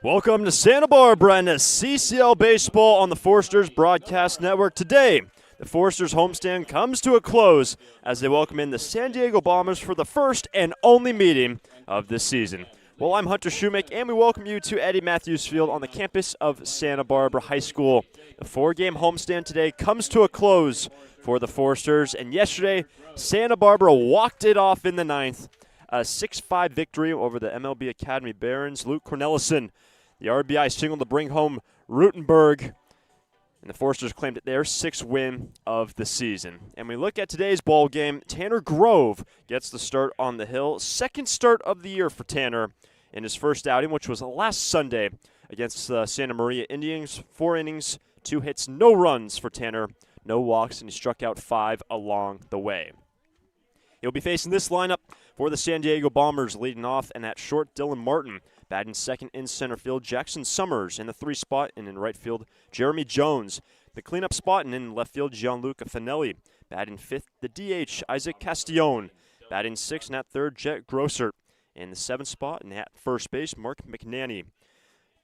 Welcome to Santa Barbara and CCL Baseball on the Foresters Broadcast Network. Today, the Foresters homestand comes to a close as they welcome in the San Diego Bombers for the first and only meeting of this season. Well, I'm Hunter Shoemake, and we welcome you to Eddie Matthews Field on the campus of Santa Barbara High School. The four-game homestand today comes to a close for the Foresters, and yesterday, Santa Barbara walked it off in the ninth. A 6-5 victory over the MLB Academy Barons. Luke Cornelison, the RBI single to bring home Rutenberg, and the Foresters claimed their sixth win of the season. And we look at today's ball game. Tanner Grove gets the start on the hill. Second start of the year for Tanner in his first outing, which was last Sunday against the Santa Maria Indians. 4 innings, 2 hits, no runs for Tanner, no walks, and he struck out 5 along the way. He'll be facing this lineup for the San Diego Bombers, leading off, and at short, Dylan Martin. Batting second in center field, Jackson Summers in the 3 spot, and in right field, Jeremy Jones. The cleanup spot, and in left field, Gianluca Finelli. Batting fifth, the DH, Isaac Castillon. Batting sixth, and at third, Jet Grosser. In the 7th spot, and at first base, Mark McNanny.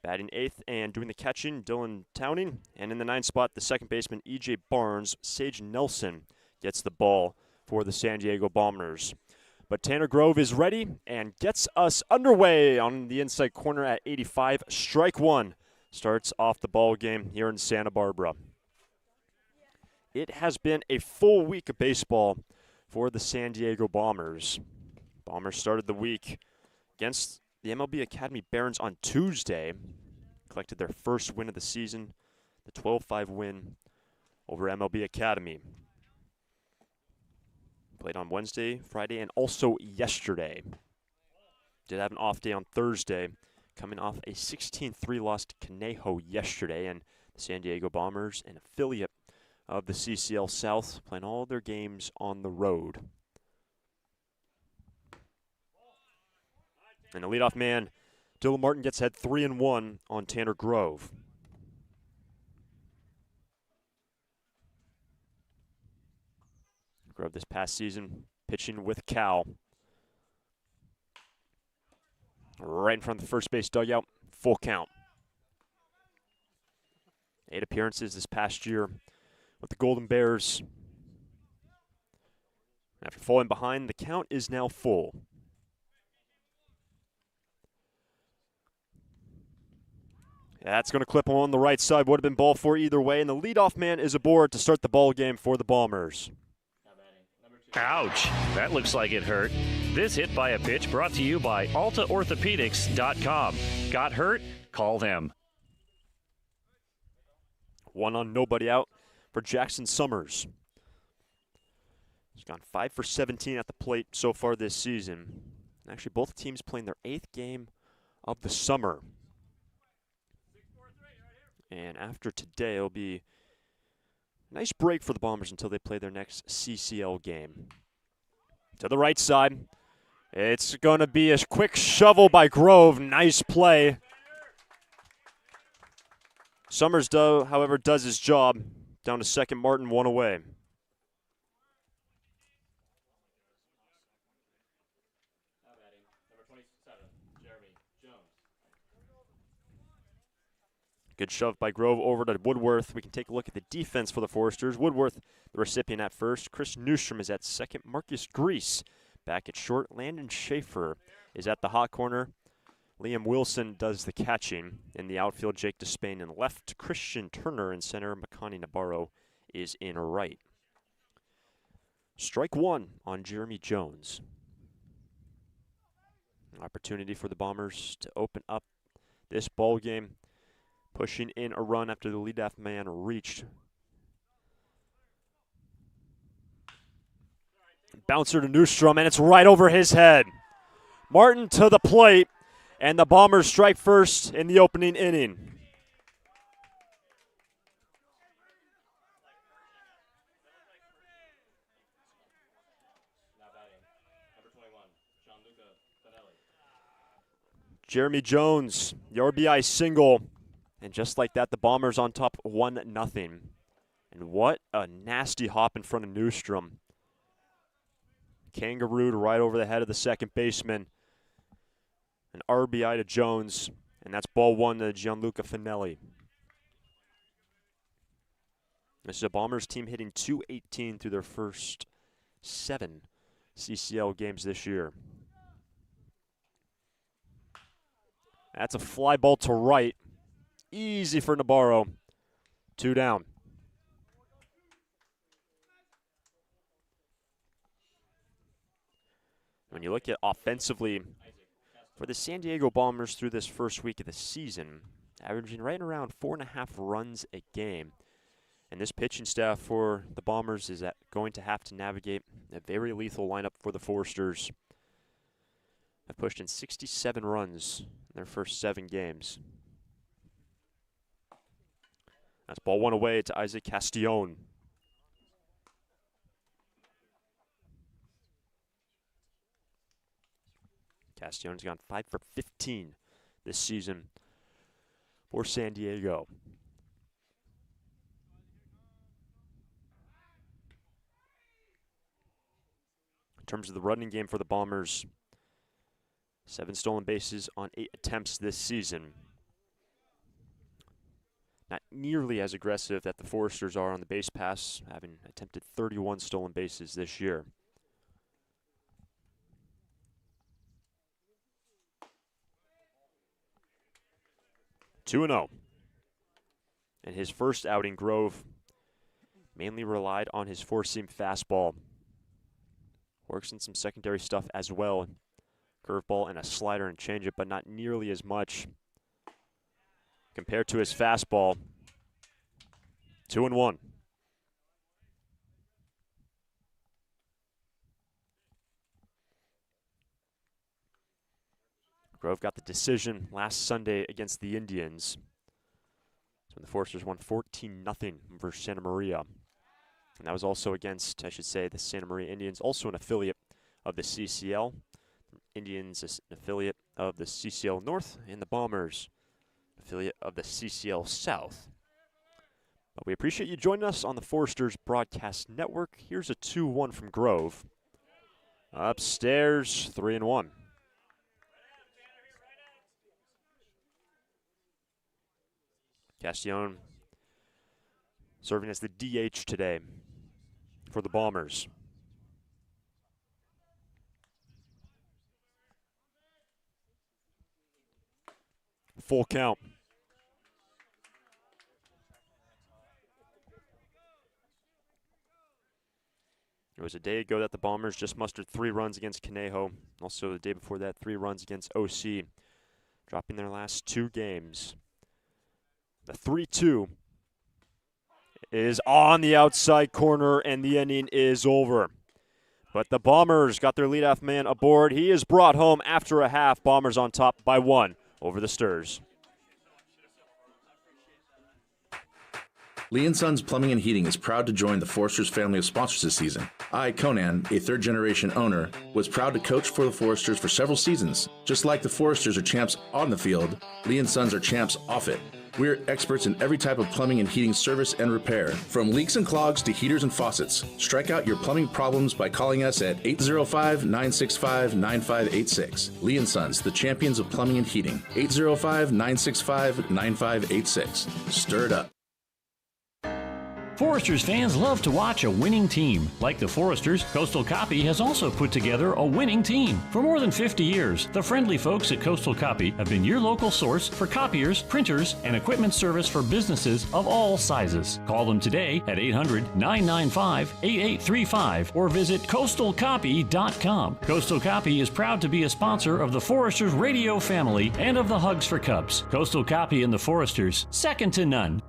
Batting eighth and doing the catching, Dylan Towning. And in the 9th spot, the second baseman, E.J. Barnes. Sage Nelson gets the ball for the San Diego Bombers. But Tanner Grove is ready and gets us underway on the inside corner at 85. Strike one starts off the ball game here in Santa Barbara. It has been a full week of baseball for the San Diego Bombers. Bombers started the week against the MLB Academy Barons on Tuesday. Collected their first win of the season, the 12-5 win over MLB Academy. Played on Wednesday, Friday, and also yesterday. Did have an off day on Thursday, coming off a 16-3 loss to Conejo yesterday. And the San Diego Bombers, an affiliate of the CCL South, playing all their games on the road. And the leadoff man, Dylan Martin, gets ahead 3-1 on Tanner Grove. Grove this past season pitching with Cal. Right in front of the first base dugout, full count. 8 appearances this past year with the Golden Bears. After falling behind, the count is now full. That's going to clip him on the right side. Would have been ball 4 either way, and the leadoff man is aboard to start the ball game for the Bombers. Ouch, that looks like it hurt. This hit by a pitch brought to you by AltaOrthopedics.com. Got hurt? Call them. 1 on, nobody out for Jackson Summers. He's gone 5 for 17 at the plate so far this season. Actually, both teams playing their 8th game of the summer. And after today, it'll be nice break for the Bombers until they play their next CCL game. To the right side. It's going to be a quick shovel by Grove. Nice play. Summers, however, does his job. Down to second, Martin, 1 away. Good shove by Grove over to Woodworth. We can take a look at the defense for the Foresters. Woodworth, the recipient at first. Chris Newstrom is at second. Marcus Grease back at short. Landon Schaefer is at the hot corner. Liam Wilson does the catching. In the outfield, Jake Despain in left. Christian Turner in center. Makani Nabarro is in right. Strike one on Jeremy Jones. Opportunity for the Bombers to open up this ball game. Pushing in a run after the leadoff man reached. Bouncer to Newstrom, and it's right over his head. Martin to the plate, and the Bombers strike first in the opening inning. Jeremy Jones, the RBI single. And just like that, the Bombers on top 1-0. And what a nasty hop in front of Newstrom. Kangarooed right over the head of the second baseman. An RBI to Jones, and that's ball one to Gianluca Finelli. This is a Bombers team hitting .218 through their first 7 CCL games this year. That's a fly ball to right. Easy for Nabarro. 2 down. When you look at offensively, for the San Diego Bombers through this first week of the season, averaging right around 4.5 runs a game. And this pitching staff for the Bombers is going to have to navigate a very lethal lineup for the Foresters. Have pushed in 67 runs in their first 7 games. That's ball one away to Isaac Castillon. Castillon's gone 5 for 15 this season for San Diego. In terms of the running game for the Bombers, 7 stolen bases on 8 attempts this season. Not nearly as aggressive that the Foresters are on the base pass, having attempted 31 stolen bases this year. Two 2-0. In his first outing, Grove mainly relied on his four-seam fastball. Works in some secondary stuff as well. Curveball and a slider and changeup, but not nearly as much compared to his fastball. 2-1. Grove got the decision last Sunday against the Indians. So the Foresters won 14-0 versus Santa Maria. And that was also against, I should say, the Santa Maria Indians, also an affiliate of the CCL. Indians is an affiliate of the CCL North, and the Bombers, affiliate of the CCL South. But we appreciate you joining us on the Foresters Broadcast Network. Here's a 2-1 from Grove. Upstairs, 3-1. Castillon serving as the DH today for the Bombers. Full count. It was a day ago that the Bombers just mustered 3 runs against Conejo. Also the day before that, 3 runs against OC, dropping their last 2 games. The 3-2 is on the outside corner, and the inning is over. But the Bombers got their leadoff man aboard. He is brought home after a half. Bombers on top by 1 over the Sturs. Lee & Sons Plumbing and Heating is proud to join the Foresters family of sponsors this season. I, Conan, a third-generation owner, was proud to coach for the Foresters for several seasons. Just like the Foresters are champs on the field, Lee & Sons are champs off it. We're experts in every type of plumbing and heating service and repair, from leaks and clogs to heaters and faucets. Strike out your plumbing problems by calling us at 805-965-9586. Lee & Sons, the champions of plumbing and heating. 805-965-9586. Stir it up. Foresters fans love to watch a winning team. Like the Foresters, Coastal Copy has also put together a winning team. For more than 50 years, the friendly folks at Coastal Copy have been your local source for copiers, printers, and equipment service for businesses of all sizes. Call them today at 800-995-8835 or visit coastalcopy.com. Coastal Copy is proud to be a sponsor of the Foresters radio family and of the Hugs for Cubs. Coastal Copy and the Foresters, second to none.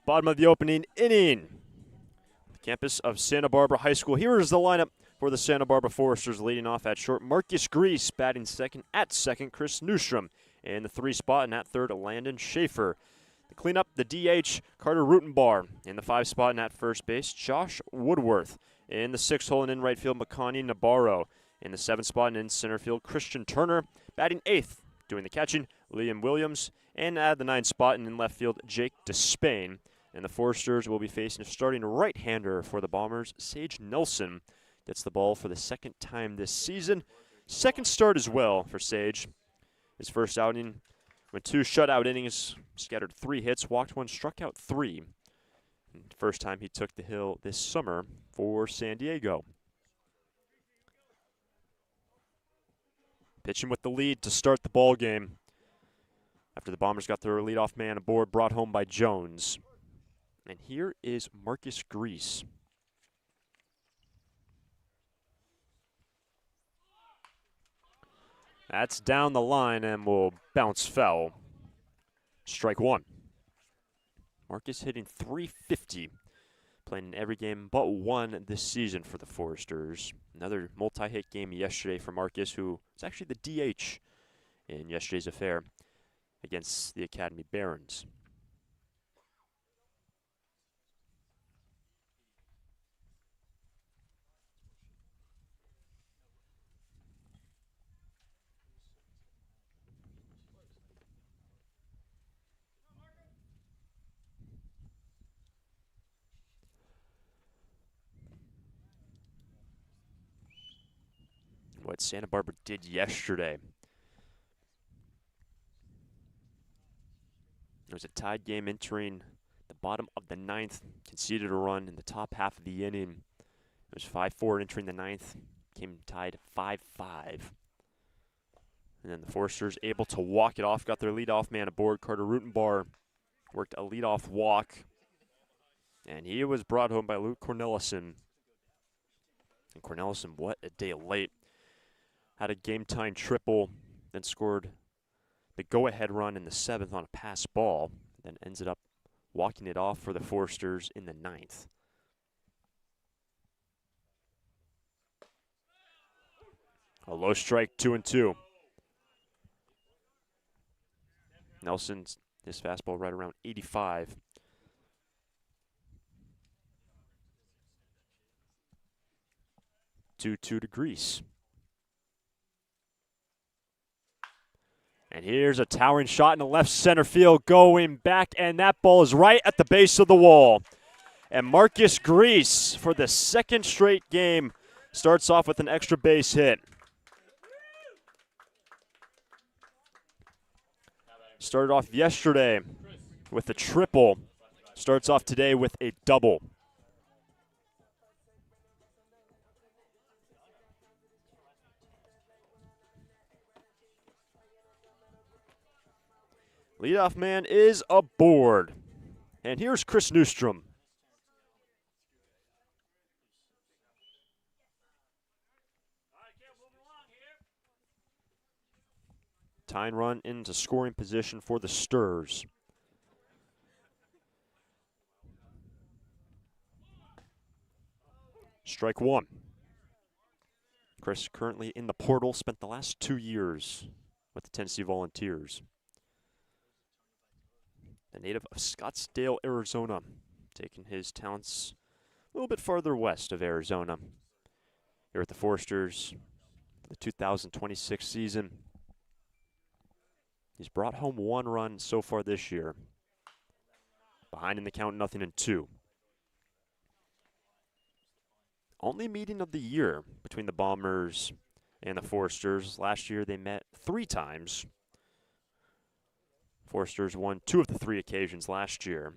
Bottom of the opening inning. The campus of Santa Barbara High School. Here is the lineup for the Santa Barbara Foresters. Leading off at short, Marcus Grease. Batting second, at second, Chris Newstrom. In the 3 spot, and at third, Landon Schaefer. The cleanup, the DH, Carter Rutenbar. In the 5 spot, and at first base, Josh Woodworth. In the 6th hole and in right field, Makani Nabarro. In the 7th spot and in center field, Christian Turner. Batting 8th, doing the catching, Liam Williams. And at the 9th spot and in left field, Jake Despain. And the Foresters will be facing a starting right-hander for the Bombers. Sage Nelson gets the ball for the second time this season. Second start as well for Sage. His first outing went 2 shutout innings, scattered 3 hits, walked 1, struck out 3. And first time he took the hill this summer for San Diego. Pitching with the lead to start the ball game after the Bombers got their leadoff man aboard, brought home by Jones. And here is Marcus Grease. That's down the line and will bounce foul. Strike 1. Marcus hitting .350, playing in every game but one this season for the Foresters. Another multi-hit game yesterday for Marcus, who was actually the DH in yesterday's affair against the Academy Barons. What Santa Barbara did yesterday. It was a tied game entering the bottom of the 9th. Conceded a run in the top half of the inning. It was 5-4 entering the 9th. Came tied 5-5. And then the Foresters able to walk it off. Got their leadoff man aboard. Carter Rutenbar worked a leadoff walk. And he was brought home by Luke Cornelison. And Cornelison, what a day late. Had a game-tying triple, then scored the go-ahead run in the 7th on a pass ball, then ended up walking it off for the Foresters in the 9th. A low strike, 2-2. Nelson's his fastball right around 85. To Grease. And here's a towering shot in the left center field going back, and that ball is right at the base of the wall. And Marcus Grease, for the 2nd straight game, starts off with an extra base hit. Started off yesterday with a triple. Starts off today with a double. Leadoff man is aboard. And here's Chris Newstrom. Tying run into scoring position for the Sturs. Strike 1. Chris currently in the portal, spent the last 2 years with the Tennessee Volunteers. the native of Scottsdale, Arizona, taking his talents a little bit farther west of Arizona. Here at the Foresters, the 2026 season. He's brought home 1 run so far this year. Behind in the count, 0-2. Only meeting of the year between the Bombers and the Foresters. Last year they met 3 times. Foresters won 2 of the 3 occasions last year.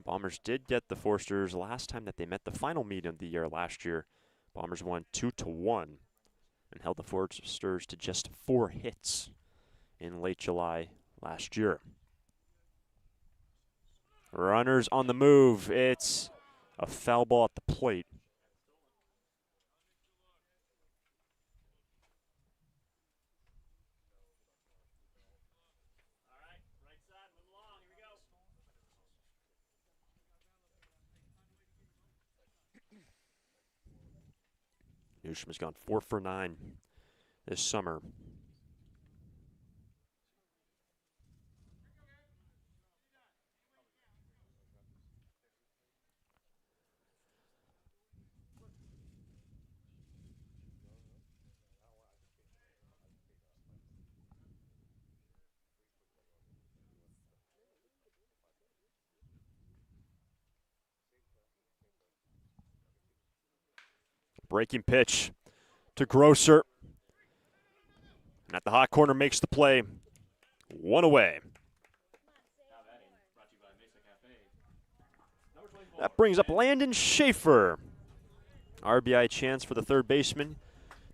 Bombers did get the Foresters last time that they met, the final meeting of the year last year. Bombers won 2-1 and held the Foresters to just 4 hits in late July last year. Runners on the move. It's a foul ball at the plate. Newsham has gone 4 for 9 this summer. Breaking pitch to Grosser. And at the hot corner makes the play. 1 away. That brings up Landon Schaefer. RBI chance for the third baseman.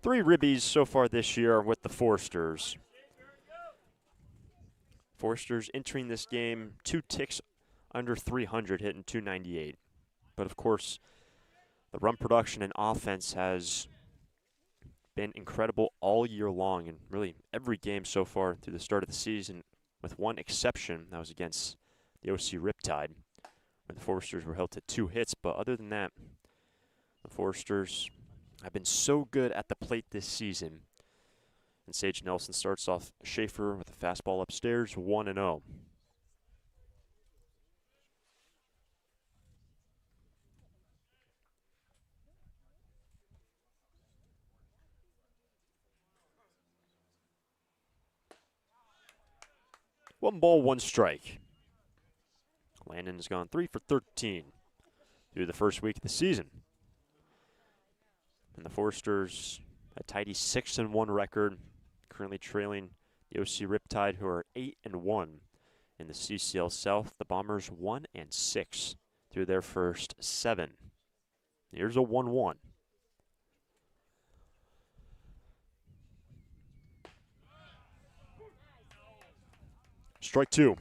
3 ribbies so far this year with the Foresters. Foresters entering this game 2 ticks under 300, hitting .298. But of course, the run production and offense has been incredible all year long, and really every game so far through the start of the season, with one exception. That was against the OC Riptide, where the Foresters were held to 2 hits. But other than that, the Foresters have been so good at the plate this season. And Sage Nelson starts off Schaefer with a fastball upstairs, 1-0. One ball, 1 strike. Landon has gone 3 for 13 through the first week of the season. And the Foresters, a tidy 6-1 record, currently trailing the OC Riptide, who are 8-1 in the CCL South. The Bombers 1-6 through their first 7. Here's a 1-1. Strike 2.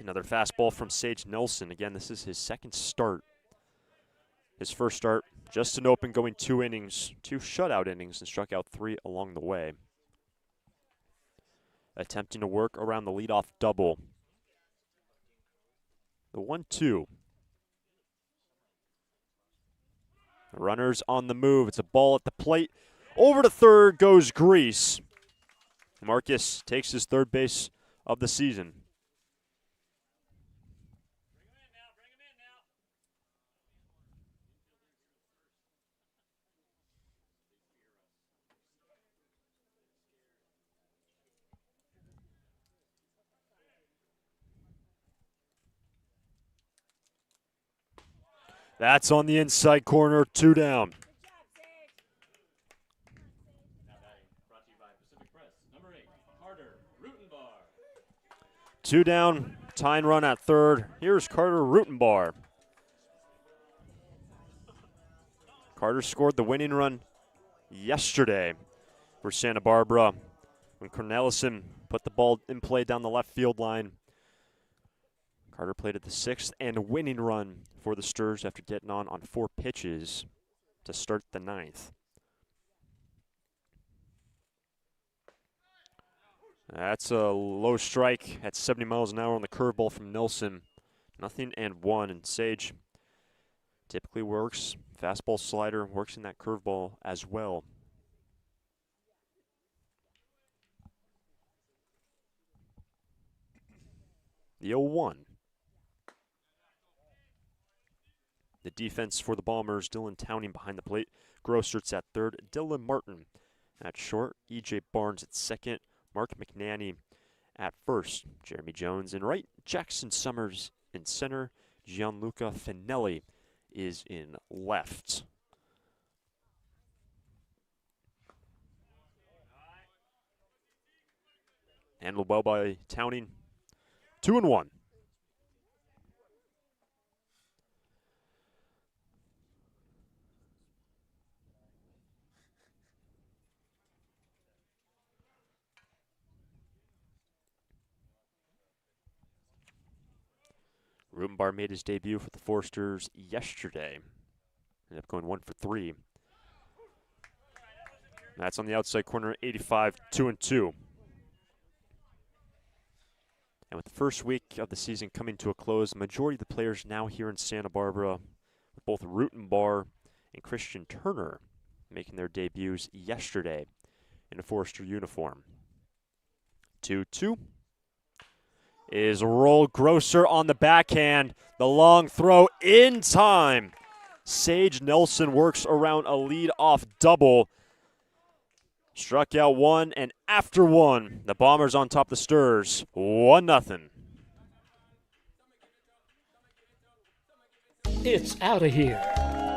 Another fastball from Sage Nelson. Again, this is his second start. His first start, just an open, going 2 innings, 2 shutout innings, and struck out 3 along the way. Attempting to work around the leadoff double. The 1-2. Runners on the move. It's a ball at the plate. Over to third goes Grease. Marcus takes his third base of the season. That's on the inside corner, 2 down. Two down, tying run at third. Here's Carter Rutenbar. Carter scored the winning run yesterday for Santa Barbara when Cornelison put the ball in play down the left field line. Carter played at the 6th and winning run for the Sturs after getting on 4 pitches to start the 9th. That's a low strike at 70 miles an hour on the curveball from Nelson. 0-1, and Sage typically works fastball, slider, works in that curveball as well. The 0-1. The defense for the Bombers, Dylan Towning behind the plate. Grossert's at third. Dylan Martin at short. E.J. Barnes at second. Mark McNanny at first. Jeremy Jones in right. Jackson Summers in center. Gianluca Finelli is in left. Handled well by Towning. 2-1. Rubenbar made his debut for the Foresters yesterday. Ended up going 1 for 3. That's on the outside corner, 85, 2-2. And with the first week of the season coming to a close, the majority of the players now here in Santa Barbara, with both Rutenbar and Christian Turner making their debuts yesterday in a Forester uniform. 2-2. Is Roll Grosser on the backhand. The long throw in time. Sage Nelson works around a lead-off double. Struck out one, and after one, the Bombers on top of the Sturs. 1-0. It's out of here.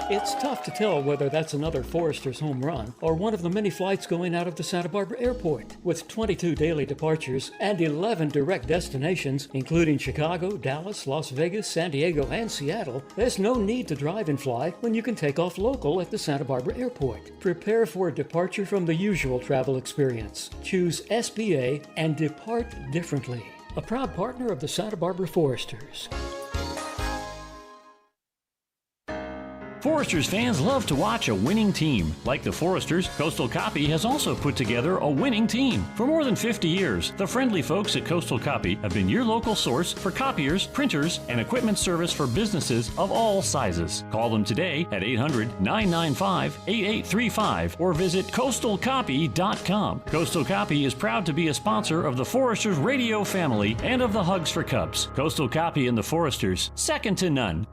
It's tough to tell whether that's another Forester's home run or one of the many flights going out of the Santa Barbara Airport. With 22 daily departures and 11 direct destinations, including Chicago, Dallas, Las Vegas, San Diego, and Seattle, there's no need to drive and fly when you can take off local at the Santa Barbara Airport. Prepare for a departure from the usual travel experience. Choose SBA and depart differently. A proud partner of the Santa Barbara Foresters. Foresters fans love to watch a winning team. Like the Foresters, Coastal Copy has also put together a winning team. For more than 50 years, the friendly folks at Coastal Copy have been your local source for copiers, printers, and equipment service for businesses of all sizes. Call them today at 800-995-8835 or visit coastalcopy.com. Coastal Copy is proud to be a sponsor of the Foresters radio family and of the Hugs for Cubs. Coastal Copy and the Foresters, second to none.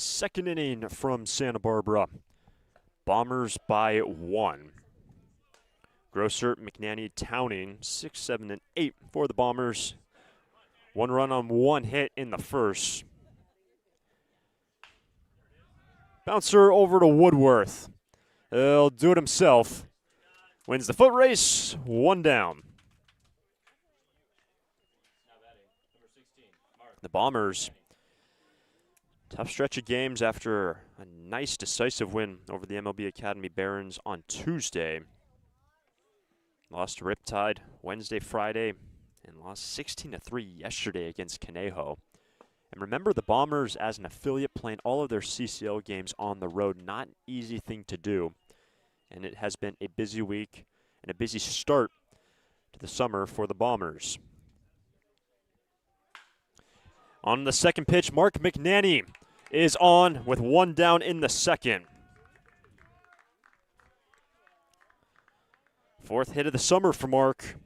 Second inning from Santa Barbara. Bombers by 1. Grosser, McNanny, Towning, 6, 7, and 8 for the Bombers. 1 run on 1 hit in the first. Bouncer over to Woodworth. He'll do it himself. Wins the foot race, 1 down. The Bombers, tough stretch of games after a nice decisive win over the MLB Academy Barons on Tuesday. Lost to Riptide Wednesday, Friday, and lost 16-3 yesterday against Conejo. And remember, the Bombers, as an affiliate, playing all of their CCL games on the road. Not an easy thing to do. And it has been a busy week and a busy start to the summer for the Bombers. On the second pitch, Mark McNanny is on with 1 down in the second. 4th hit of the summer for Mark.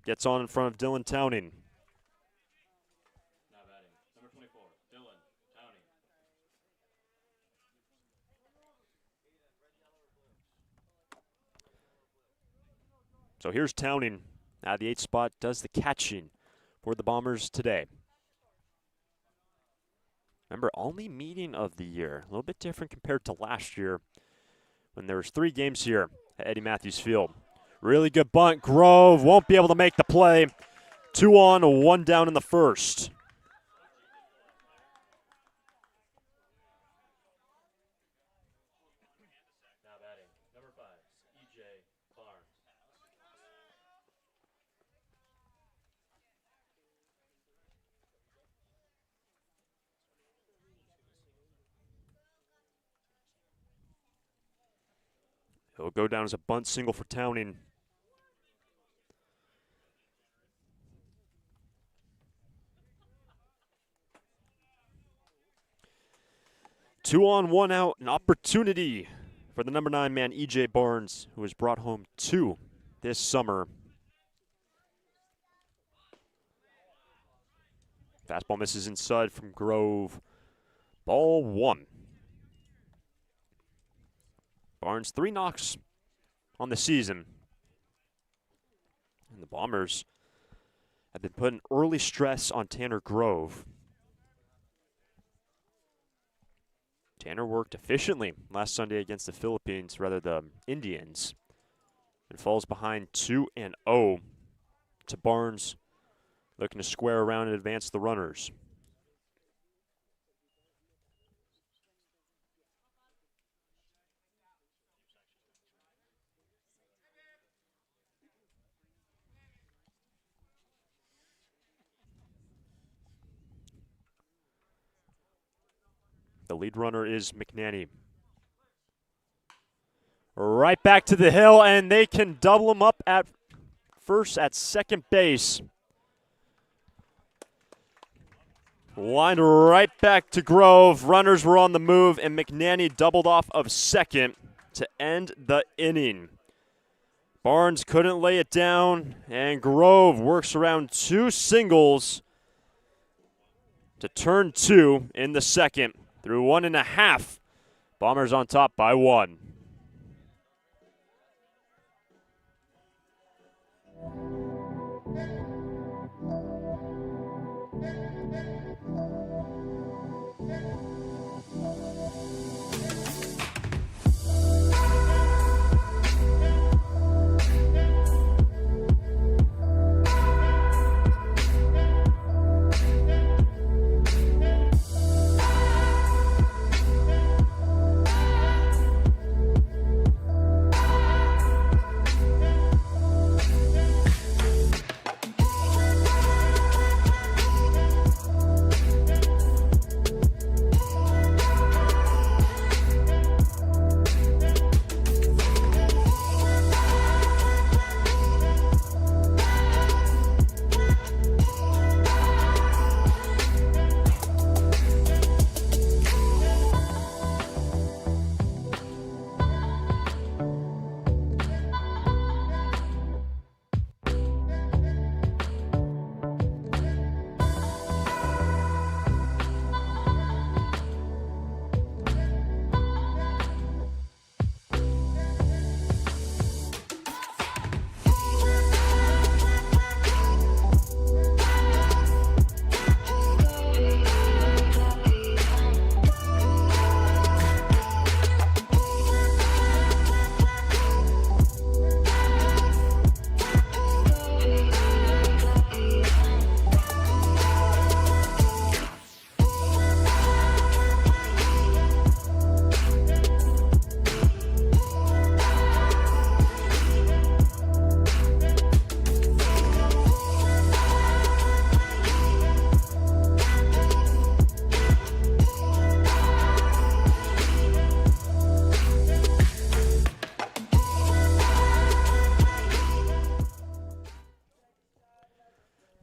Gets on in front of Dylan Towning. Now batting, number 24, Dylan Towning. So here's Towning at the 8th spot, does the catching for the Bombers today. Remember, only meeting of the year. A little bit different compared to last year when there was 3 games here at Eddie Matthews Field. Really good bunt. Grove won't be able to make the play. 2 on, 1 down in the first. It'll go down as a bunt single for Towning. Two on, one out, an opportunity for the number 9 man, E.J. Barnes, who has brought home 2 this summer. Fastball misses inside from Grove. Ball 1. Barnes 3 knocks on the season. And the Bombers have been putting early stress on Tanner Grove. Tanner worked efficiently last Sunday against the Philippines, rather the Indians, and falls behind 2-0 to Barnes, looking to square around and advance the runners. The lead runner is McNanny. Right back to the hill, and they can double him up at second base. Lined right back to Grove. Runners were on the move, and McNanny doubled off of second to end the inning. Barnes couldn't lay it down, and Grove works around 2 singles to turn 2 in the second. Through 1.5, Bombers on top by 1.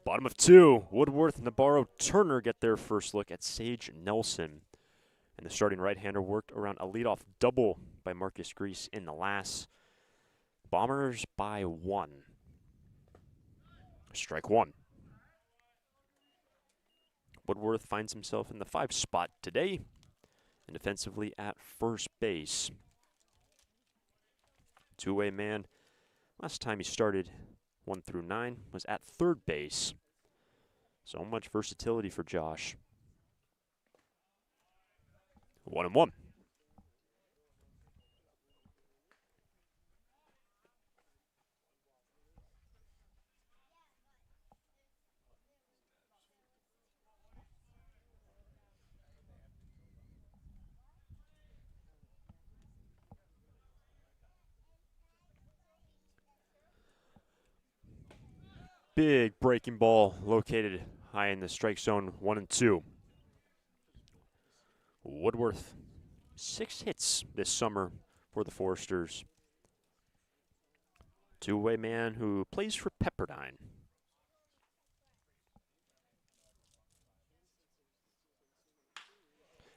Bottom of 2, Woodworth, Nabarro, Turner get their first look at Sage Nelson. And the starting right-hander worked around a leadoff double by Marcus Grease in the last. Bombers by 1. Strike 1. Woodworth finds himself in the 5 spot today and defensively at first base. Two-way man. Last time he started 1 through 9 was at third base. So much versatility for Josh. 1-1. Big breaking ball located high in the strike zone, 1-2. Woodworth, 6 hits this summer for the Foresters. Two-way man who plays for Pepperdine.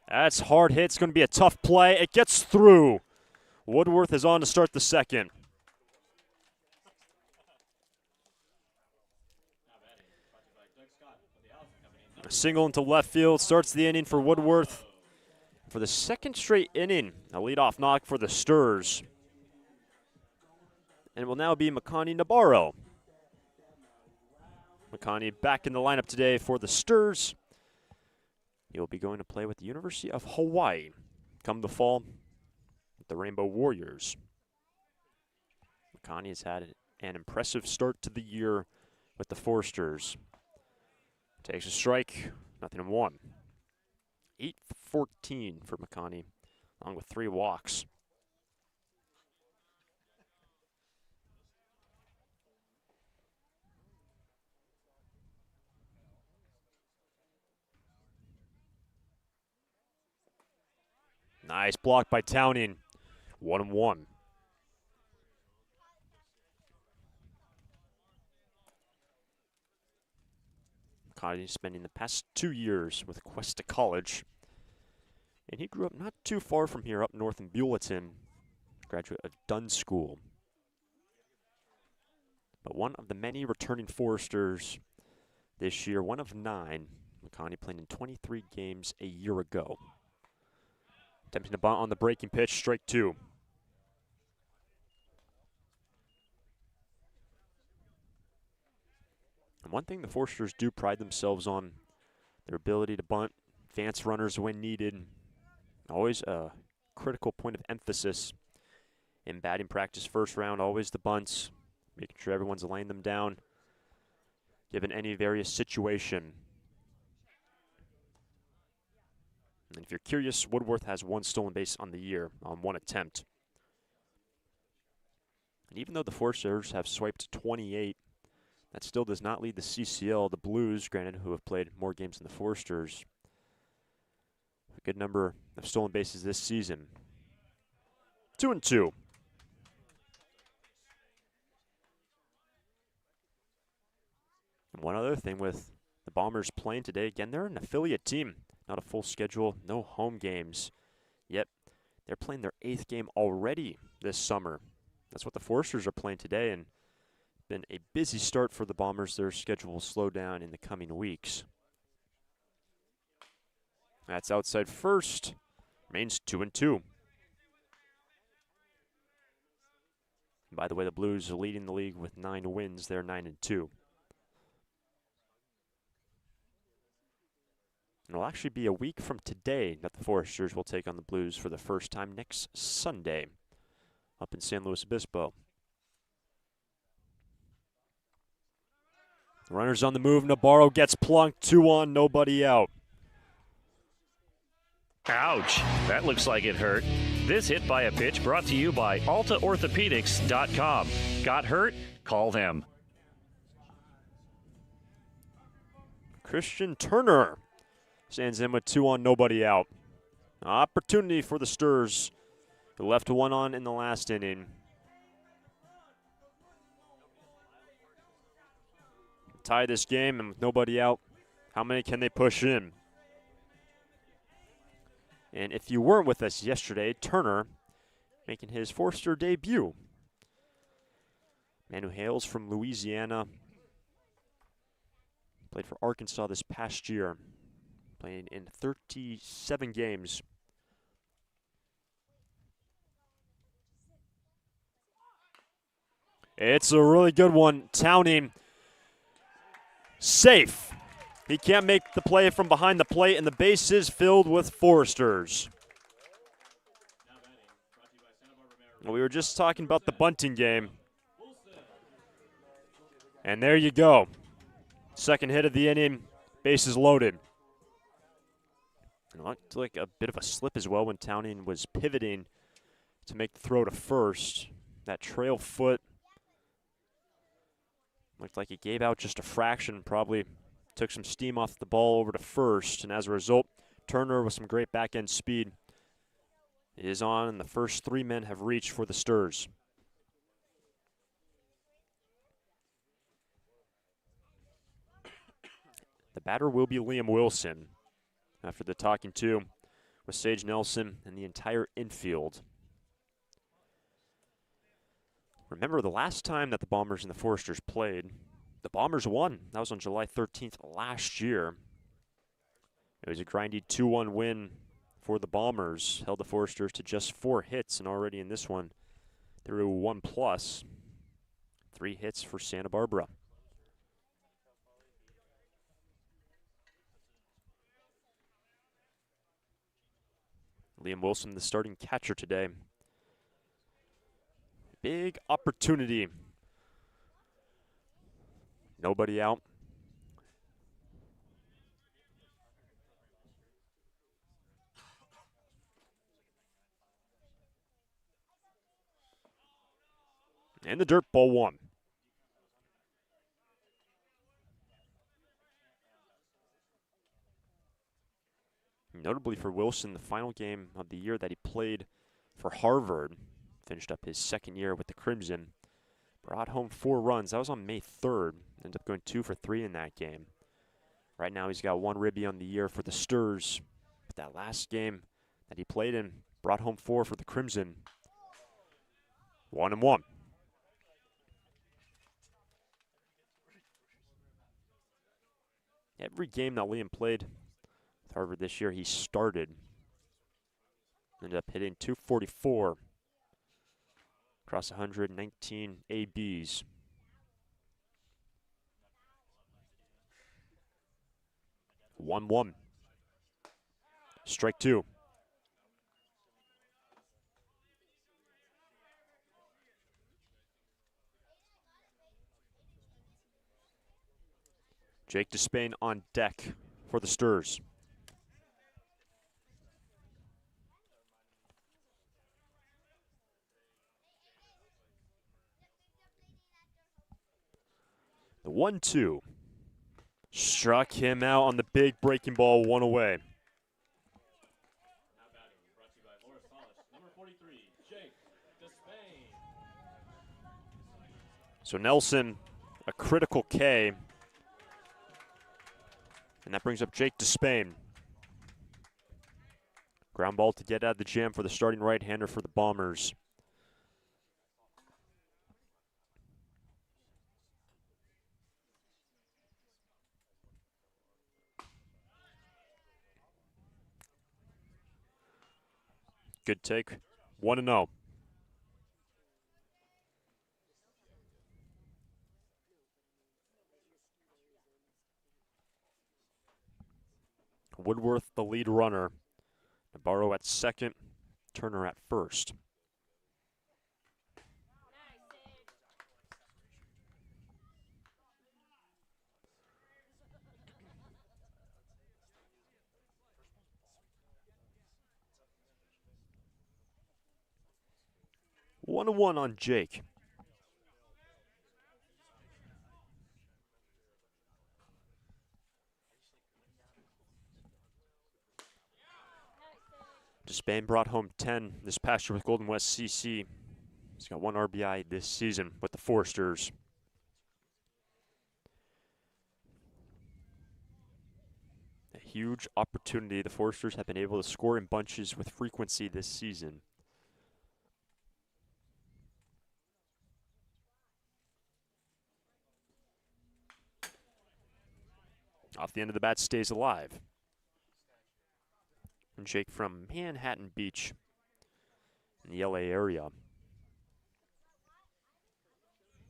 That's hard hit. It's going to be a tough play. It gets through. Woodworth is on to start the second. A single into left field starts the inning for Woodworth. For the second straight inning, a leadoff knock for the Sturs. And it will now be Makani Nabarro. Makani back in the lineup today for the Sturs. He will be going to play with the University of Hawaii come the fall with the Rainbow Warriors. Makani has had an impressive start to the year with the Forsters. Takes a strike, 0-1. 8-14 for Makani, along with 3 walks. Nice block by Towning. 1-1. Makani spending the past 2 years with Cuesta College. And he grew up not too far from here, up north in Buellton. Graduate of Dunn School. But one of the many returning Foresters this year, one of 9. Makani playing in 23 games a year ago. Attempting to bunt on the breaking pitch, strike 2. And one thing the Foresters do pride themselves on, their ability to bunt, advance runners when needed. Always a critical point of emphasis in batting practice first round, always the bunts, making sure everyone's laying them down, given any various situation. And if you're curious, Woodworth has 1 stolen base on the year on 1 attempt. And even though the Foresters have swiped 28, that still does not lead the CCL. The Blues, granted, who have played more games than the Foresters, a good number of stolen bases this season. 2-2. And one other thing with the Bombers playing today, again, they're an affiliate team. Not a full schedule, no home games. Yet, they're playing their 8th game already this summer. That's what the Foresters are playing today, and been a busy start for the Bombers. Their schedule will slow down in the coming weeks. That's outside first. Remains 2-2. By the way, the Blues are leading the league with 9 wins. They're 9-2. And it'll actually be a week from today that the Foresters will take on the Blues for the first time next Sunday up in San Luis Obispo. Runners on the move. Nabarro gets plunked. 2-1, nobody out. Ouch, that looks like it hurt. This hit by a pitch brought to you by AltaOrthopedics.com. Got hurt? Call them. Christian Turner stands in with 2 on, nobody out. Opportunity for the Sturs. They left 1 on in the last inning. Tie this game, and with nobody out, how many can they push in? And if you weren't with us yesterday, Turner making his Forster debut. Man who hails from Louisiana. Played for Arkansas this past year. Playing in 37 games. It's a really good one. Towning. Safe. He can't make the play from behind the plate, and the base is filled with Foresters. We were just talking about the bunting game. And there you go. Second hit of the inning, bases loaded. It looked like a bit of a slip as well when Towning was pivoting to make the throw to first. That trail foot looked like he gave out just a fraction, probably took some steam off the ball over to first, and as a result, Turner with some great back-end speed is on, and the first 3 men have reached for the Sturs. The batter will be Liam Wilson after the talking to with Sage Nelson and the entire infield. Remember the last time that the Bombers and the Foresters played, the Bombers won. That was on July 13th last year. It was a grindy 2-1 win for the Bombers. Held the Foresters to just 4 hits, and already in this one, through 1+. 3 hits for Santa Barbara. Liam Wilson, the starting catcher today. Big opportunity. Nobody out. And the dirt, ball 1. Notably for Wilson, the final game of the year that he played for Harvard, finished up his second year with the Crimson, brought home 4 runs. That was on May 3rd. Ended up going 2 for 3 in that game. Right now he's got 1 ribby on the year for the Sturs. But that last game that he played in, brought home 4 for the Crimson. 1-1. Every game that Liam played with Harvard this year, he started. Ended up hitting .244 across 119 ABs. One. Strike 2. Jake Despain on deck for the Sturs. The 1-2. Struck him out on the big breaking ball, 1 away. So Nelson, a critical K. And that brings up Jake Despain. Ground ball to get out of the jam for the starting right-hander for the Bombers. Good take. 1-0. Woodworth, the lead runner. Navarro at second, Turner at first. One to one on Jake. Despain brought home 10 this past year with Golden West CC. He's got 1 RBI this season with the Foresters. A huge opportunity. The Foresters have been able to score in bunches with frequency this season. Off the end of the bat, stays alive. And Jake from Manhattan Beach in the LA area.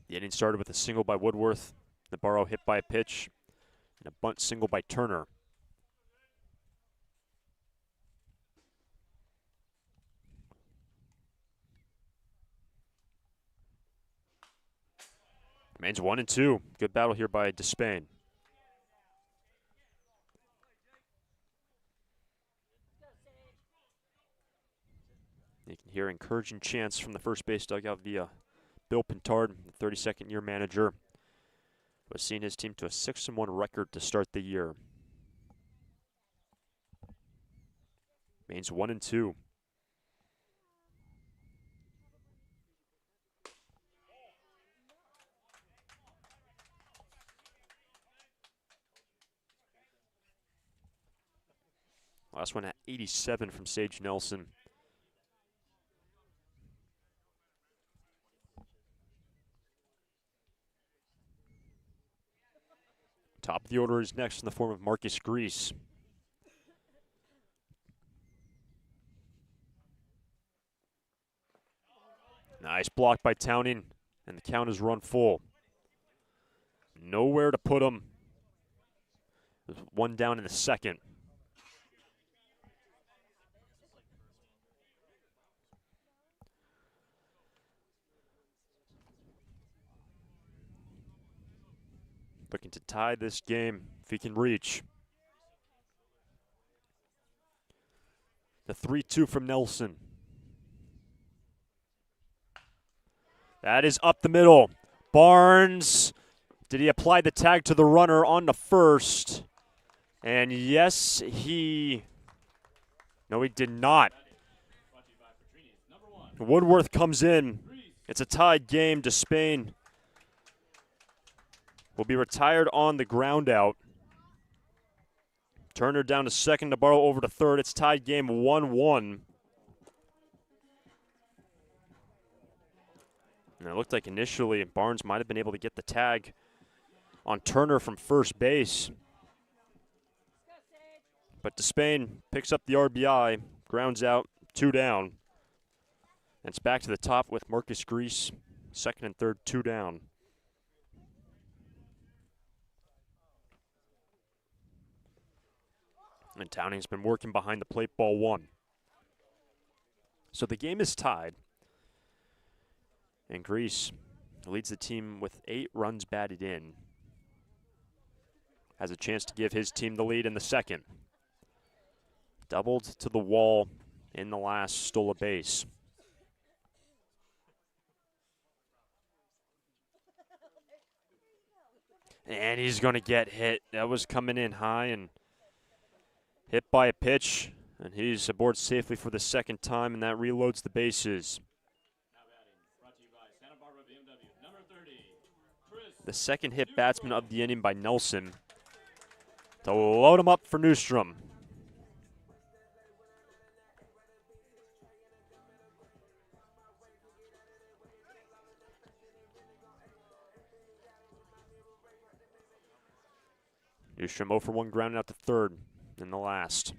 The inning started with a single by Woodworth, Navarro hit by a pitch, and a bunt single by Turner. Remains 1-2. Good battle here by Despain. You can hear encouraging chants from the first base dugout via Bill Pintard, the 32nd year manager, who has seen his team to a 6-1 record to start the year. Remains 1-2. Last one at 87 from Sage Nelson. Top of the order is next in the form of Marcus Grease. Nice block by Towning, and the count is run full. Nowhere to put him. There's one down in the second. Looking to tie this game if he can reach. The 3-2 from Nelson. That is up the middle. Barnes, did he apply the tag to the runner on the first? And yes, no, he did not. Woodworth comes in. It's a tied game. Despain will be retired on the ground out. Turner down to second, Nabarro over to third. It's tied game 1-1. And it looked like initially Barnes might have been able to get the tag on Turner from first base. But Despain picks up the RBI, grounds out, 2 down. And it's back to the top with Marcus Grease, second and third, 2 down. And Towning's been working behind the plate, ball 1. So the game is tied. And Grease leads the team with 8 runs batted in. Has a chance to give his team the lead in the second. Doubled to the wall in the last, stole a base. And he's going to get hit. That was coming in high and hit by a pitch. And he's aboard safely for the second time, and that reloads the bases. The second hit batsman of the inning by Nelson to load him up for Newstrom. Newstrom 0 for 1, grounded out to third in the last.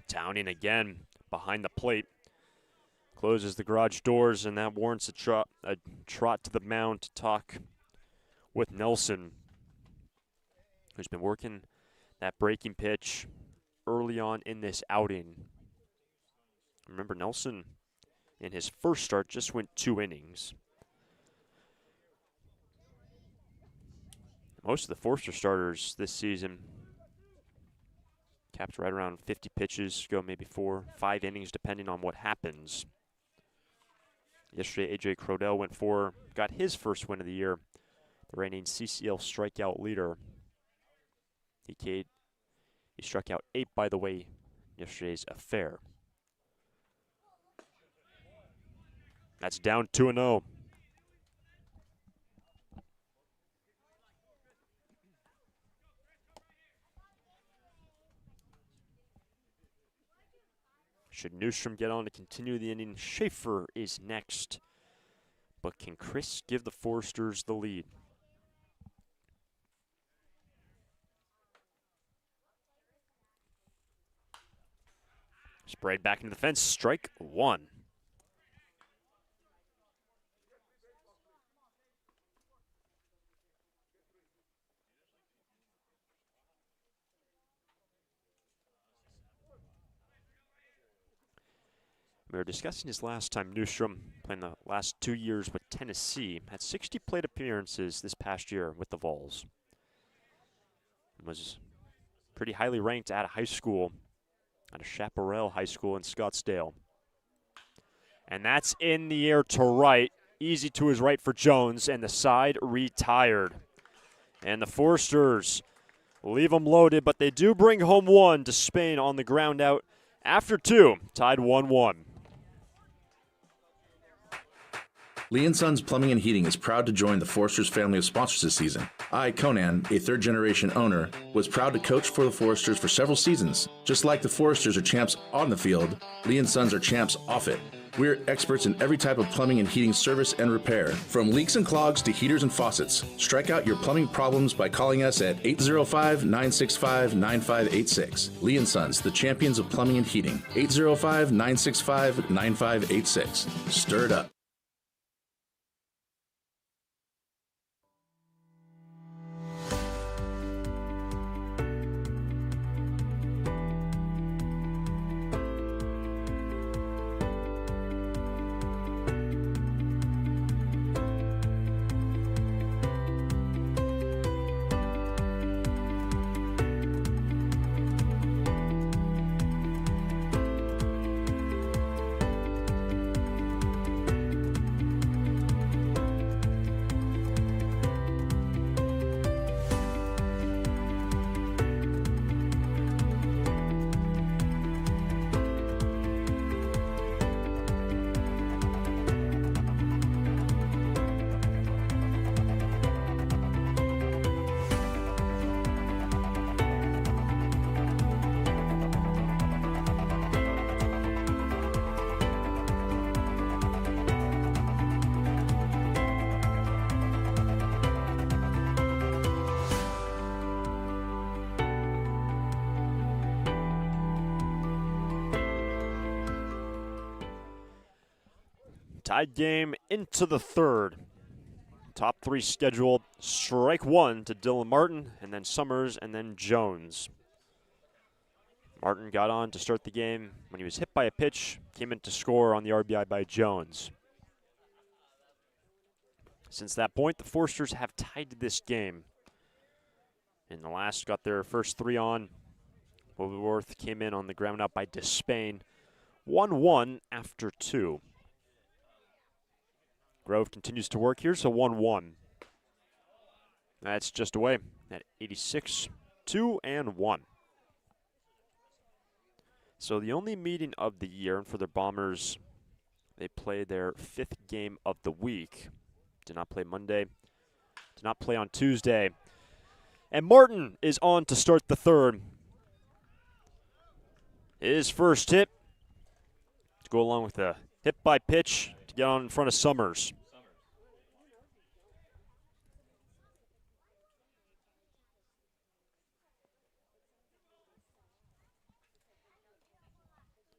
Towning again behind the plate. Closes the garage doors, and that warrants a trot to the mound to talk with Nelson, who's been working that breaking pitch early on in this outing. Remember, Nelson in his first start just went 2 innings. Most of the Forster starters this season capped right around 50 pitches, go maybe 4, 5 innings depending on what happens. Yesterday, A.J. Crodell went 4, got his first win of the year, the reigning CCL strikeout leader. He struck out 8, by the way, yesterday's affair. That's down 2-0. Should Newstrom get on to continue the inning, Schaefer is next. But can Chris give the Foresters the lead? Sprayed back into the fence, strike 1. We were discussing his last time. Newstrom, playing the last 2 years with Tennessee, had 60 plate appearances this past year with the Vols. Was pretty highly ranked out of high school, out of Chaparral High School in Scottsdale. And that's in the air to right. Easy to his right for Jones, and the side retired. And the Foresters leave them loaded, but they do bring home 1 to Spain on the ground out after 2, tied 1-1. Lee & Sons Plumbing and Heating is proud to join the Foresters family of sponsors this season. I, Conan, a third-generation owner, was proud to coach for the Foresters for several seasons. Just like the Foresters are champs on the field, Lee & Sons are champs off it. We're experts in every type of plumbing and heating service and repair, from leaks and clogs to heaters and faucets. Strike out your plumbing problems by calling us at 805-965-9586. Lee & Sons, the champions of plumbing and heating. 805-965-9586. Stir it up. Tied game into the third. Top three scheduled. Strike one to Dylan Martin, and then Summers, and then Jones. Martin got on to start the game when he was hit by a pitch, came in to score on the RBI by Jones. Since that point, the Foresters have tied this game. In the last, got their first three on. Woodworth came in on the ground out by Despain. 1-1 after two. Grove continues to work here, so 1-1. That's just away at 86, 2-1. So the only meeting of the year, and for the Bombers, they play their fifth game of the week. Did not play Monday, did not play on Tuesday. And Martin is on to start the third. His first hit to go along with a hit by pitch to get on in front of Summers.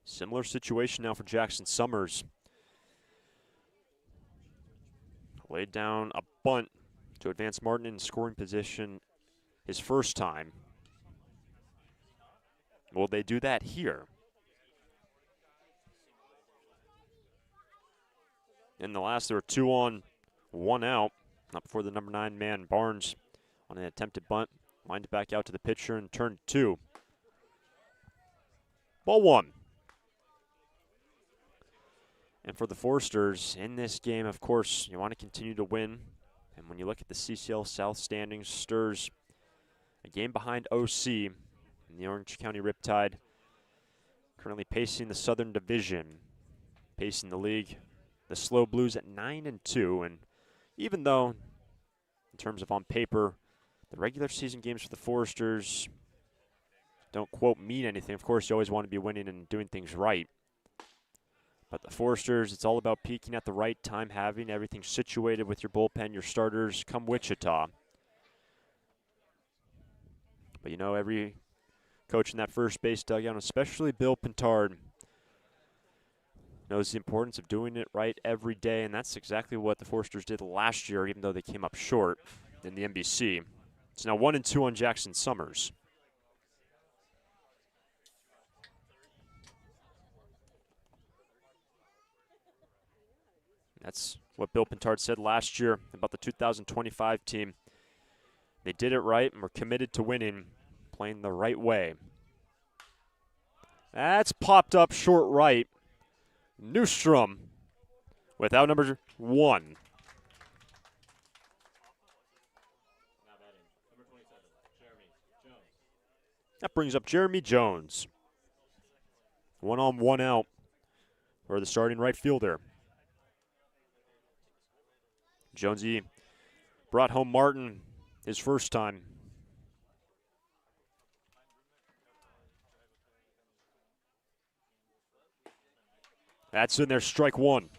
Similar situation now for Jackson Summers. Laid down a bunt to advance Martin in scoring position his first time. Will they do that here? In the last, there were 2 on, 1 out. Not before the number 9 man, Barnes, on an attempted bunt. Lined it back out to the pitcher and turned 2. Ball 1. And for the Foresters, in this game, of course, you want to continue to win. And when you look at the CCL South standings, Sturs a game behind OC in the Orange County Riptide, currently pacing the Southern Division, pacing the league. The Slow Blues at 9-2, and even though, in terms of on paper, the regular season games for the Foresters don't, quote, mean anything. Of course, you always want to be winning and doing things right. But the Foresters, it's all about peaking at the right time, having everything situated with your bullpen, your starters, come Wichita. But you know, every coach in that first base dugout, especially Bill Pintard, knows the importance of doing it right every day, and that's exactly what the Foresters did last year, even though they came up short in the NBC. It's now 1-2 on Jackson Summers. That's what Bill Pintard said last year about the 2025 team. They did it right and were committed to winning, playing the right way. That's popped up short right. Newstrom without number 1. That brings up Jeremy Jones. 1 on, 1 out for the starting right fielder. Jonesy brought home Martin his first time. That's in there, strike one.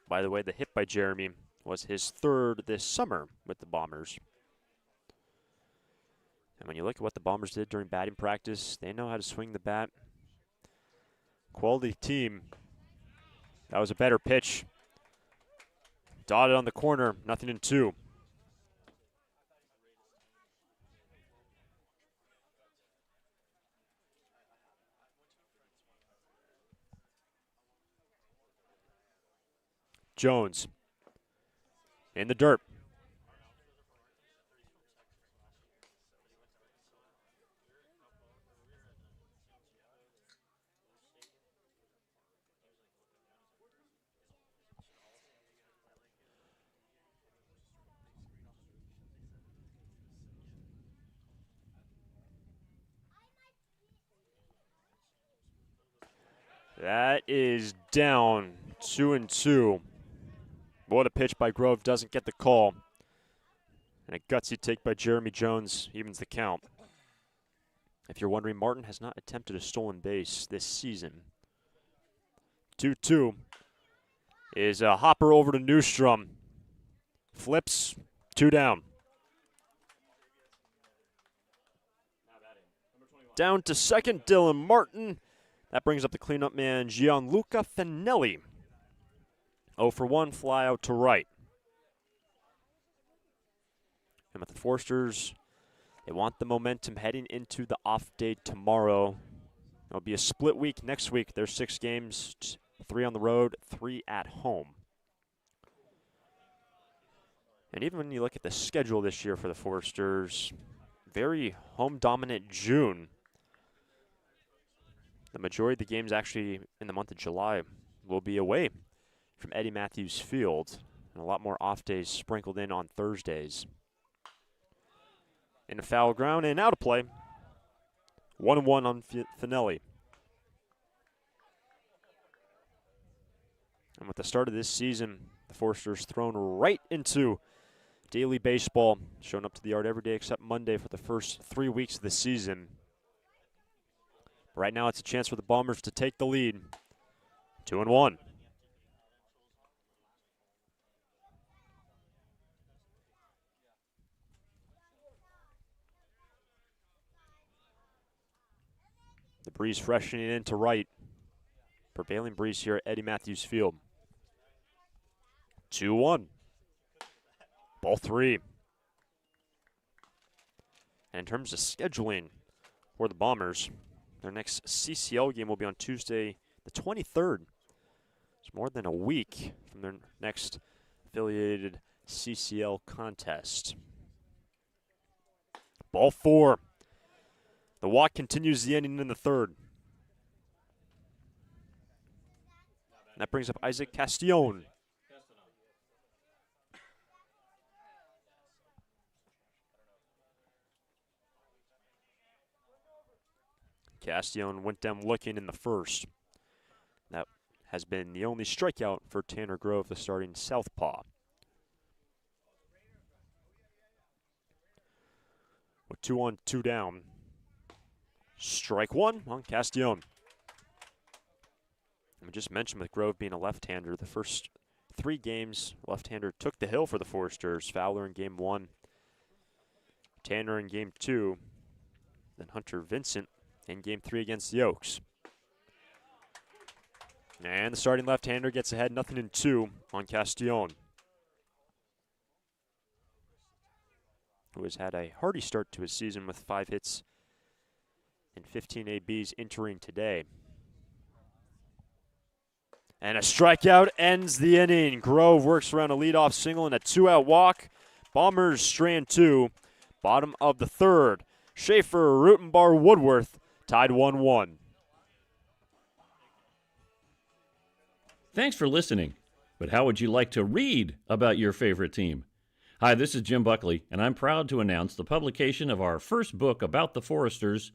By the way, the hit by Jeremy was his third this summer with the Bombers. And when you look at what the Bombers did during batting practice, they know how to swing the bat. Quality team. That was a better pitch. Dotted on the corner, 0-2. Jones in the dirt. That is down, 2-2. What a pitch by Grove, doesn't get the call. And a gutsy take by Jeremy Jones evens the count. If you're wondering, Martin has not attempted a stolen base this season. 2-2 is a hopper over to Newstrom. Flips, 2 down. Down to second, Dylan Martin. That brings up the cleanup man, Gianluca Finelli. 0-for-1, fly out to right. And with the Forsters, they want the momentum heading into the off day tomorrow. It'll be a split week next week. There's 6 games, 3 on the road, 3 at home. And even when you look at the schedule this year for the Forsters, very home-dominant June. The majority of the games actually in the month of July will be away from Eddie Matthews Field, and a lot more off days sprinkled in on Thursdays. In a foul ground and out of play. 1-1 on Finelli. And with the start of this season, the Forsters thrown right into daily baseball, showing up to the yard every day except Monday for the first 3 weeks of the season. Right now, it's a chance for the Bombers to take the lead. 2-1. The breeze freshening into right. Prevailing breeze here at Eddie Matthews Field. 2-1. Ball 3. And in terms of scheduling for the Bombers, their next CCL game will be on Tuesday, the 23rd. It's more than a week from their next affiliated CCL contest. Ball 4. The walk continues the inning in the third. And that brings up Isaac Castillon. Castillon went down looking in the first. That has been the only strikeout for Tanner Grove, the starting southpaw. With 2 on, 2 down. Strike 1 on Castillon. And we just mentioned with Grove being a left-hander, the first 3 games, left-hander took the hill for the Forsters. Fowler in game 1, Tanner in game 2, then Hunter Vincent in game 3 against the Oaks. And the starting left-hander gets ahead 0-2 on Castillon, who has had a hearty start to his season with 5 hits and 15 ABs entering today. And a strikeout ends the inning. Grove works around a leadoff single and a 2-out walk. Bombers strand 2. Bottom of the third. Schaefer, Rutenbar, Woodworth tied 1-1. Thanks for listening. But how would you like to read about your favorite team? Hi, this is Jim Buckley, and I'm proud to announce the publication of our first book about the Foresters,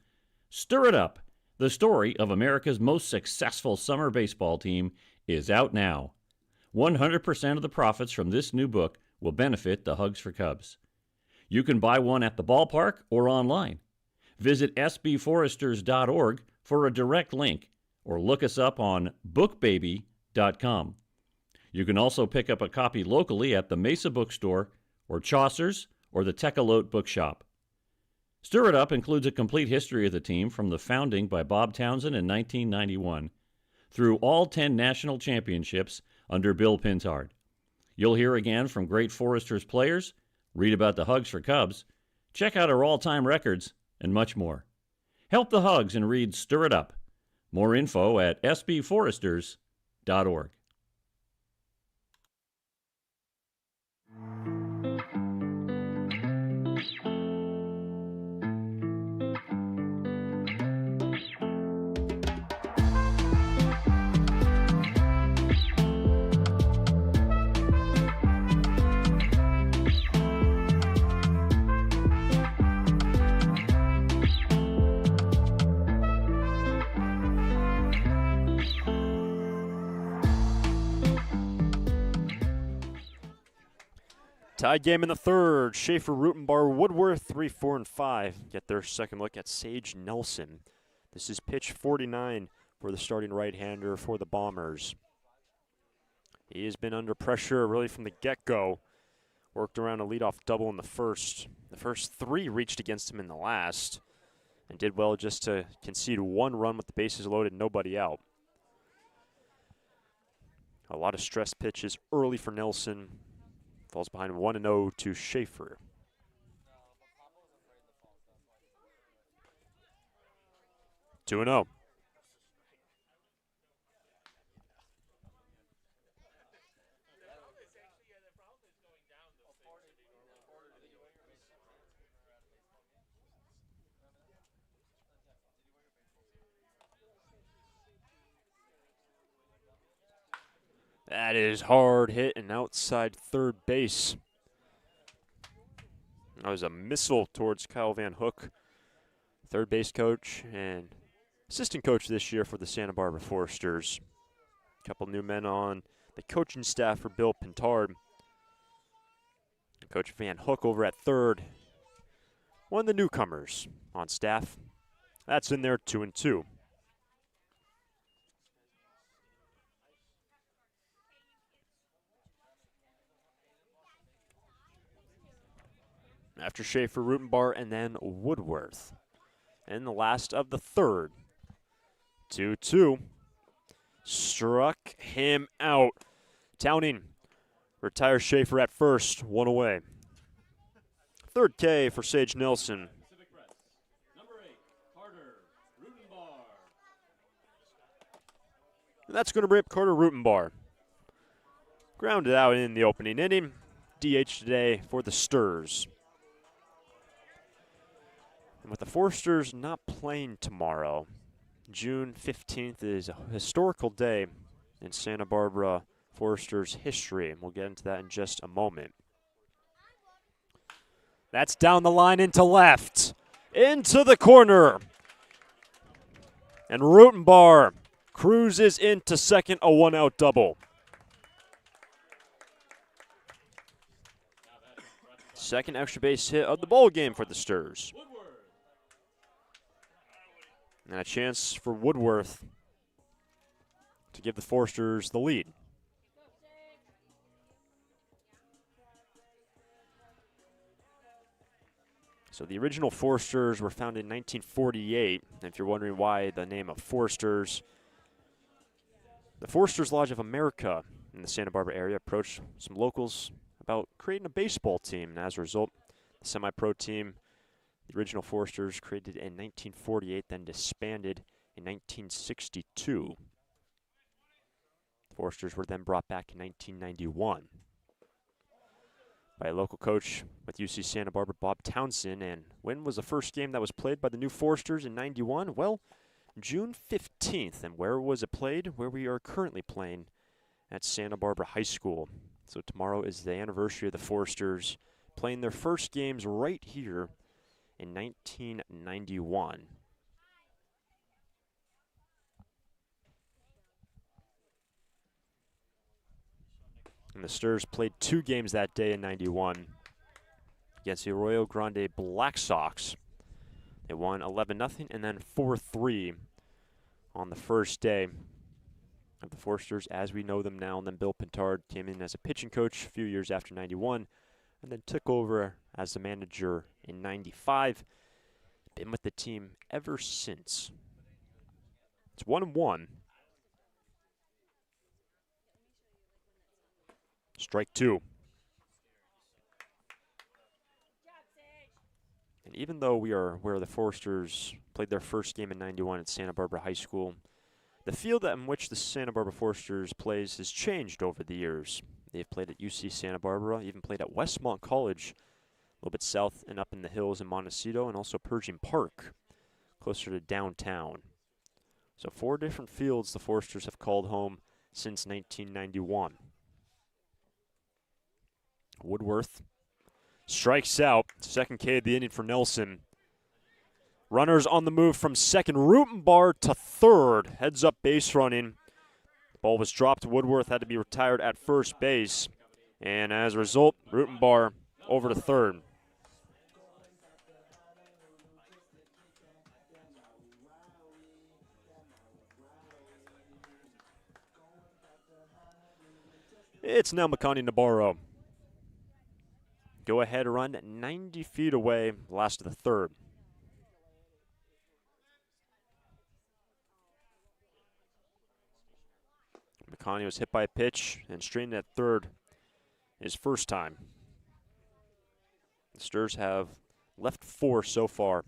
Stir It Up, the story of America's most successful summer baseball team, is out now. 100% of the profits from this new book will benefit the Hugs for Cubs. You can buy one at the ballpark or online. Visit sbforesters.org for a direct link or look us up on bookbaby.com. You can also pick up a copy locally at the Mesa Bookstore or Chaucer's or the Tecolote Bookshop. Stir It Up includes a complete history of the team from the founding by Bob Townsend in 1991 through all 10 national championships under Bill Pintard. You'll hear again from great Foresters players, read about the Hugs for Cubs, check out our all-time records, and much more. Help the Hugs and read Stir It Up. More info at sbforesters.org. Tie game in the third. Schaefer, Rutenbar, Woodworth, 3, 4, and 5 get their second look at Sage Nelson. This is pitch 49 for the starting right-hander for the Bombers. He has been under pressure really from the get-go. Worked around a leadoff double in the first. The first 3 reached against him in the last and did well just to concede 1 run with the bases loaded, nobody out. A lot of stress pitches early for Nelson. Falls behind 1-0 to Schaefer. Two 2-0. That is hard hit and outside third base. That was a missile towards Kyle Van Hook, third base coach and assistant coach this year for the Santa Barbara Foresters. A couple new men on the coaching staff for Bill Pintard. Coach Van Hook over at third. One of the newcomers on staff. That's in there, 2-2. After Schaefer, Rutenbar, and then Woodworth. And the last of the third. 2-2. Struck him out. Towning retires Schaefer at first, 1 away. Third K for Sage Nelson. And that's going to bring up Carter Rutenbar. Grounded out in the opening inning. DH today for the Sturs. And with the Foresters not playing tomorrow, June 15th is a historical day in Santa Barbara Foresters history, and we'll get into that in just a moment. That's down the line into left, into the corner. And Rutenbar cruises into second, a 1-out double. Second extra base hit of the ball game for the Sturs. And a chance for Woodworth to give the Foresters the lead. So the original Foresters were founded in 1948. And if you're wondering why the name of Foresters, the Foresters Lodge of America in the Santa Barbara area approached some locals about creating a baseball team. And as a result, the semi-pro team, the original Foresters, created in 1948, then disbanded in 1962. The Foresters were then brought back in 1991 by a local coach with UC Santa Barbara, Bob Townsend. And when was the first game that was played by the new Foresters in 91? Well, June 15th. And where was it played? Where we are currently playing, at Santa Barbara High School. So tomorrow is the anniversary of the Foresters playing their first games right here in 1991. And the Sturs played 2 games that day in 91 against the Arroyo Grande Black Sox. They won 11-0 and then 4-3 on the first day of the Forsters as we know them now. And then Bill Pintard came in as a pitching coach a few years after 91 and then took over as the manager in 95. Been with the team ever since. It's 1-1. Strike 2. And even though we are where the Forsters played their first game in 91 at Santa Barbara High School, the field in which the Santa Barbara Forsters plays has changed over the years. They've played at UC Santa Barbara, even played at Westmont College, a little bit south and up in the hills in Montecito, and also Pershing Park, closer to downtown. So 4 different fields the Forsters have called home since 1991. Woodworth strikes out. Second K of the inning for Nelson. Runners on the move from second. Rutenbar to third. Heads up base running. Ball was dropped. Woodworth had to be retired at first base. And as a result, Rutenbar over to third. It's now Makani Nabarro. Go ahead run 90 feet away, last of the third. Makani was hit by a pitch and straightened at third his first time. The Sturs have left 4 so far.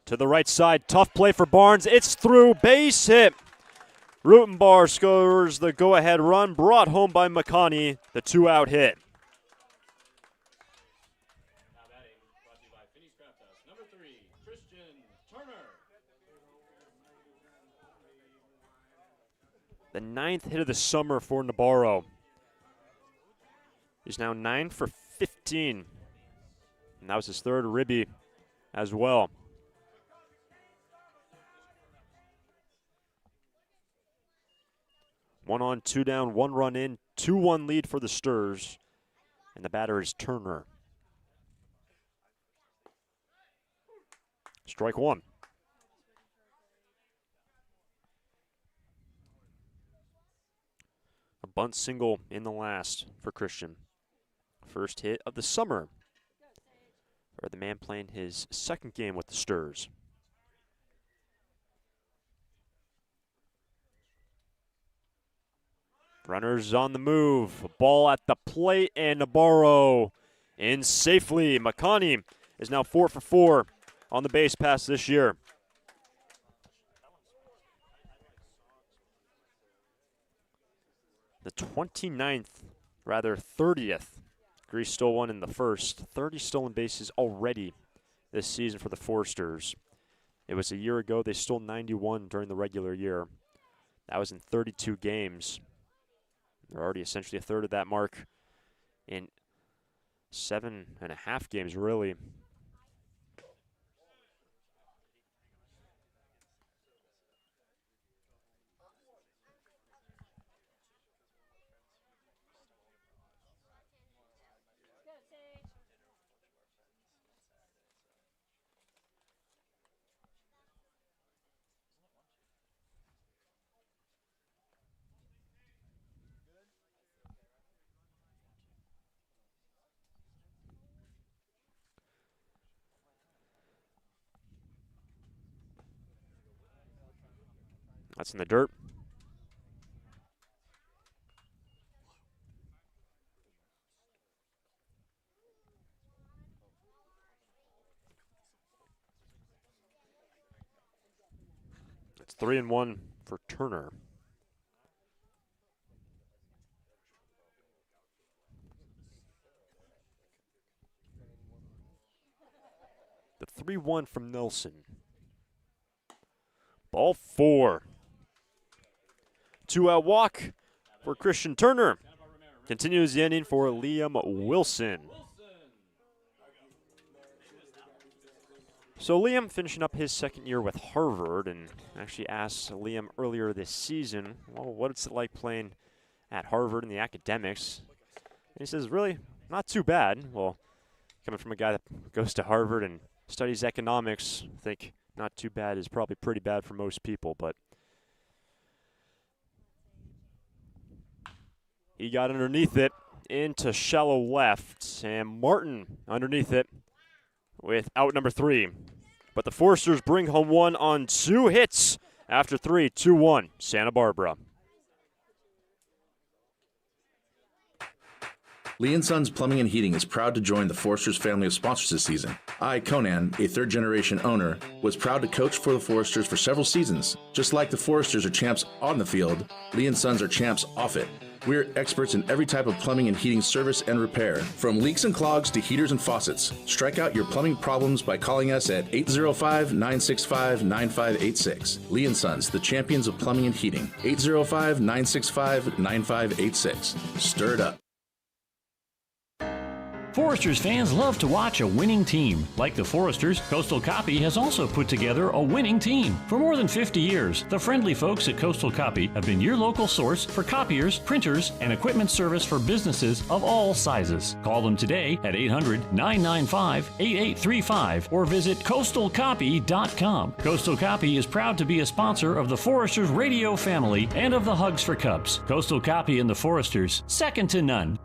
To the right side, tough play for Barnes. It's through, base hit. Rutenbar scores the go-ahead run, brought home by Makani, the 2-out hit. The 9th hit of the summer for Nabarro. He's now 9 for 15. And that was his third ribby as well. One on, 2 down, 1 run in, 2-1 lead for the Sturs. And the batter is Turner. Strike 1. A bunt single in the last for Christian. First hit of the summer for the man playing his second game with the Sturs. Runners on the move. Ball at the plate, and Nabarro in safely. Makani is now 4 for 4 on the base pass this year. The 30th. Grease stole one in the first. 30 stolen bases already this season for the Forsters. It was a year ago they stole 91 during the regular year. That was in 32 games. They're already essentially a third of that mark in 7.5 games, really. That's in the dirt. It's 3-1 for Turner. The 3-1 from Nelson. Ball 4. 2-out walk for Christian Turner. Continues the inning for Liam Wilson. So Liam finishing up his second year with Harvard, and actually asked Liam earlier this season, well, what's it like playing at Harvard in the academics? And he says, really, not too bad. Well, coming from a guy that goes to Harvard and studies economics, I think not too bad is probably pretty bad for most people, but he got underneath it into shallow left, and Martin underneath it with out number 3. But the Foresters bring home one on 2 hits after 3, 2-1, Santa Barbara. Lee & Sons Plumbing and Heating is proud to join the Foresters family of sponsors this season. I, Conan, a third-generation owner, was proud to coach for the Foresters for several seasons. Just like the Foresters are champs on the field, Lee & Sons are champs off it. We're experts in every type of plumbing and heating service and repair, from leaks and clogs to heaters and faucets. Strike out your plumbing problems by calling us at 805-965-9586. Lee & Sons, the champions of plumbing and heating. 805-965-9586. Stir it up. Foresters fans love to watch a winning team. Like the Foresters, Coastal Copy has also put together a winning team. For more than 50 years, the friendly folks at Coastal Copy have been your local source for copiers, printers, and equipment service for businesses of all sizes. Call them today at 800-995-8835 or visit coastalcopy.com. Coastal Copy is proud to be a sponsor of the Foresters radio family and of the Hugs for Cubs. Coastal Copy and the Foresters, second to none.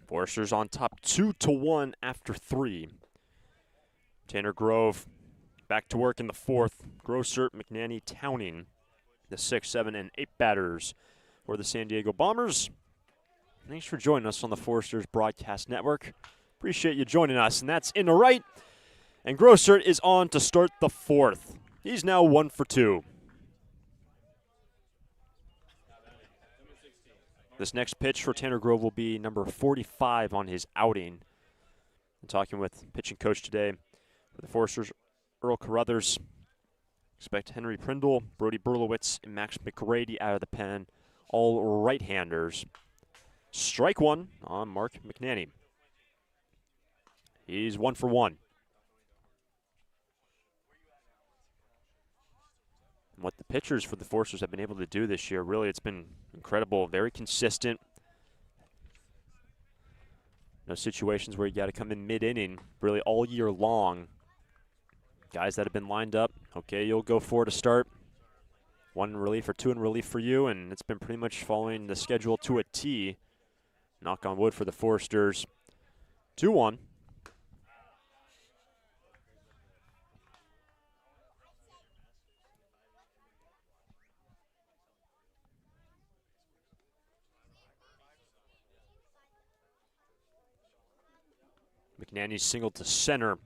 Foresters on top 2-1 after 3. Tanner Grove back to work in the 4th. Grossert, McNanny, Towning, the 6, 7, and 8 batters for the San Diego Bombers. Thanks for joining us on the Foresters Broadcast Network. Appreciate you joining us, and that's in the right. And Grossert is on to start the 4th. He's now 1 for 2. This next pitch for Tanner Grove will be number 45 on his outing. I'm talking with pitching coach today for the Foresters, Earl Carruthers. Expect Henry Prindle, Brody Berlowitz, and Max McGrady out of the pen, all right-handers. Strike 1 on Mark McNanny. He's 1 for 1. And what the pitchers for the Foresters have been able to do this year, really, it's been incredible, very consistent. No situations where you got to come in mid-inning, really all year long. Guys that have been lined up, okay, you'll go 4 to start. 1 in relief or 2 in relief for you, and it's been pretty much following the schedule to a T. Knock on wood for the Foresters. 2-1. McNanny singled to center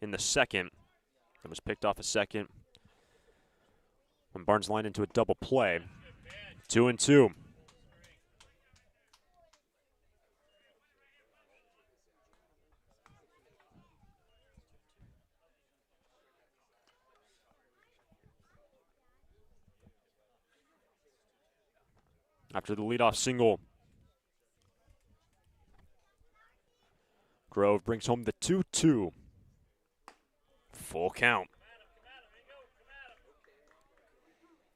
in the 2nd. It was picked off a second when Barnes lined into a double play. 2-2. After the leadoff single, Grove brings home the 2-2. Full count.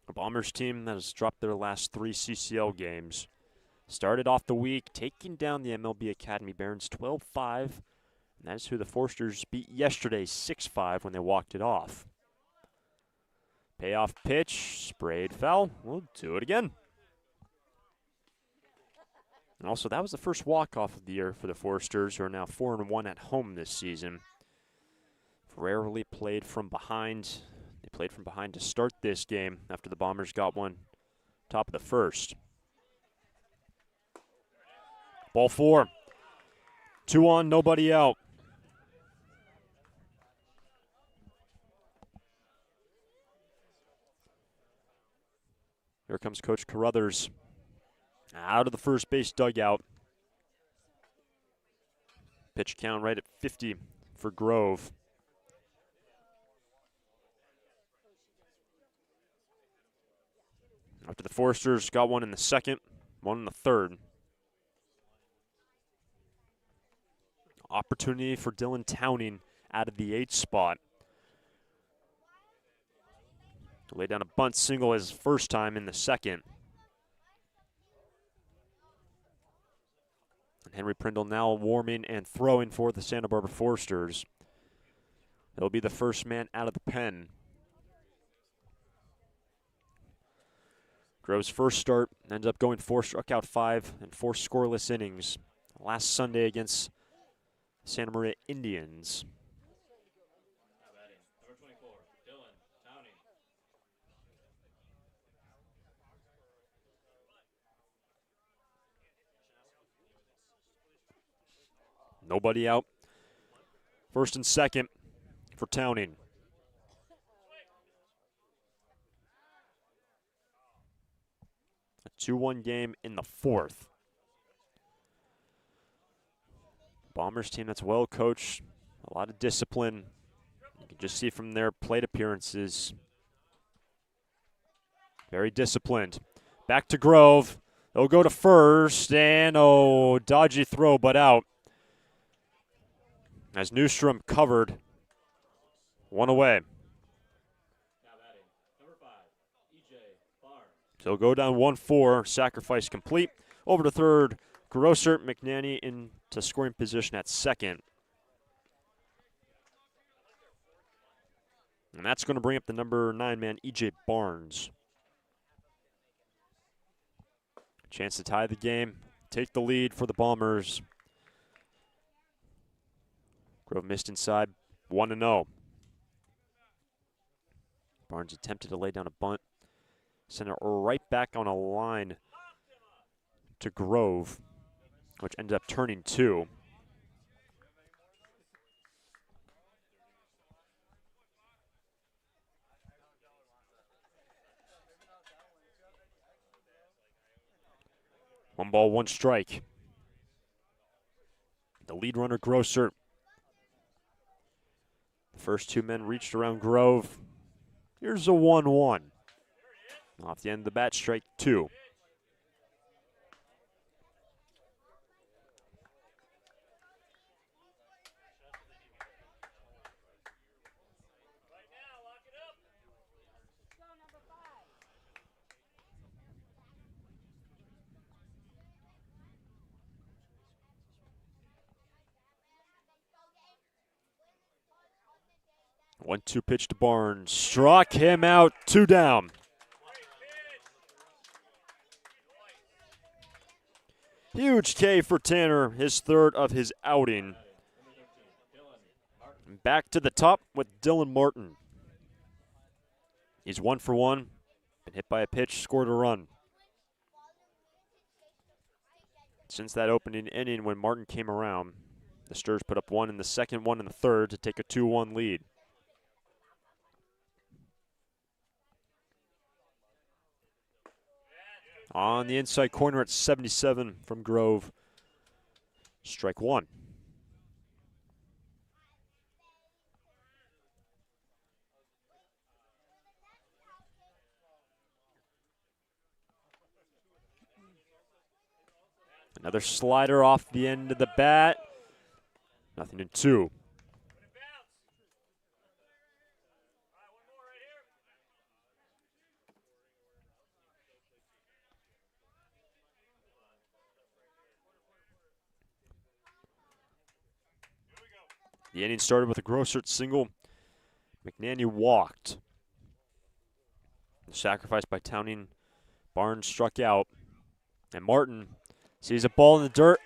A Bombers team that has dropped their last 3 CCL games. Started off the week taking down the MLB Academy Barons 12-5. And that is who the Forsters beat yesterday 6-5 when they walked it off. Payoff pitch, sprayed foul. We'll do it again. And also, that was the first walk-off of the year for the Forsters, who are now 4-1 at home this season. Rarely played from behind. They played from behind to start this game after the Bombers got one top of the first. Ball 4. 2 on, nobody out. Here comes Coach Carruthers out of the first base dugout. Pitch count right at 50 for Grove. After the Forsters got one in the second, one in the third. Opportunity for Dylan Towning out of the 8th spot. To lay down a bunt single his first time in the second. And Henry Prindle now warming and throwing for the Santa Barbara Forsters. He'll be the first man out of the pen. Grove's first start ends up going 4 struck out 5 and 4 scoreless innings last Sunday against Santa Maria Indians. Nobody out. First and second for Towning. A 2-1 game in the 4th. Bombers team that's well coached, a lot of discipline. You can just see from their plate appearances. Very disciplined. Back to Grove. They'll go to first, and dodgy throw, but out. As Newstrom covered, one away. So go down 1-4, sacrifice complete. Over to third, Grosser, McNanny into scoring position at second. And that's going to bring up the number 9 man, E.J. Barnes. Chance to tie the game, take the lead for the Bombers. Grove missed inside, 1-0. Barnes attempted to lay down a bunt. Sent it right back on a line to Grove, which ended up turning 2. One ball, one strike. The lead runner, Grosser. The first 2 men reached around Grove. Here's a 1-1. Off the end of the bat, strike 2. One-two pitch to Barnes. Struck him out, 2 down. Huge K for Tanner, his 3rd of his outing. Back to the top with Dylan Martin. He's 1 for 1. Been hit by a pitch, scored a run. Since that opening inning when Martin came around, the Sturs put up 1 in the second, 1 in the third to take a 2-1 lead. On the inside corner at 77 from Grove. Strike 1. Another slider off the end of the bat. 0-2. The inning started with a Grossert single. McNanny walked. The sacrifice by Towning. Barnes struck out. And Martin sees a ball in the dirt.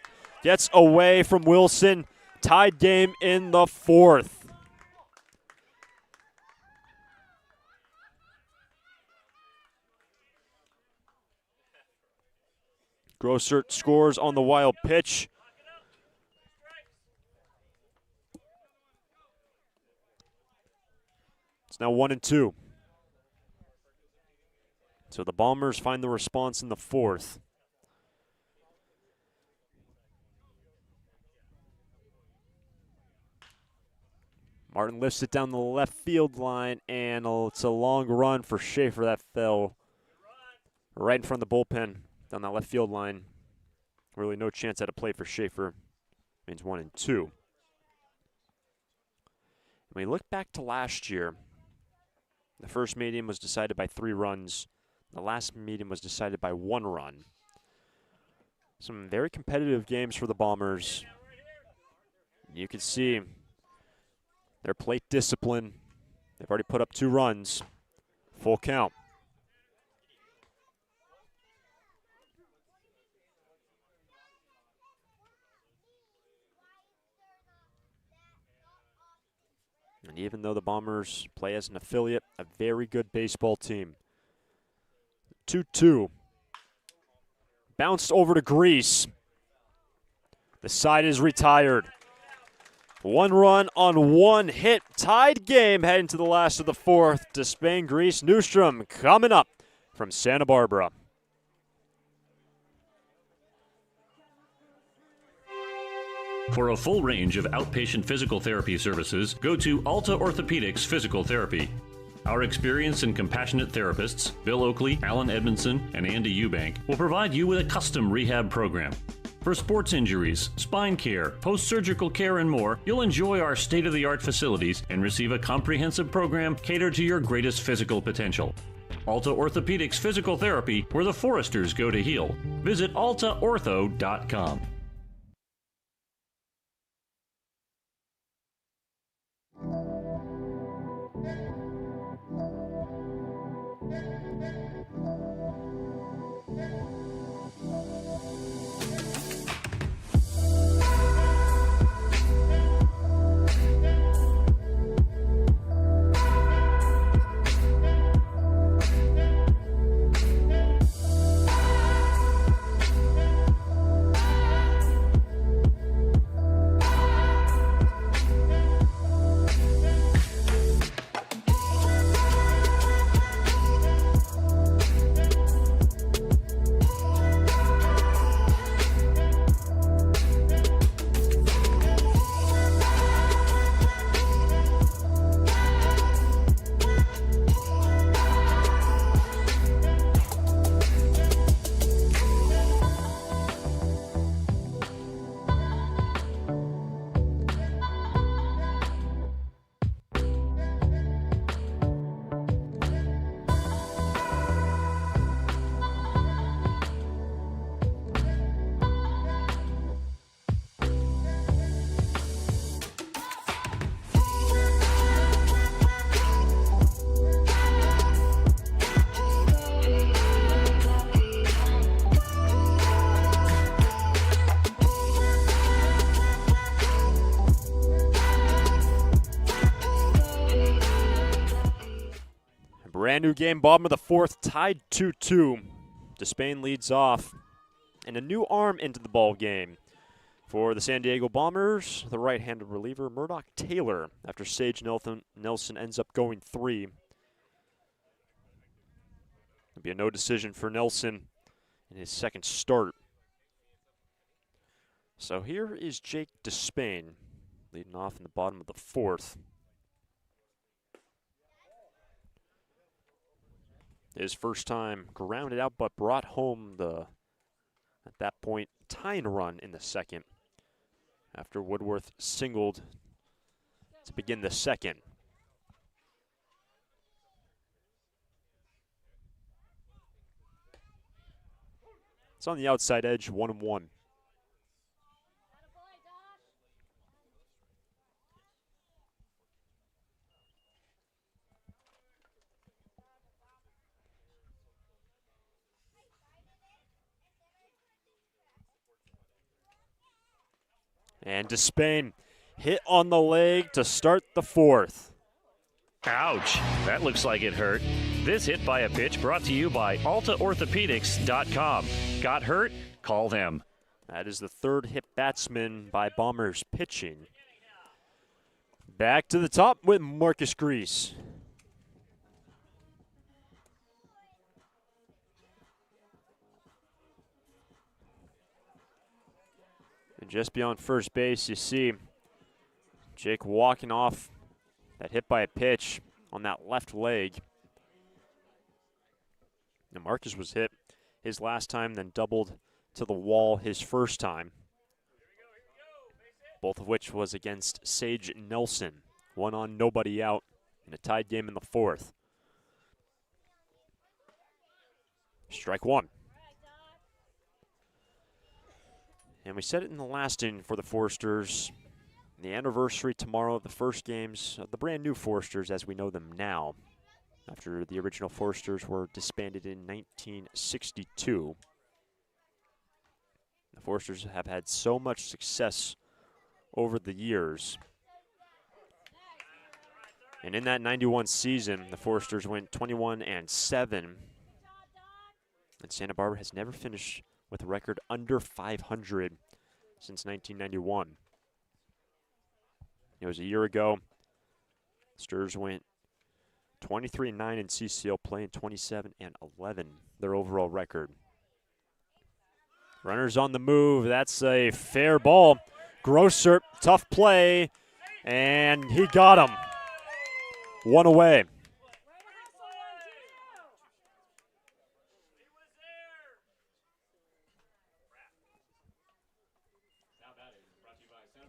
Gets away from Wilson. Tied game in the 4th. Grossert scores on the wild pitch. It's now 1-2. So the Bombers find the response in the 4th. Martin lifts it down the left field line, and it's a long run for Schaefer. That fell right in front of the bullpen down that left field line. Really no chance at a play for Schaefer. Means 1-2. When we look back to last year, the first meeting was decided by 3 runs. The last meeting was decided by 1 run. Some very competitive games for the Bombers. You can see their plate discipline. They've already put up 2 runs. Full count. And even though the Bombers play as an affiliate, a very good baseball team. 2-2. Bounced over to Grease. The side is retired. 1 run on 1 hit. Tied game heading to the last of the 4th. Despain, Grease, Newstrom coming up from Santa Barbara. For a full range of outpatient physical therapy services, go to Alta Orthopedics Physical Therapy. Our experienced and compassionate therapists, Bill Oakley, Alan Edmondson, and Andy Eubank, will provide you with a custom rehab program. For sports injuries, spine care, post-surgical care, and more, you'll enjoy our state-of-the-art facilities and receive a comprehensive program catered to your greatest physical potential. Alta Orthopedics Physical Therapy, where the Foresters go to heal. Visit altaortho.com. Brand new game, bottom of the 4th, tied 2-2. Despain leads off, and a new arm into the ball game for the San Diego Bombers. The right-handed reliever, Murdoch Taylor, after Sage Nelson ends up going 3. There'll be a no decision for Nelson in his second start. So here is Jake Despain leading off in the bottom of the 4th. His first time grounded out, but brought home the, at that point, tying run in the second. after Woodworth singled to begin the second. It's on the outside edge, 1-1. And Despain hit on the leg to start the fourth. Ouch, that looks like it hurt. This hit by a pitch brought to you by AltaOrthopedics.com. Got hurt? Call them. That is the third hit batsman by Bombers pitching. Back to the top with Marcus Grease. And just beyond first base, you see Jake walking off that hit by a pitch on that left leg. And Marcus was hit his last time, then doubled to the wall his first time. Both of which was against Sage Nelson. 1 on, nobody out in a tied game in the fourth. Strike one. And we said it in the last inning for the Foresters. The anniversary tomorrow of the first games of the brand new Foresters as we know them now, after the original Foresters were disbanded in 1962. The Foresters have had so much success over the years. And in that 91 season, the Foresters went 21-7. And Santa Barbara has never finished with a record under 500 since 1991. It was a year ago. Sturs went 23-9 in CCL play and 27-11, their overall record. Runners on the move. That's a fair ball. Grosser, tough play, and he got him. One away.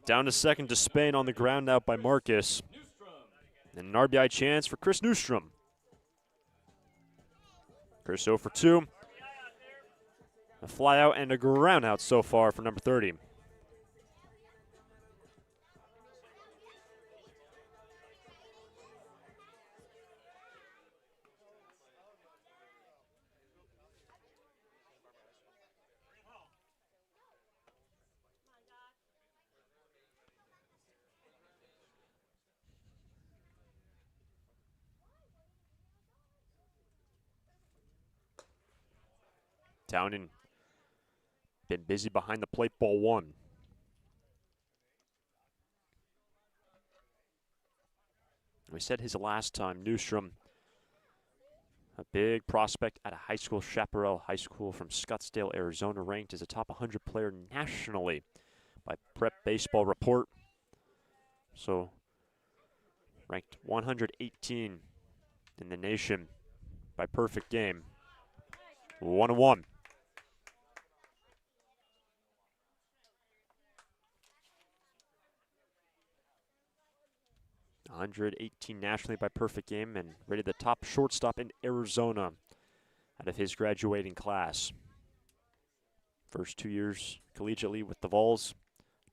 Down to second to Spain on the ground out by Marcus. And an RBI chance for Chris Newstrom. Chris 0 for 2. A fly out and a ground out so far for number 30. Downing been busy behind the plate, ball one. We said his last time, Newstrom, a big prospect at a high school, Chaparral High School from Scottsdale, Arizona, ranked as a top 100 player nationally by Prep Baseball Report. So ranked 118 in the nation by Perfect Game. 1-1. 118 nationally by Perfect Game and rated the top shortstop in Arizona out of his graduating class. First 2 years collegiately with the Vols,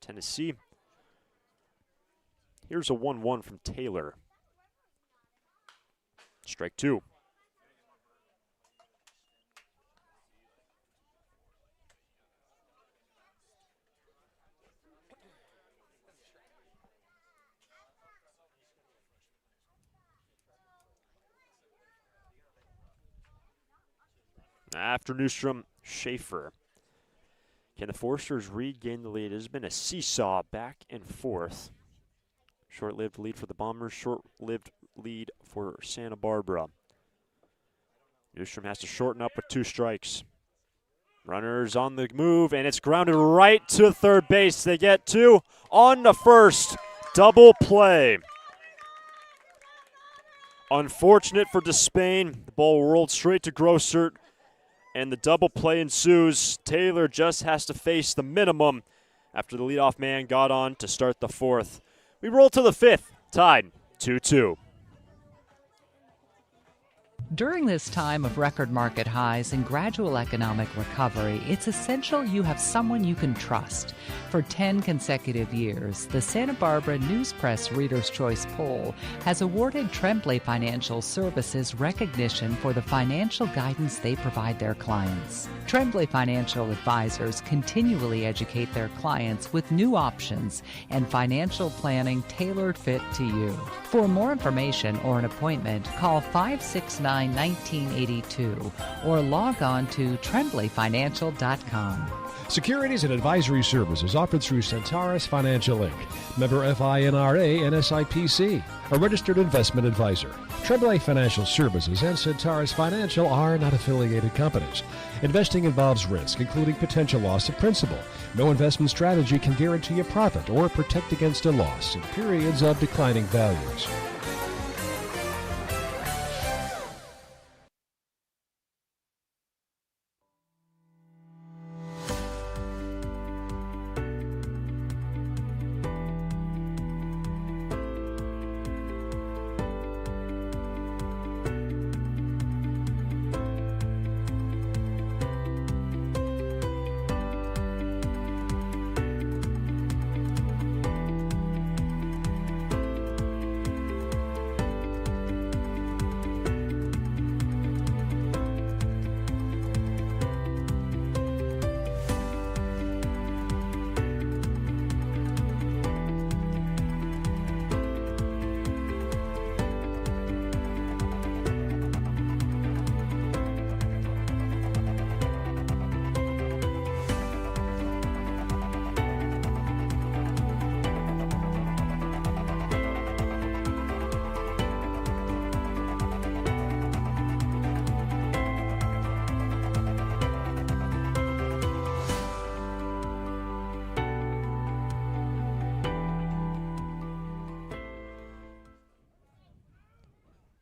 Tennessee. Here's a 1-1 from Taylor. Strike two. After Newstrom, Schaefer. Can the Foresters regain the lead? It has been a seesaw back and forth. Short-lived lead for the Bombers, short-lived lead for Santa Barbara. Newstrom has to shorten up with 2 strikes. Runners on the move, and it's grounded right to third base. They get 2 on the first. Double play. Unfortunate for Despain. The ball rolled straight to Grossert, and the double play ensues. Taylor just has to face the minimum after the leadoff man got on to start the fourth. We roll to the fifth, tied 2-2. During this time of record market highs and gradual economic recovery, it's essential you have someone you can trust. For 10 consecutive years, the Santa Barbara News Press Reader's Choice Poll has awarded Tremblay Financial Services recognition for the financial guidance they provide their clients. Tremblay Financial Advisors continually educate their clients with new options and financial planning tailored fit to you. For more information or an appointment, call 569-1982 or log on to tremblayfinancial.com. Securities and advisory services offered through Centaurus Financial Inc., member FINRA and SIPC, a registered investment advisor. Tremblay Financial Services and Centaurus Financial are not affiliated companies. Investing involves risk, including potential loss of principal. No investment strategy can guarantee a profit or protect against a loss in periods of declining values.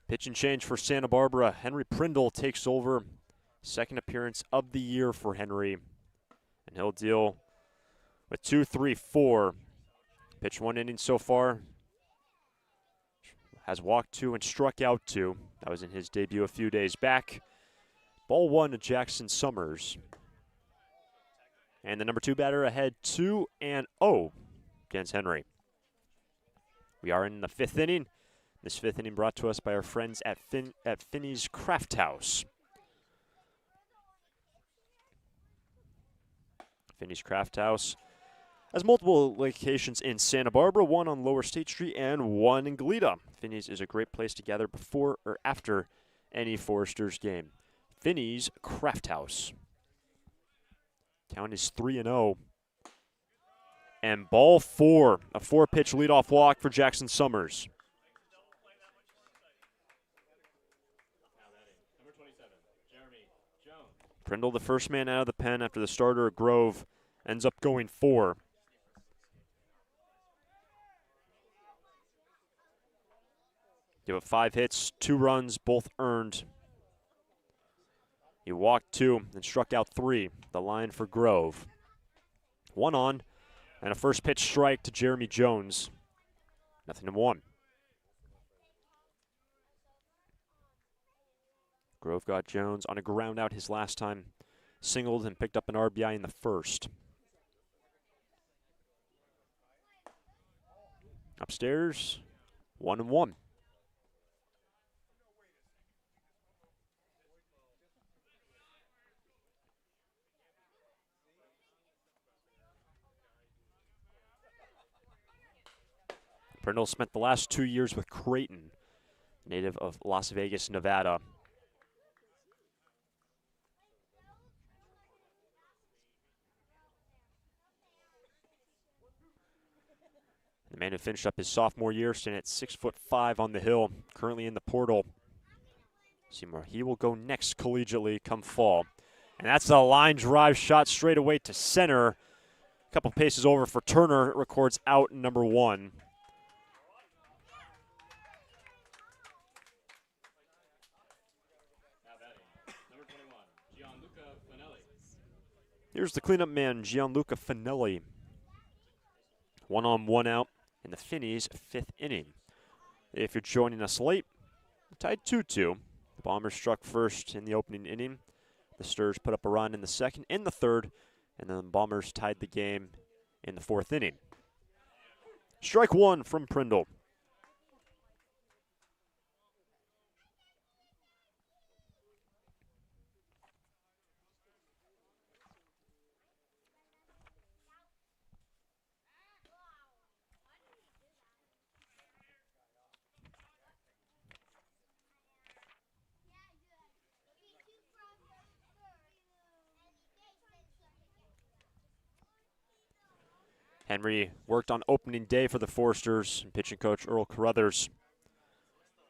Pitch and change for Santa Barbara. Henry Prindle takes over. Second appearance of the year for Henry. And he'll deal with 2-3-4. Pitched 1 inning so far. Has walked 2 and struck out 2. That was in his debut a few days back. Ball 1 to Jackson Summers. And the number 2 batter ahead 2-0 against Henry. We are in the 5th inning. This 5th inning brought to us by our friends at Finney's Craft House. Finney's Craft House has multiple locations in Santa Barbara, one on Lower State Street and one in Goleta. Finney's is a great place to gather before or after any Foresters game. Finney's Craft House. Count is 3-0. And ball 4, a 4-pitch leadoff walk for Jackson Summers. Prindle, the first man out of the pen after the starter, Grove, ends up going 4. Give up 5 hits, 2 runs, both earned. He walked 2 and struck out 3. The line for Grove. 1 on, and a first pitch strike to Jeremy Jones. 0-1. Grove got Jones on a ground out his last time, singled and picked up an RBI in the first. Upstairs, 1-1. Prindle spent the last 2 years with Creighton, native of Las Vegas, Nevada. The man who finished up his sophomore year standing at 6'5" on the hill, currently in the portal. Seymour, he will go next collegiately come fall. And that's a line drive shot straight away to center. A couple paces over for Turner, records out number 1. Here's the cleanup man, Gianluca Finelli. 1 on, 1 out in the Finneys' 5th inning. If you're joining us late, tied 2-2. The Bombers struck first in the opening inning. The Stars put up a run in the second and the third, and then the Bombers tied the game in the 4th inning. Strike 1 from Prindle. Henry worked on opening day for the Forsters, and pitching coach Earl Carruthers.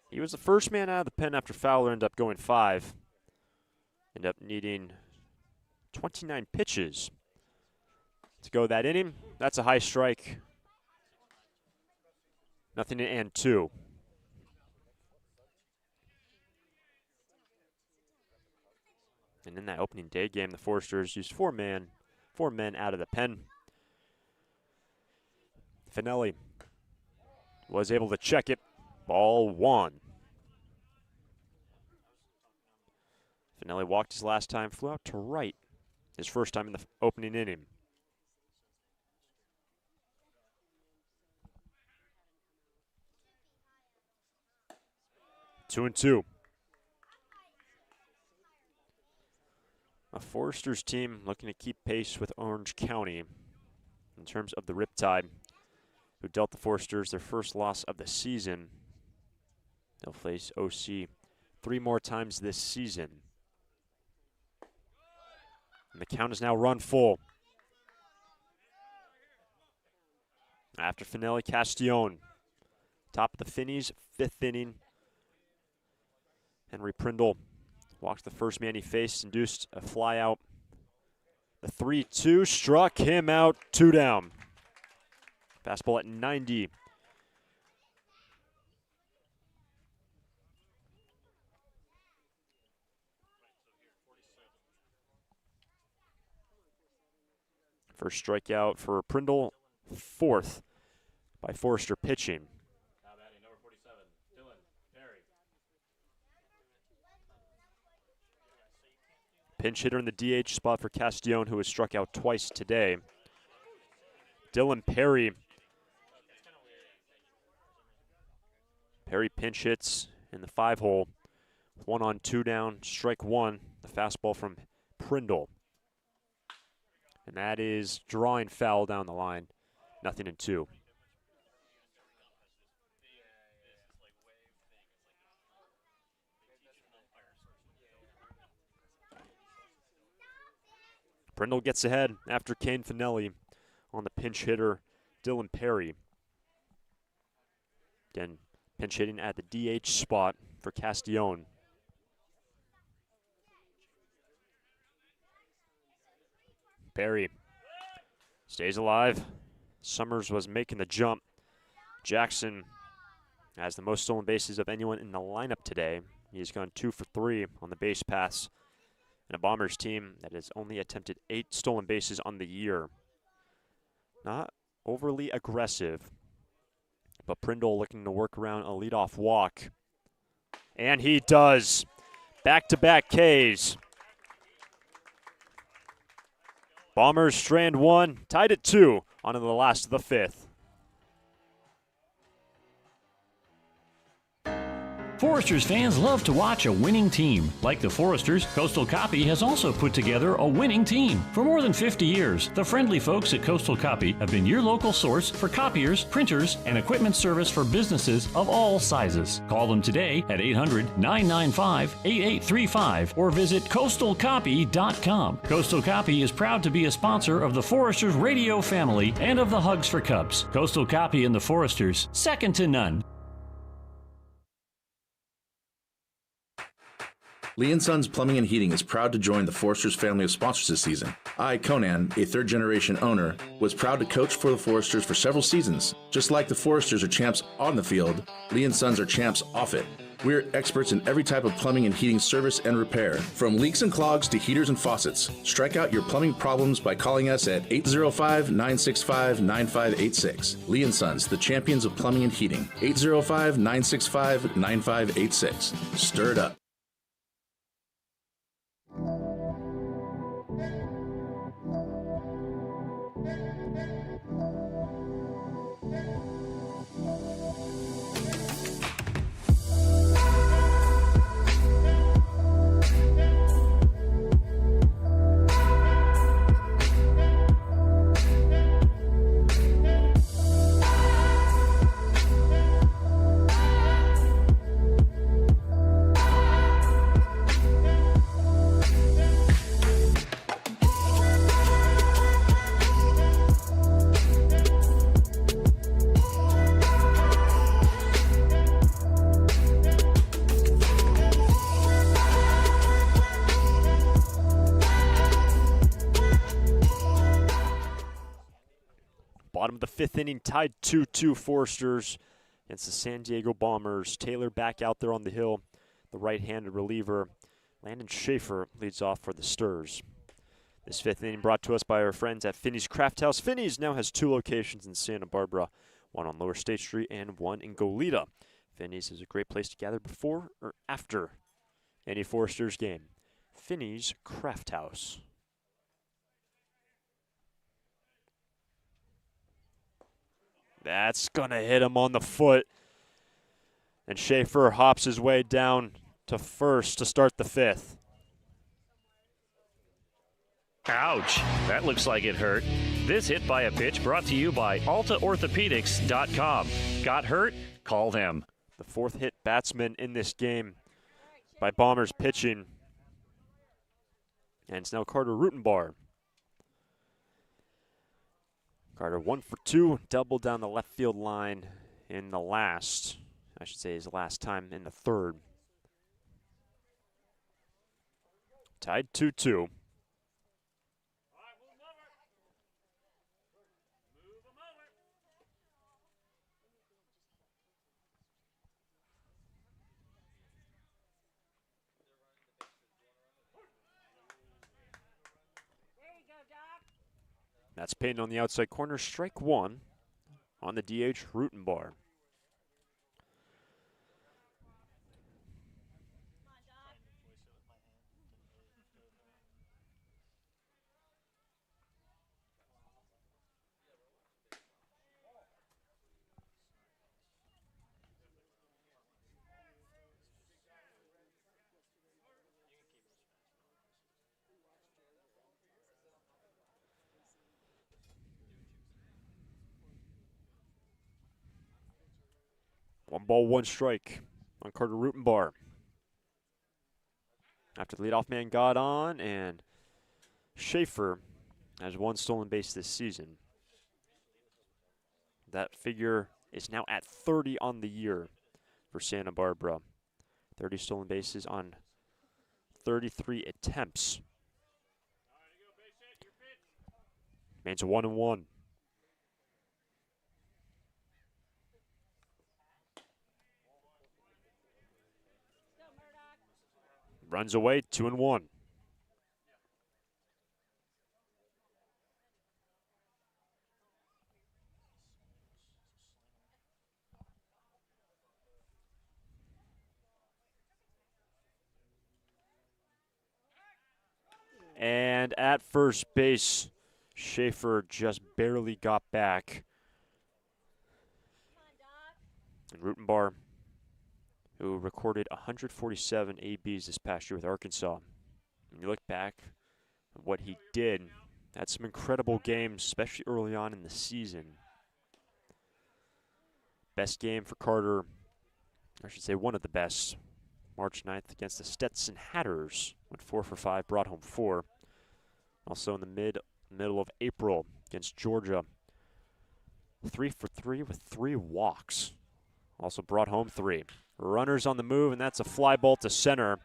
He was the first man out of the pen after Fowler ended up going 5. Ended up needing 29 pitches to go that inning. That's a high strike. Nothing and 2. And in that opening day game, the Forsters used 4 men out of the pen. Finelli was able to check it. Ball 1. Finelli walked his last time, flew out to right his first time in the opening inning. Two and 2. A Foresters team looking to keep pace with Orange County in terms of the Riptide, who dealt the Foresters their first loss of the season. They'll face OC 3 more times this season. And the count is now run full. After Finelli, Castillon. Top of the Finneys' 5th inning. Henry Prindle walked the first man he faced, induced a fly out. The 3-2 struck him out, 2 down. Fastball at 90. First strikeout for Prindle, 4th by Forster pitching. Pinch hitter in the DH spot for Castillon, who has struck out twice today. Dylan Perry. Perry pinch hits in the 5-hole. 1 on, 2 down, strike 1. The fastball from Prindle. And that is drawing foul down the line. 0-2. Prindle gets ahead after Kane Finelli on the pinch hitter, Dylan Perry. Again, pinch hitting at the DH spot for Castillon. Perry stays alive. Summers was making the jump. Jackson has the most stolen bases of anyone in the lineup today. He's gone 2 for 3 on the base paths. And a Bombers team that has only attempted 8 stolen bases on the year. Not overly aggressive, but Prindle looking to work around a leadoff walk. And he does. Back-to-back Ks. Bombers strand 1, tied at 2 on to the last of the 5th. Foresters fans love to watch a winning team. Like the Foresters, Coastal Copy has also put together a winning team. For more than 50 years, the friendly folks at Coastal Copy have been your local source for copiers, printers, and equipment service for businesses of all sizes. Call them today at 800-995-8835 or visit coastalcopy.com. Coastal Copy is proud to be a sponsor of the Foresters radio family and of the Hugs for Cubs. Coastal Copy and the Foresters, second to none. Lee & Sons Plumbing and Heating is proud to join the Foresters family of sponsors this season. I, Conan, a third-generation owner, was proud to coach for the Foresters for several seasons. Just like the Foresters are champs on the field, Lee & Sons are champs off it. We're experts in every type of plumbing and heating service and repair, from leaks and clogs to heaters and faucets. Strike out your plumbing problems by calling us at 805-965-9586. Lee & Sons, the champions of plumbing and heating. 805-965-9586. Stir it up. Bottom of the fifth inning, tied 2-2 Foresters against the San Diego Bombers. Taylor back out there on the hill. The right-handed reliever, Landon Schaefer, leads off for the Sturs. This fifth inning brought to us by our friends at Finney's Craft House. Finney's now has 2 locations in Santa Barbara, one on Lower State Street and one in Goleta. Finney's is a great place to gather before or after any Foresters game. Finney's Craft House. That's going to hit him on the foot. And Schaefer hops his way down to first to start the fifth. Ouch. That looks like it hurt. This hit by a pitch brought to you by AltaOrthopedics.com. Got hurt? Call them. The fourth hit batsman in this game by Bombers pitching. And it's now Carter Rutenbar. Carter 1 for 2, double down the left field line in the last, I should say his last time in the third. Tied 2-2. That's pinned on the outside corner. Strike one on the DH, Rutenbar. One ball, one strike on Carter Rutenbar. After the leadoff man got on, and Schaefer has 1 stolen base this season. That figure is now at 30 on the year for Santa Barbara. 30 stolen bases on 33 attempts. Man's a 1-1. Runs away, 2-1. And at first base, Schaefer just barely got back. And Rutenbar, who recorded 147 ABs this past year with Arkansas. When you look back at what he did, had some incredible games, especially early on in the season. Best game for Carter, I should say one of the best, March 9th against the Stetson Hatters. Went 4 for 5, brought home 4. Also in the middle of April against Georgia, 3 for 3 with 3 walks. Also brought home 3. Runners on the move, and that's a fly ball to center.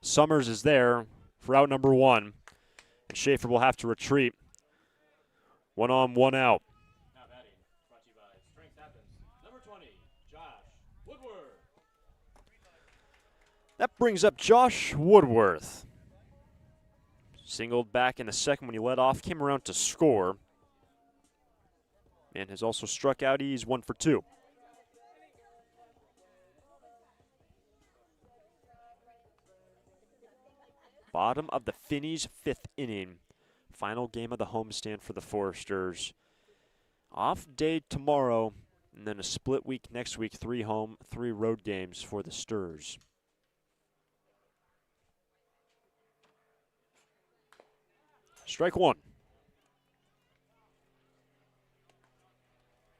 Summers is there for out number 1, and Schaefer will have to retreat. 1 on, 1 out. Now batting, brought to you by Strength Happens. Number 20, Josh Woodward. That brings up Josh Woodworth. Singled back in the second when he led off, came around to score. And has also struck out. He's 1 for 2. Bottom of the Finneys' 5th inning. Final game of the homestand for the Foresters. Off day tomorrow, and then a split week next week. 3 home, 3 road games for the Sturs. Strike 1.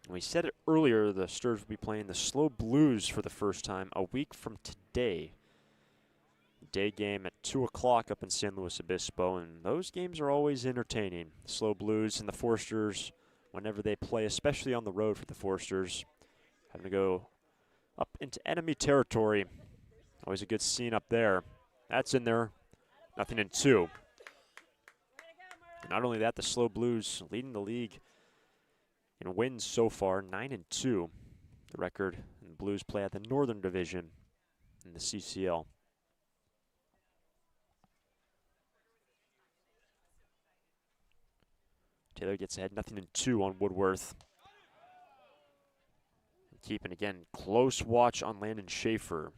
We said it earlier, the Sturs will be playing the Slow Blues for the first time a week from today. Day game at 2 o'clock up in San Luis Obispo, and those games are always entertaining. The Slow Blues and the Foresters, whenever they play, especially on the road for the Foresters, having to go up into enemy territory. Always a good scene up there. That's in there. 0-2. And not only that, the Slow Blues leading the league in wins so far, 9-2. The record, and the Blues play at the Northern Division in the CCL. Taylor gets ahead, 0-2 on Woodworth. And keeping, again, close watch on Landon Schaefer.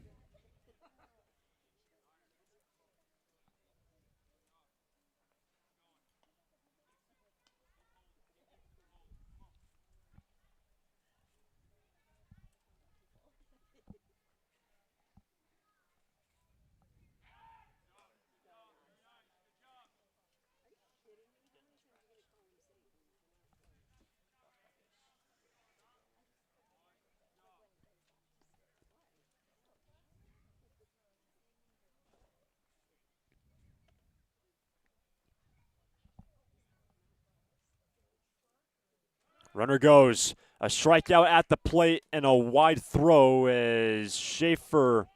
Runner goes. A strikeout at the plate and a wide throw as Schaefer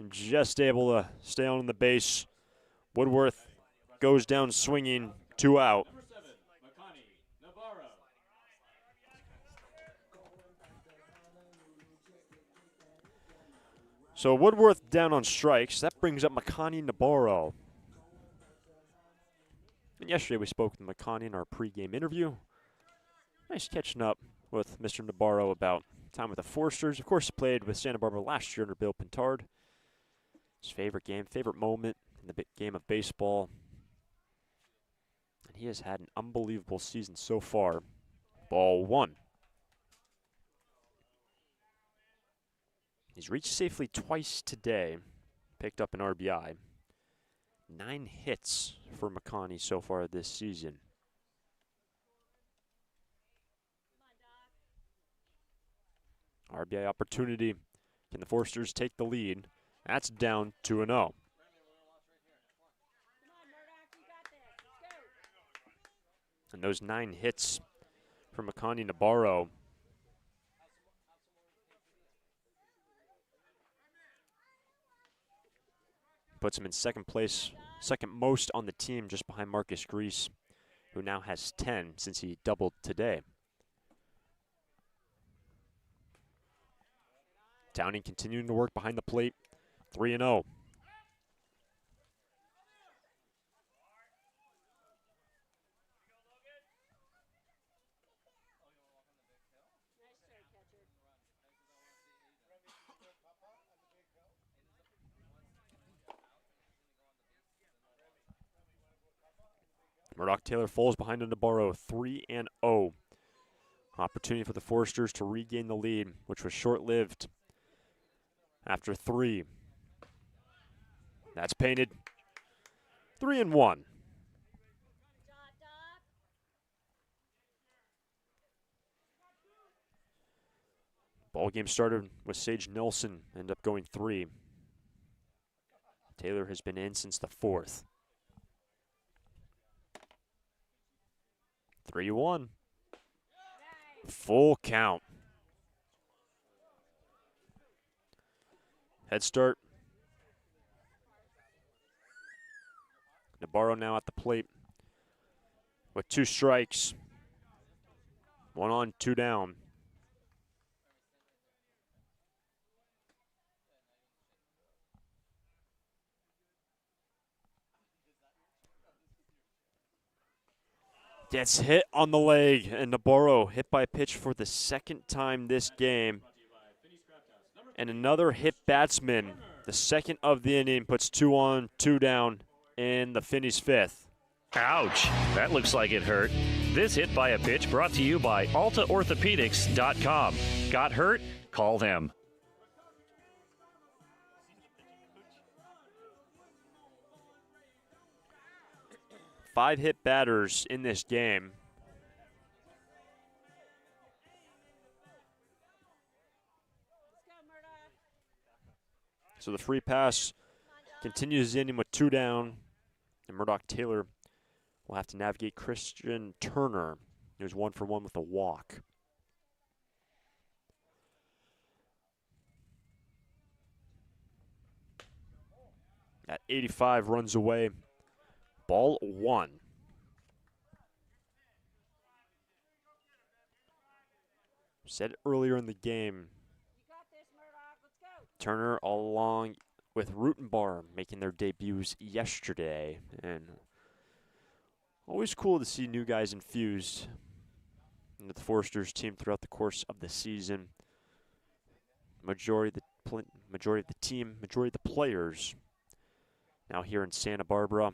just able to stay on the base. Woodworth goes down swinging, 2 out. So Woodworth down on strikes. That brings up Makani Navarro. And yesterday we spoke with Makani in our pregame interview. Nice catching up with Mr. Navarro about time with the Foresters. Of course, he played with Santa Barbara last year under Bill Pintard. His favorite game, favorite moment in the game of baseball. And he has had an unbelievable season so far. Ball 1. He's reached safely twice today. Picked up an RBI. 9 hits for Makani so far this season. RBI opportunity. Can the Foresters take the lead? That's down 2-0. And those 9 hits for Makani Navarro puts him in second place, second most on the team, just behind Marcus Grease, who now has 10 since he doubled today. Downing continuing to work behind the plate, 3-0. Murdoch Taylor falls behind a Navarro, 3-0. Opportunity for the Foresters to regain the lead, which was short-lived after 3. That's painted. 3-1. Ball game started with Sage Nelson, ended up going 3. Taylor has been in since the 4th. 3-1. Full count. Head start. Navarro now at the plate with 2 strikes. 1 on, 2 down. Gets hit on the leg, and Nabarro hit by a pitch for the second time this game. And another hit batsman, the second of the inning, puts 2 on, 2 down in the Finneys' 5th. Ouch, that looks like it hurt. This hit by a pitch brought to you by AltaOrthopedics.com. Got hurt? Call them. Five hit batters in this game. So the free pass continues the inning with 2 down, and Murdoch Taylor will have to navigate Christian Turner, who's 1 for 1 with a walk. At 85, runs away. Ball 1. Said earlier in the game, Turner along with Rutenbar making their debuts yesterday. And always cool to see new guys infused into the Foresters team throughout the course of the season. Majority of the team, majority of the players now here in Santa Barbara,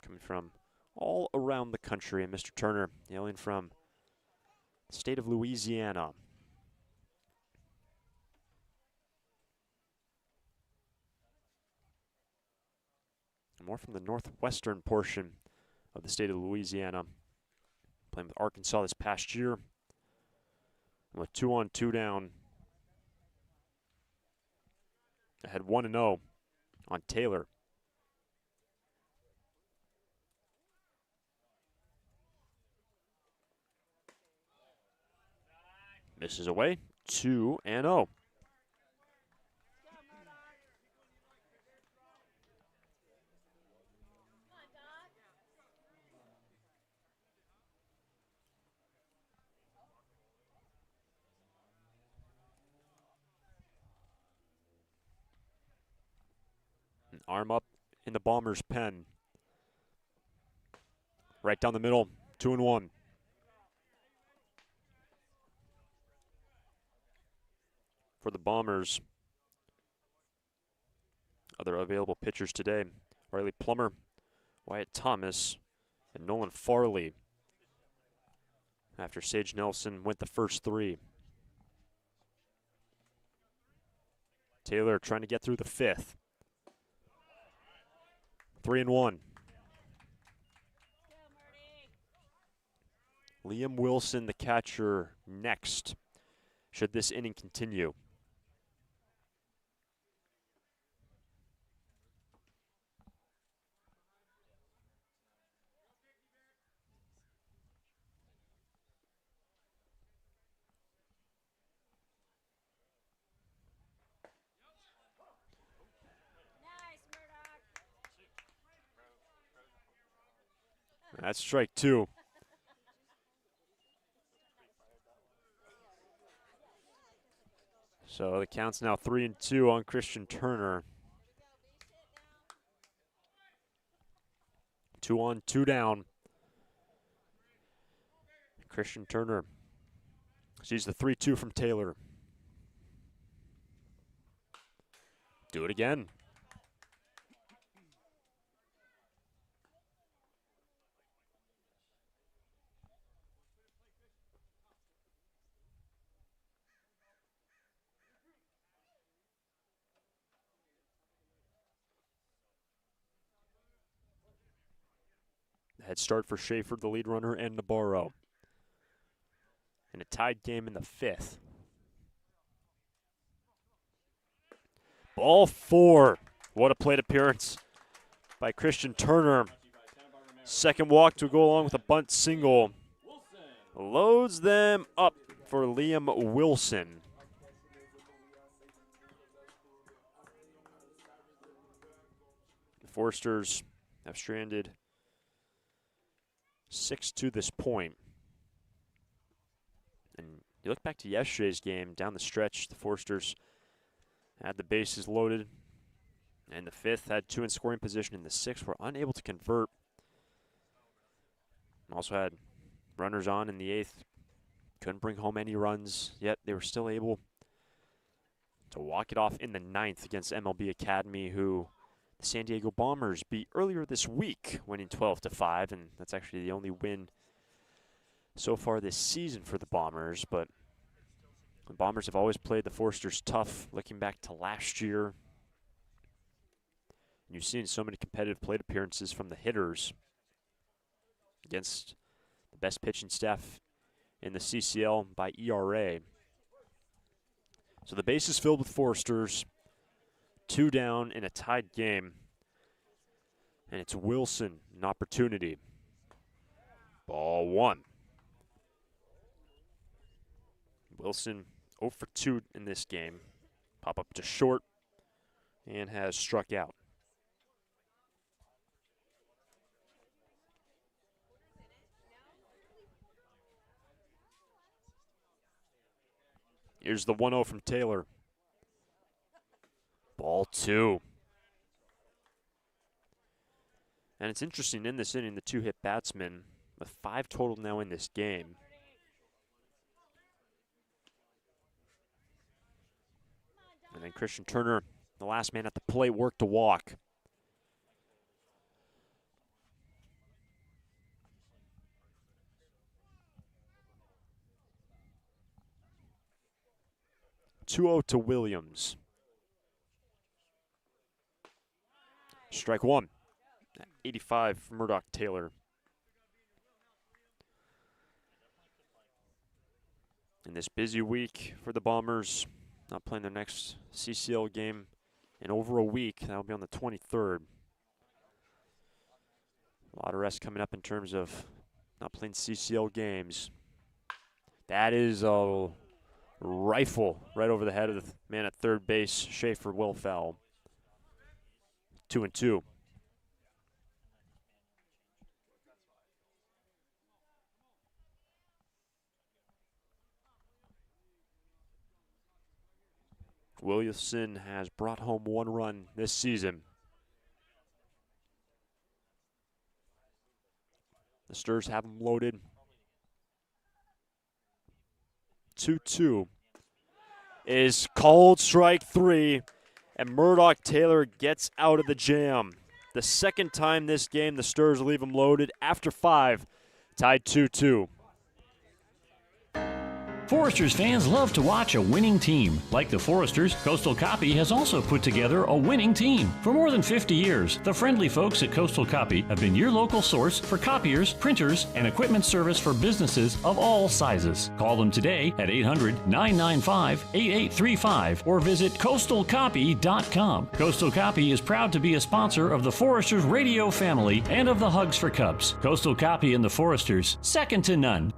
coming from all around the country. And Mr. Turner hailing from the state of Louisiana. And more from the northwestern portion of the state of Louisiana. Playing with Arkansas this past year. And with 2 on, 2 down. Ahead 1-0 on Taylor. Misses away, 2-0. An arm up in the Bombers' pen. Right down the middle, 2-1. For the Bombers, other available pitchers today, Riley Plummer, Wyatt Thomas, and Nolan Farley. After Sage Nelson went the first 3. Taylor trying to get through the 5th. 3-1. Liam Wilson, the catcher, next, should this inning continue. That's strike 2. So the count's now 3-2 on Christian Turner. 2 on, 2 down. Christian Turner sees the 3-2 from Taylor. Do it again. Head start for Schaefer, the lead runner, and Nabarro. In a tied game in the 5th. Ball 4. What a plate appearance by Christian Turner. Second walk to go along with a bunt single. Loads them up for Liam Wilson. The Foresters have stranded 6 to this point. And you look back to yesterday's game, down the stretch, the Foresters had the bases loaded, and the 5th had 2 in scoring position, and the 6th were unable to convert. Also had Runners on in the 8th. Couldn't bring home any runs, yet they were still able to walk it off in the 9th against MLB Academy, who the San Diego Bombers beat earlier this week, winning 12-5, and that's actually the only win so far this season for the Bombers. But the Bombers have always played the Foresters tough, looking back to last year. And you've seen so many competitive plate appearances from the hitters against the best pitching staff in the CCL by ERA. So the base is filled with Foresters, 2 down in a tied game, and it's Wilson, an opportunity. Ball 1. Wilson 0 for 2 in this game. Pop up to short and has struck out. Here's the 1-0 from Taylor. Ball 2. And it's interesting in this inning, the 2-hit batsman with 5 total now in this game. And then Christian Turner, the last man at the plate, worked a walk. (2-0) to Williams. Strike 1. 85 for Murdoch Taylor. In this busy week for the Bombers, not playing their next CCL game in over a week. That'll be on the 23rd. A lot of rest coming up in terms of not playing CCL games. That is a rifle right over the head of the man at third base. Schaefer will foul. 2-2. Williamson has brought home 1 run this season. The Sturs have him loaded. 2-2 is called strike 3, and Murdoch Taylor gets out of the jam. The second time this game the Sturs leave him loaded after 5, tied 2-2. Foresters fans love to watch a winning team. Like the Foresters, Coastal Copy has also put together a winning team. For more than 50 years, the friendly folks at Coastal Copy have been your local source for copiers, printers, and equipment service for businesses of all sizes. Call them today at 800-995-8835 or visit coastalcopy.com. Coastal Copy is proud to be a sponsor of the Foresters radio family and of the Hugs for Cubs. Coastal Copy and the Foresters, second to none.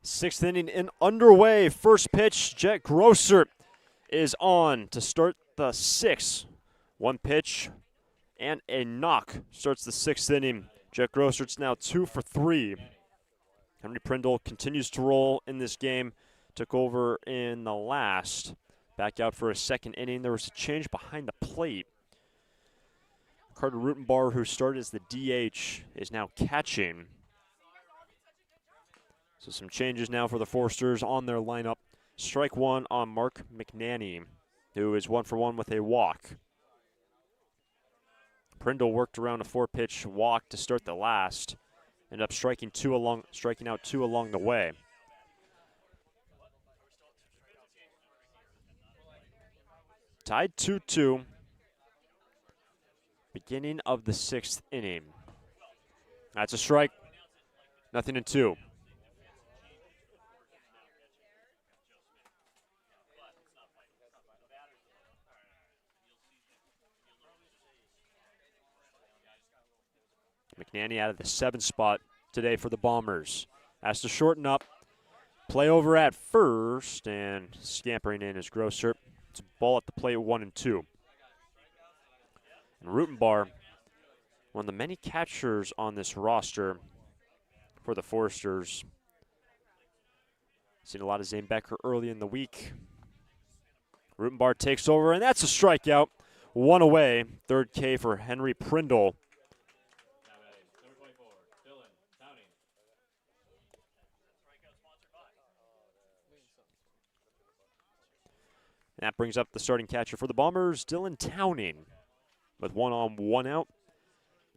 Sixth inning in underway. First pitch, Jet Grosser is on to start the 6th. One pitch and a knock starts the 6th inning. Jet Grossert's now 2 for 3. Henry Prindle continues to roll in this game. Took over in the last. Back out for a 2nd inning. There was a change behind the plate. Carter Rutenbar, who started as the DH, is now catching. So some changes now for the Forsters on their lineup. Strike one on Mark McNanny, who is 1 for 1 with a walk. Prindle worked around a 4-pitch walk to start the last. Ended up striking out 2 along the way. Tied 2-2. Beginning of the 6th inning. That's a strike. 0-2. McNanny out of the 7th spot today for the Bombers. Has to shorten up. Play over at first, and scampering in is Grosser. It's a ball at the plate, 1-2. And Rutenbar, one of the many catchers on this roster for the Forsters. Seen a lot of Zane Becker early in the week. Rutenbar takes over, and that's a strikeout. 1 away. 3rd K for Henry Prindle. And that brings up the starting catcher for the Bombers, Dylan Towning, with 1 on, 1 out.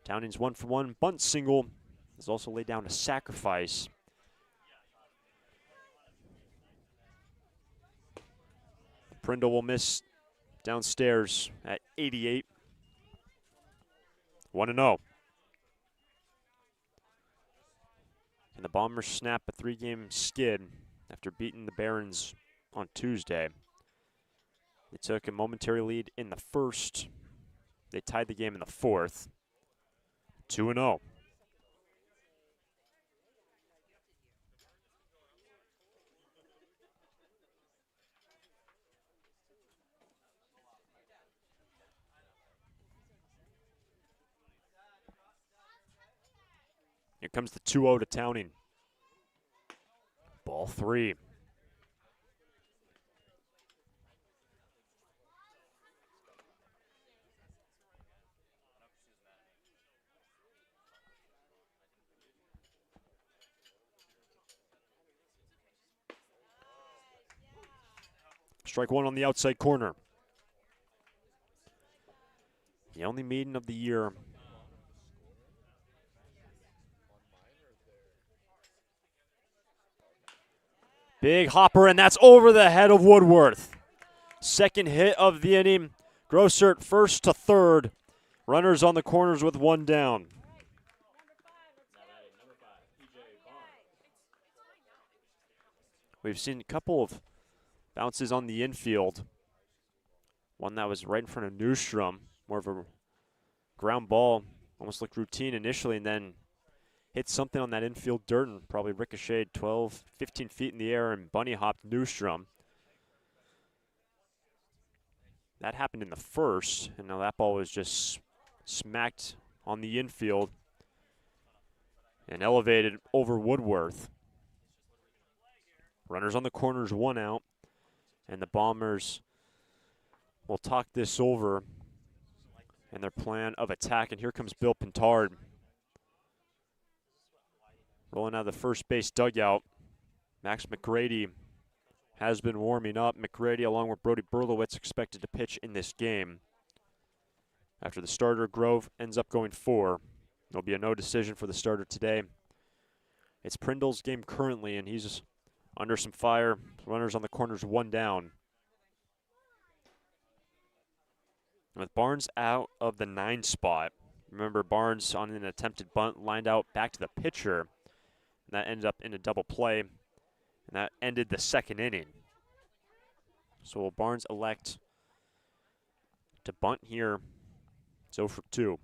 Towning's 1 for 1. Bunt single. Has also laid down a sacrifice. Prindle will miss downstairs at 88. 1-0. And the Bombers snap a 3-game skid after beating the Barons on Tuesday. They took a momentary lead in the 1st. They tied the game in the 4th. 2-0. Here comes the 2-0 to Towning. Ball 3. Strike one on the outside corner. The only meeting of the year. Big hopper, and that's over the head of Woodworth. 2nd hit of the inning. Grossert 1st to 3rd. Runners on the corners with 1 down. We've seen a couple of bounces on the infield. One that was right in front of Newstrom. More of a ground ball. Almost looked routine initially, and then hit something on that infield dirt and probably ricocheted 12, 15 feet in the air and bunny hopped Newstrom. That happened in the 1st, and now that ball was just smacked on the infield and elevated over Woodworth. Runners on the corners, 1 out, and the Bombers will talk this over and their plan of attack. And here comes Bill Pintard. Rolling out of the first base dugout. Max McGrady has been warming up. McGrady, along with Brody Berlowitz, expected to pitch in this game. After the starter, Grove ends up going 4. There'll be a no decision for the starter today. It's Prindle's game currently, and he's under some fire. Runners on the corners, 1 down. With Barnes out of the 9 spot. Remember, Barnes on an attempted bunt lined out back to the pitcher. And that ended up in a double play. And that ended the 2nd inning. So will Barnes elect to bunt here? It's 0 for 2.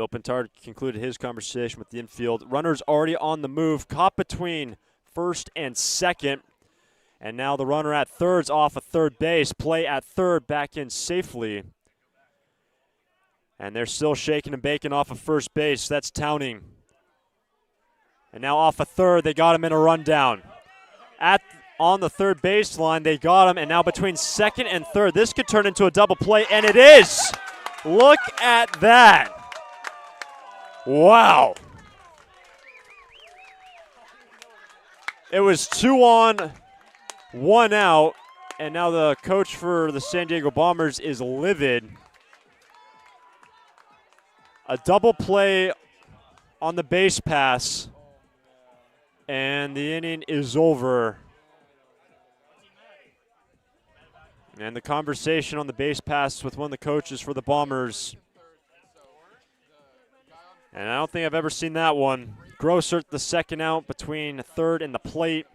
Bill Pintard concluded his conversation with the infield. Runners already on the move, caught between first and second. And now the runner at third's off of third base. Play at third back in safely. And they're still shaking and baking off of first base. That's Towning. And now off of third, they got him in a rundown. On the third baseline, they got him. And now between second and third, this could turn into a double play, and it is. Look at that. Wow. It was 2 on, 1 out, and now the coach for the San Diego Bombers is livid. A double play on the base pass, and the inning is over. And the conversation on the base pass with one of the coaches for the Bombers. And I don't think I've ever seen that one. Grosser the second out between third and the plate.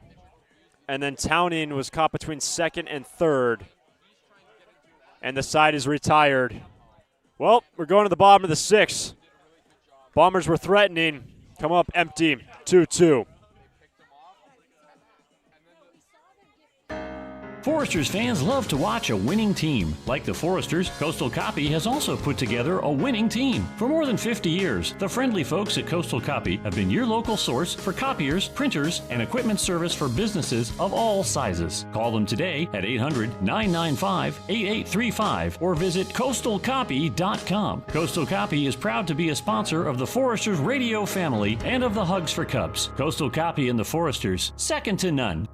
And then Towning was caught between second and third. And the side is retired. Well, we're going to the bottom of the 6th. Bombers were threatening. Come up empty, 2-2. Foresters fans love to watch a winning team. Like the Foresters, Coastal Copy has also put together a winning team. For more than 50 years, the friendly folks at Coastal Copy have been your local source for copiers, printers, and equipment service for businesses of all sizes. Call them today at 800-995-8835 or visit coastalcopy.com. Coastal Copy is proud to be a sponsor of the Foresters radio family and of the Hugs for Cubs. Coastal Copy and the Foresters, second to none.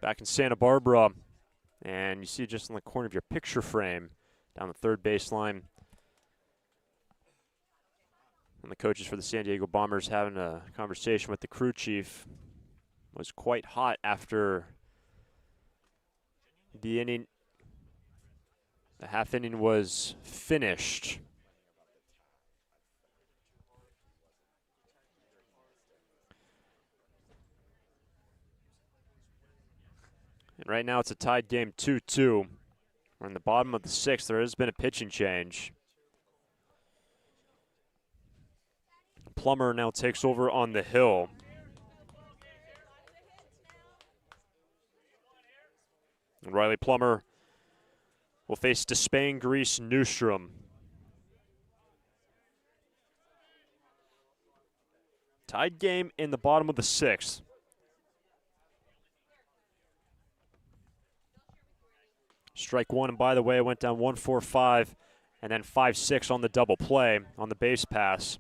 Back in Santa Barbara, and you see just in the corner of your picture frame down the third baseline. And the coaches for the San Diego Bombers having a conversation with the crew chief. Was quite hot after the inning. The half inning was finished. And right now it's a tied game 2-2. We're in the bottom of the 6th. There has been a pitching change. Plummer now takes over on the hill. And Riley Plummer will face Despain, Grease, Newstrom. Tied game in the bottom of the 6th. Strike one, and by the way, it went down 1-4-5 and then 5-6 on the double play on the base pass.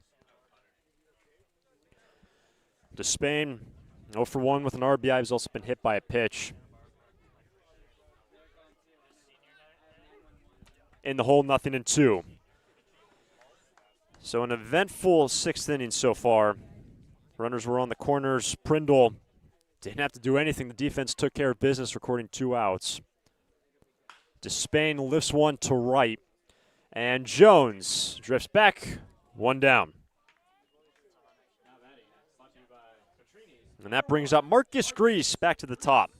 Despain, 0 for 1 with an RBI. He's also been hit by a pitch. In the hole, 0-2. So an eventful 6th inning so far. Runners were on the corners. Prindle didn't have to do anything. The defense took care of business, recording 2 outs. Despain lifts one to right. And Jones drifts back, 1 down. And that brings up Marcus Grease back to the top.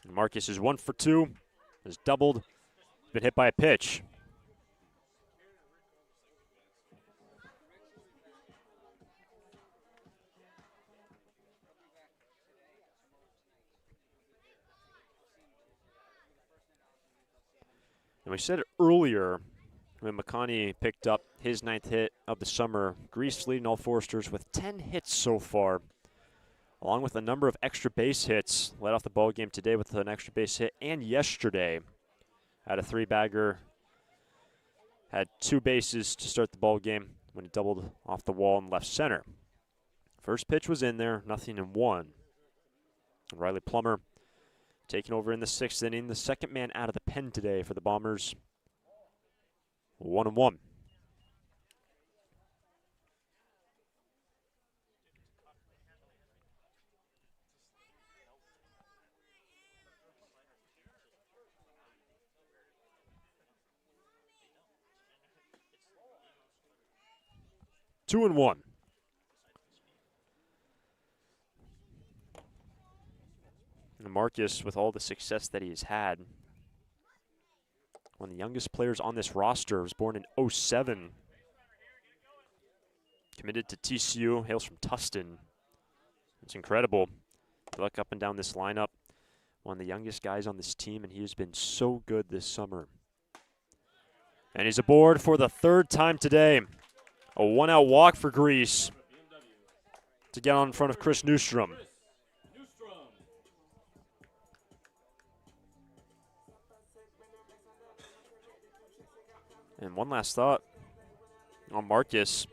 And Marcus is 1 for 2, has doubled, been hit by a pitch. And we said it earlier when McConney picked up his 9th hit of the summer. Grease leading all Foresters with 10 hits so far, along with a number of extra base hits. Led off the ball game today with an extra base hit, and yesterday had a 3-bagger. Had 2 bases to start the ball game when he doubled off the wall in left center. First pitch was in there, 0-1. Riley Plummer taking over in the 6th inning, the second man out of the pen today for the Bombers. 1-1. Two and one. And Marcus, with all the success that he's had, one of the youngest players on this roster, was born in '07. Committed to TCU, hails from Tustin. It's incredible. You look up and down this lineup, one of the youngest guys on this team, and he has been so good this summer. And he's aboard for the 3rd time today. A 1-out walk for Grease to get on in front of Chris Newstrom. And one last thought on Marcus.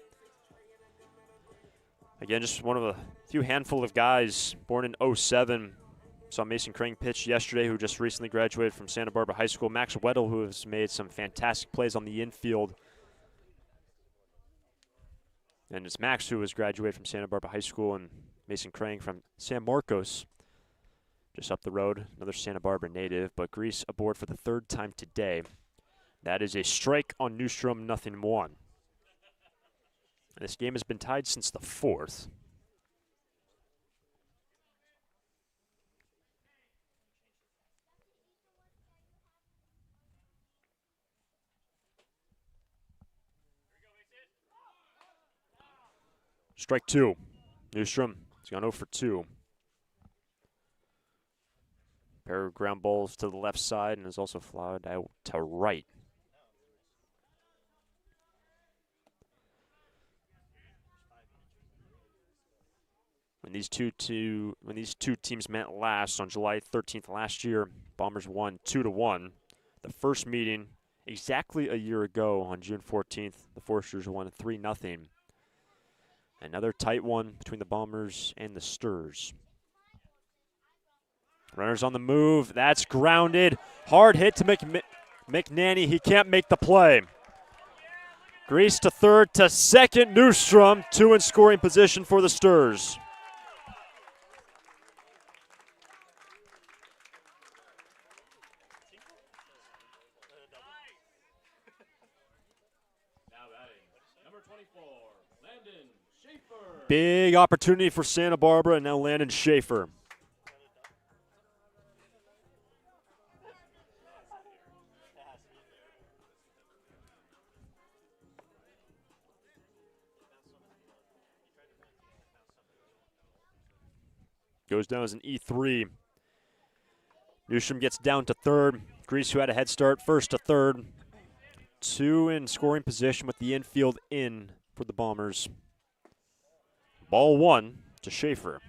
Again, just one of a few handful of guys born in '07. Saw Mason Crane pitch yesterday, who just recently graduated from Santa Barbara High School. Max Weddle, who has made some fantastic plays on the infield. And it's Max, who has graduated from Santa Barbara High School, and Mason Crane from San Marcos, just up the road, another Santa Barbara native. But Grease aboard for the 3rd time today. That is a strike on Newstrom, 0-1. And this game has been tied since the 4th. Strike 2. Newstrom has gone 0 for 2. Pair of ground balls to the left side and has also flied out to right. When these two teams met last on July 13th last year, Bombers won 2-1. The first meeting exactly a year ago on June 14th, the Foresters won 3-0. Another tight one between the Bombers and the Sturs. Runners on the move. That's grounded. Hard hit to McNanny. He can't make the play. Grease to 3rd to 2nd. Newstrom, 2 in scoring position for the Sturs. Big opportunity for Santa Barbara, and now Landon Schaefer. goes down as an E3. Newstrom gets down to third. Grease, who had a head start, first to third. 2 in scoring position with the infield in for the Bombers. Ball 1 to Schaefer.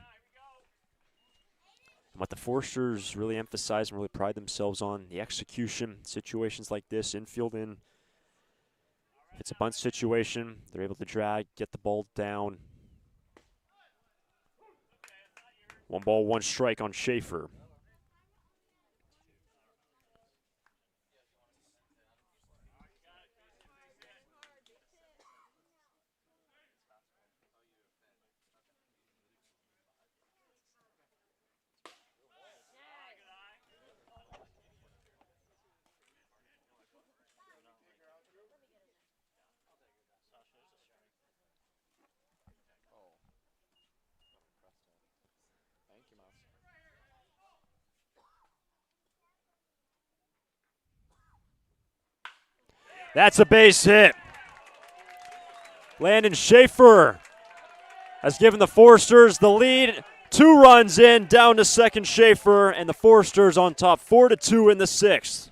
And what the Forsters really emphasize and really pride themselves on, the execution, situations like this, infield in. If it's a bunt situation, they're able to drag, get the ball down. 1 ball, 1 strike on Schaefer. That's a base hit. Landon Schaefer has given the Forsters the lead. 2 runs in, down to second Schaefer, and the Forsters on top 4-2 in the 6th.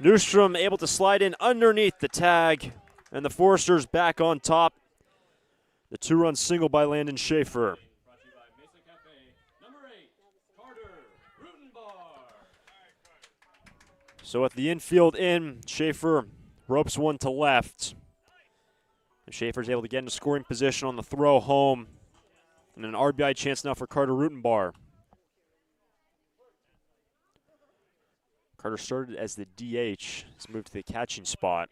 Newstrom able to slide in underneath the tag, and the Forsters back on top. The 2-run single by Landon Schaefer. So at the infield in, Schaefer ropes 1 to left. And Schaefer's able to get into scoring position on the throw home. And an RBI chance now for Carter Rutenbar. Carter started as the DH. He's moved to the catching spot.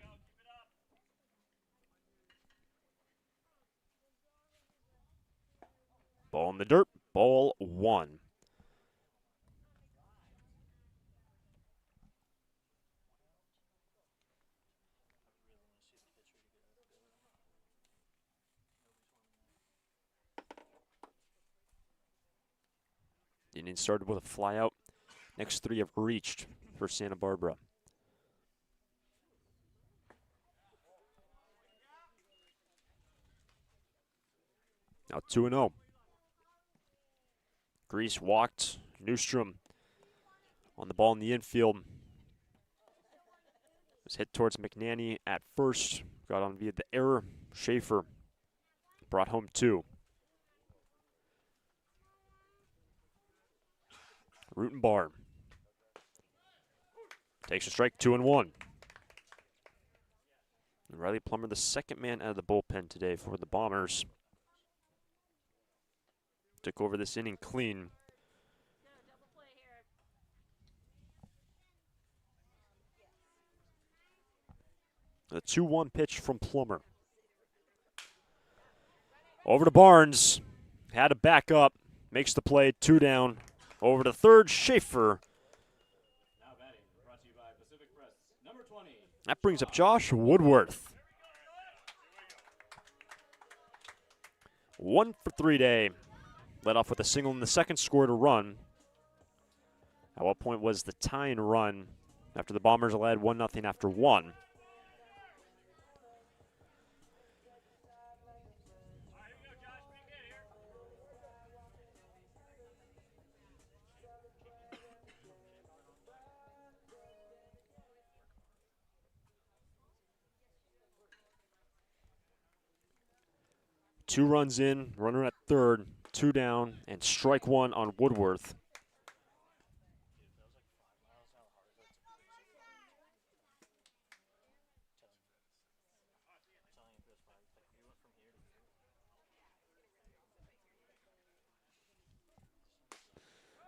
Ball in the dirt, ball 1. The inning started with a flyout. Next 3 have reached for Santa Barbara. Now 2-0. Grease walked. Newstrom on the ball in the infield. Was hit towards McNanny at first. Got on via the error. Schaefer brought home 2. Rutenbar takes a strike, 2-1. And Riley Plummer, the second man out of the bullpen today for the Bombers. Took over this inning clean. A 2-1 pitch from Plummer. Over to Barnes. Had to back up. Makes the play, 2 down. Over to third, Schaefer. That brings up Josh Woodworth. 1 for 3 day. Led off with a single in the second, scored a run. At what point was the tying run after the Bombers led 1-0 after 1. Two runs in, runner at third, 2 down, and strike 1 on Woodworth.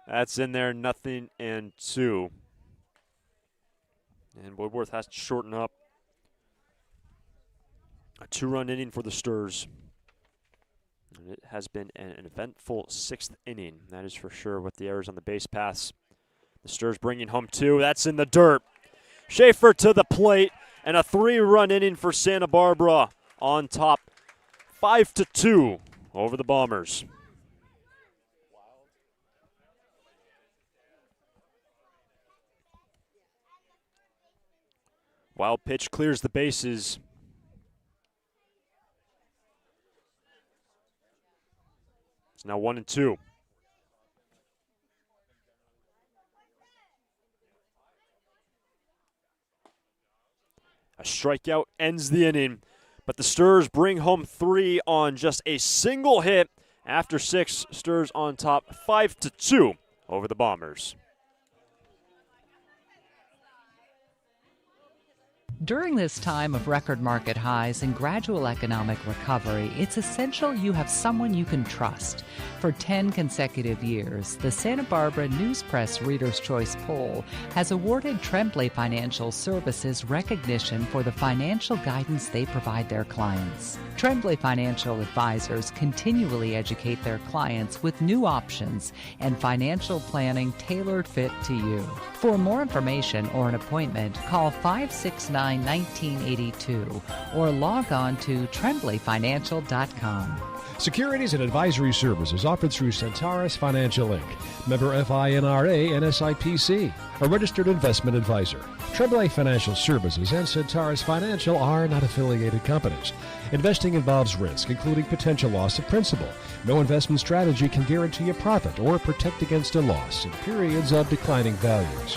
That's in there, 0-2. And Woodworth has to shorten up. A 2-run inning for the Sturs. And it has been an eventful 6th inning, that is for sure, with the errors on the base paths. The Sturs bringing home 2. That's in the dirt. Schaefer to the plate, and a 3-run inning for Santa Barbara on top. 5-2 over the Bombers. Wild pitch clears the bases. It's now 1-2. A strikeout ends the inning, but the Sturs bring home 3 on just a single hit. After 6, Sturs on top 5-2 over the Bombers. During this time of record market highs and gradual economic recovery, it's essential you have someone you can trust. For 10 consecutive years, the Santa Barbara News Press Reader's Choice Poll has awarded Tremblay Financial Services recognition for the financial guidance they provide their clients. Tremblay Financial Advisors continually educate their clients with new options and financial planning tailored fit to you. For more information or an appointment, call 569-1982 or log on to tremblayfinancial.com. Securities and advisory services offered through Centaurus Financial Inc., member FINRA and SIPC, a registered investment advisor. Tremblay Financial Services and Centaurus Financial are not affiliated companies. Investing involves risk, including potential loss of principal. No investment strategy can guarantee a profit or protect against a loss in periods of declining values.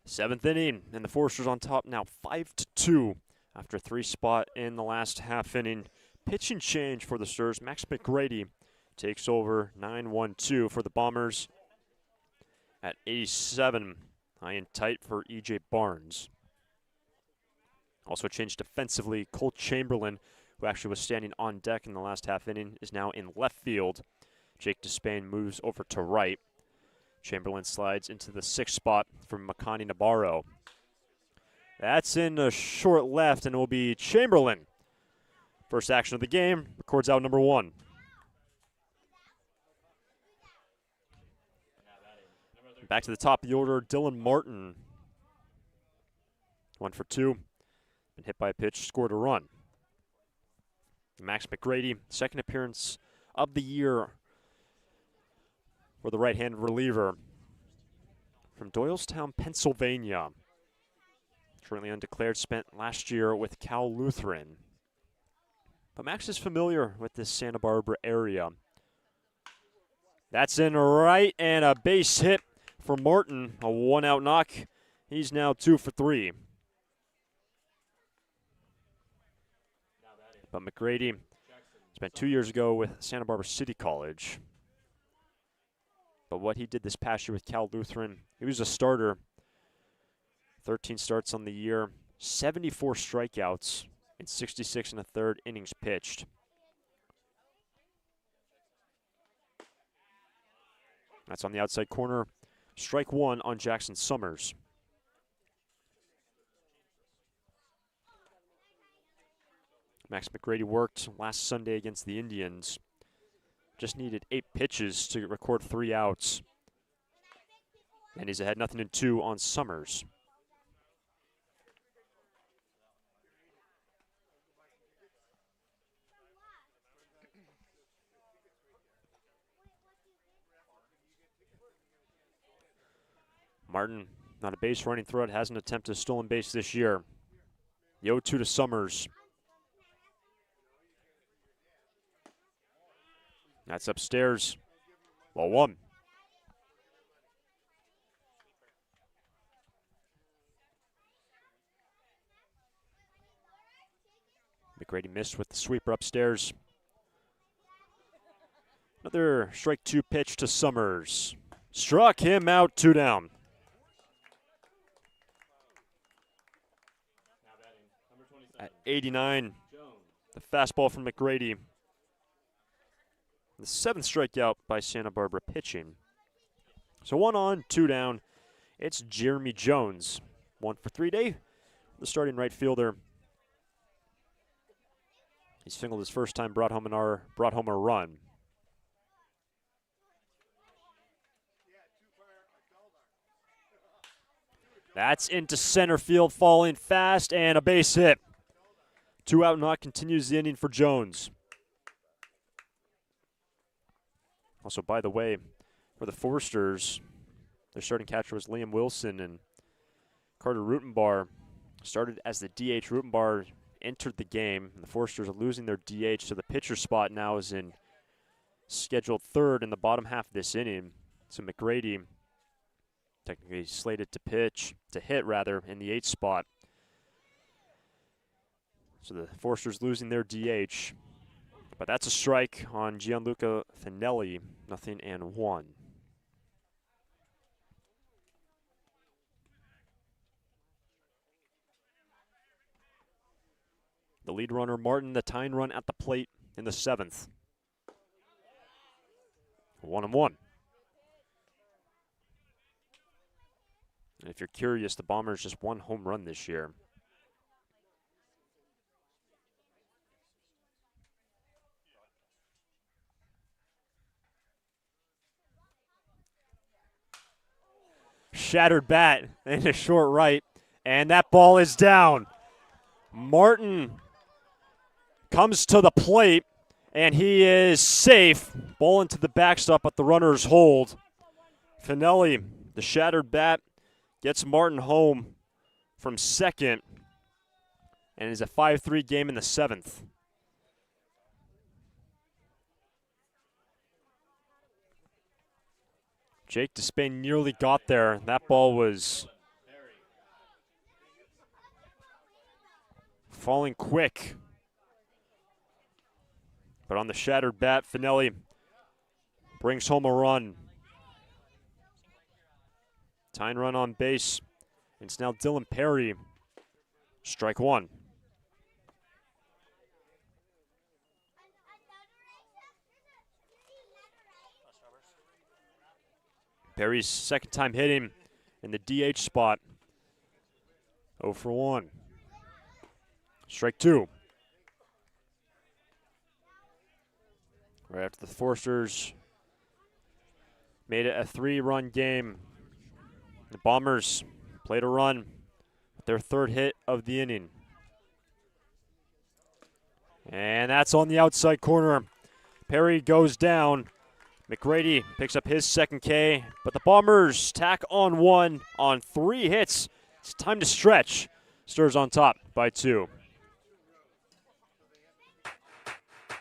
Seventh inning, and the Foresters on top now 5-2 after a 3-spot in the last half inning. Pitching change for the Sturs. Max McGrady takes over 9-1-2 for the Bombers at 87. High and tight for E.J. Barnes. Also changed defensively. Cole Chamberlain, who actually was standing on deck in the last half inning, is now in left field. Jake Despain moves over to right. Chamberlain slides into the 6th spot from Makani Nabarro. That's in a short left, and it will be Chamberlain. First action of the game, records out number 1. Back to the top of the order, Dylan Martin. 1 for 2. Been hit by a pitch, scored a run. Max McGrady, second appearance of the year for the right-handed reliever from Doylestown, Pennsylvania. Currently undeclared, spent last year with Cal Lutheran. But Max is familiar with this Santa Barbara area. That's in right, and a base hit for Martin, a 1-out knock. He's now 2 for 3. But McGrady spent 2 years ago with Santa Barbara City College. But what he did this past year with Cal Lutheran, he was a starter. 13 starts on the year, 74 strikeouts in 66 1/3 innings pitched. That's on the outside corner. Strike 1 on Jackson Summers. Max McGrady worked last Sunday against the Indians. Just needed 8 pitches to record 3 outs. And he's ahead 0-2 on Summers. Martin, not a base running throw, hasn't attempted a stolen base this year. The 0-2 to Summers. That's upstairs. Ball 1. McGrady missed with the sweeper upstairs. Another strike 2 pitch to Summers. Struck him out, 2 down. At 89, the fastball from McGrady. The 7th strikeout by Santa Barbara pitching. So 1 on, 2 down. It's Jeremy Jones. 1 for 3 day. The starting right fielder. He's singled his first time, brought home a run. That's into center field, falling fast, and a base hit. 2 out, not continues the inning for Jones. Also, by the way, for the Forsters, their starting catcher was Liam Wilson, and Carter Rutenbar started as the DH. Rutenbar entered the game, and the Forsters are losing their DH, so the pitcher spot now is in scheduled 3rd in the bottom half of this inning. So McGrady technically slated to hit in the 8th spot. So the Forsters losing their DH. But that's a strike on Gianluca Finelli, 0-1. The lead runner, Martin, the tying run at the plate in the 7th. 1-1. And if you're curious, the Bombers just 1 home run this year. Shattered bat in a short right, and that ball is down. Martin comes to the plate, and he is safe. Ball into the backstop, but the runners hold. Finelli, the shattered bat, gets Martin home from second, and it's a 5-3 game in the 7th. Jake Despain nearly got there. That ball was falling quick. But on the shattered bat, Finelli brings home a run. Tying run on base. It's now Dylan Perry. Strike 1. Perry's second time hitting in the DH spot. 0 for 1. Strike 2. Right after the Forsters made it a 3-run game. The Bombers played a run with their 3rd hit of the inning. And that's on the outside corner. Perry goes down. McGrady picks up his 2nd K, but the Bombers tack on 1 on 3 hits. It's time to stretch. Stars on top by 2.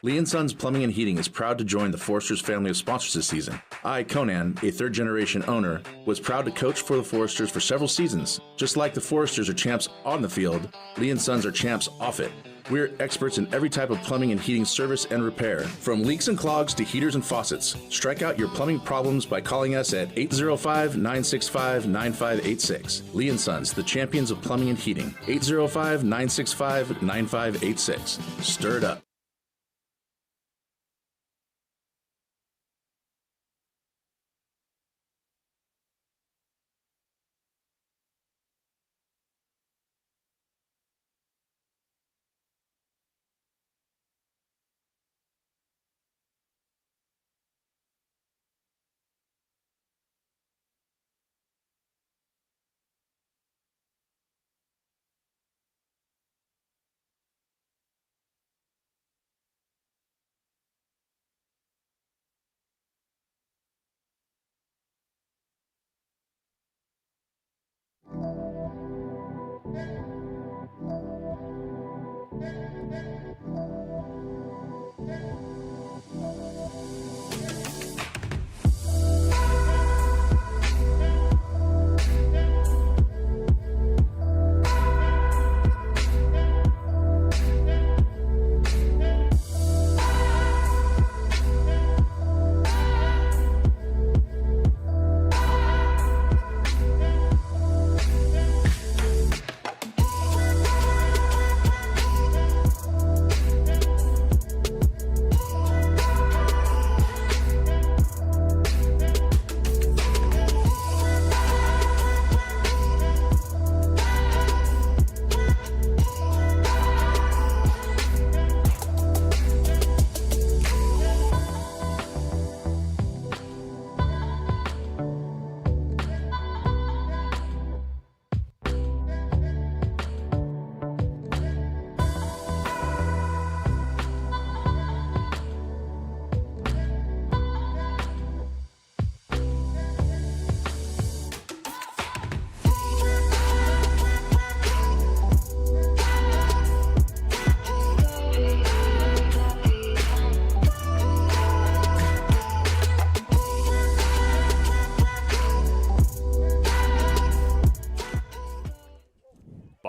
Lee & Sons Plumbing and Heating is proud to join the Foresters family of sponsors this season. I, Conan, a 3rd-generation owner, was proud to coach for the Foresters for several seasons. Just like the Foresters are champs on the field, Lee & Sons are champs off it. We're experts in every type of plumbing and heating service and repair, from leaks and clogs to heaters and faucets. Strike out your plumbing problems by calling us at 805-965-9586. Lee & Sons, the champions of plumbing and heating. 805-965-9586. Stir it up.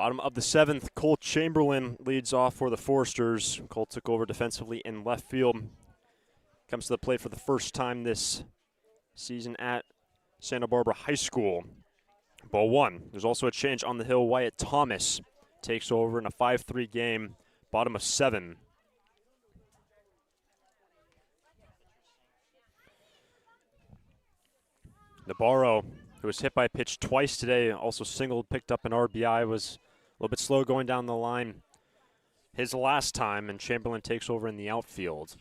Bottom of the 7th, Cole Chamberlain leads off for the Forsters. Cole took over defensively in left field. Comes to the plate for the first time this season at Santa Barbara High School. Ball 1. There's also a change on the hill. Wyatt Thomas takes over in a 5-3 game. Bottom of 7. Nabarro, who was hit by a pitch twice today, also singled, picked up an RBI, was a little bit slow going down the line his last time, and Chamberlain takes over in the outfield.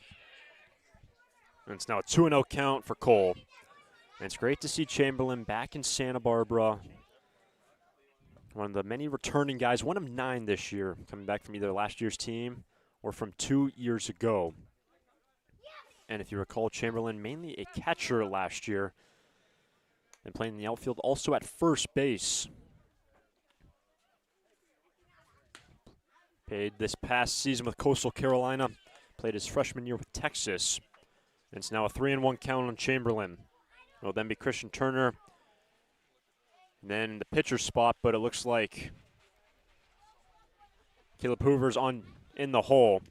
And it's now a 2-0 count for Cole. And it's great to see Chamberlain back in Santa Barbara. One of the many returning guys, one of 9 this year, coming back from either last year's team or from 2 years ago. And if you recall, Chamberlain mainly a catcher last year and playing in the outfield, also at first base. Played this past season with Coastal Carolina, played his freshman year with Texas. And it's now a 3-1 count on Chamberlain. It'll then be Christian Turner. And then the pitcher spot, but it looks like Caleb Hoover's in the hole.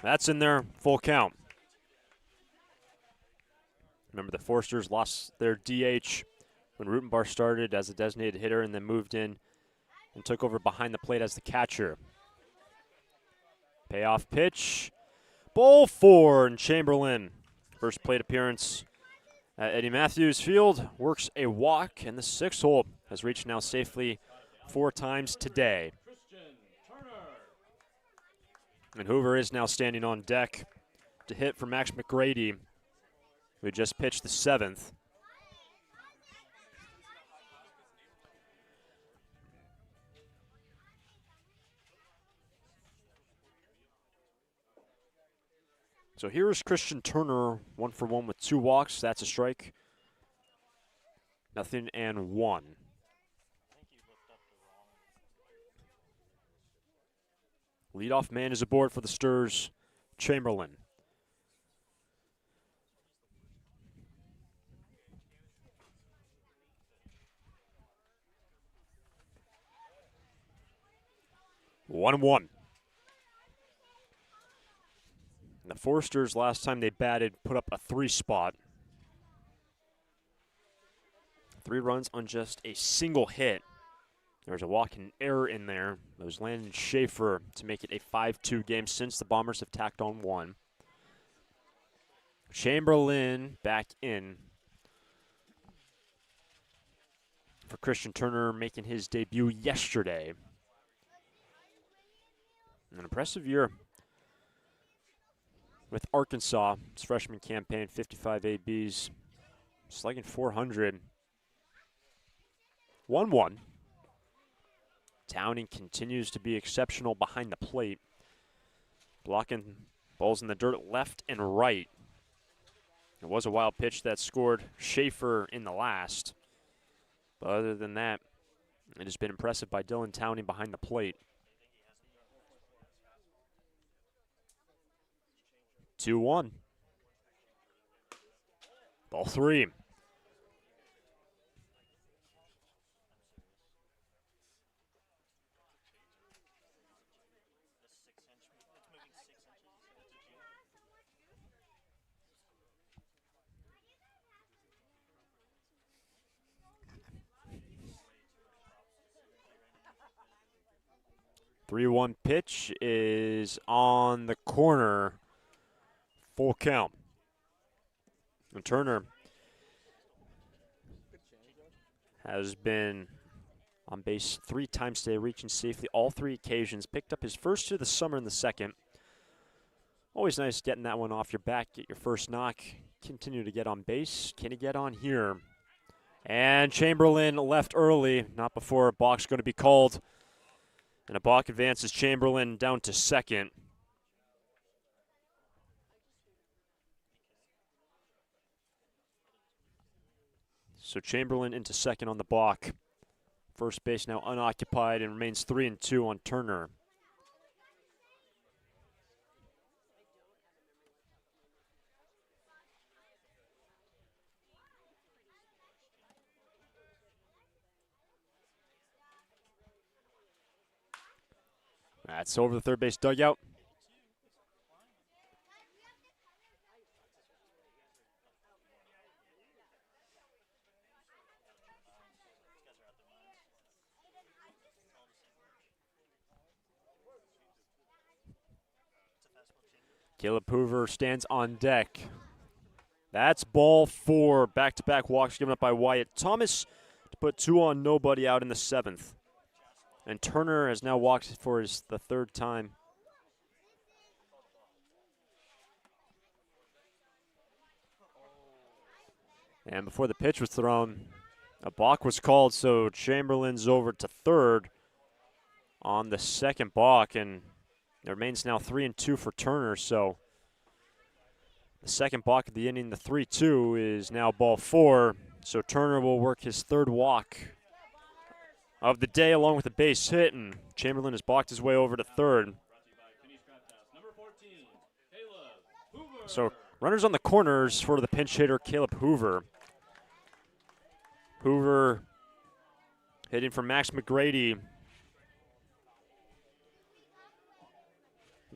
That's in there, full count. Remember, the Forsters lost their DH when Rutenbar started as a designated hitter and then moved in and took over behind the plate as the catcher. Payoff pitch. Ball 4, and Chamberlain, first plate appearance at Eddie Matthews Field, works a walk, and the 6th hole has reached now safely 4 times today. And Hoover is now standing on deck to hit for Max McGrady, who just pitched the 7th. So here's Christian Turner, 1 for 1 with 2 walks. That's a strike. 0-1. Leadoff man is aboard for the Sturs, Chamberlain. One. The Forsters, last time they batted, put up a 3 spot. 3 runs on just a single hit. There's a walk and error in there. That was Landon Schaefer to make it a 5-2 game since the Bombers have tacked on 1. Chamberlain back in for Christian Turner, making his debut yesterday. An impressive year with Arkansas. His freshman campaign, 55 ABs, slugging .400. 1-1. Towning continues to be exceptional behind the plate, blocking balls in the dirt left and right. It was a wild pitch that scored Schaefer in the last. But other than that, it has been impressive by Dylan Towning behind the plate. 2-1. Ball 3. Three-one pitch is on the corner. Full count. And Turner has been on base 3 times today, reaching safely all 3 occasions. Picked up his first of the summer in the 2nd. Always nice getting that one off your back, get your first knock. Continue to get on base. Can he get on here? And Chamberlain left early, not before a balk's going to be called. And a balk advances Chamberlain down to 2nd. So Chamberlain into 2nd on the balk. First base now unoccupied and remains 3-2 on Turner. That's over the third base dugout. Caleb Hoover stands on deck. That's ball 4. Back-to-back walks given up by Wyatt Thomas to put 2 on, nobody out in the 7th. And Turner has now walked for the 3rd time. And before the pitch was thrown, a balk was called, so Chamberlain's over to 3rd on the 2nd balk, and it remains now 3-2 for Turner, so the 2nd balk of the inning, the 3-2, is now ball 4. So Turner will work his 3rd walk of the day along with a base hit, and Chamberlain has balked his way over to 3rd. So runners on the corners for the pinch hitter, Caleb Hoover. Hoover hitting for Max McGrady.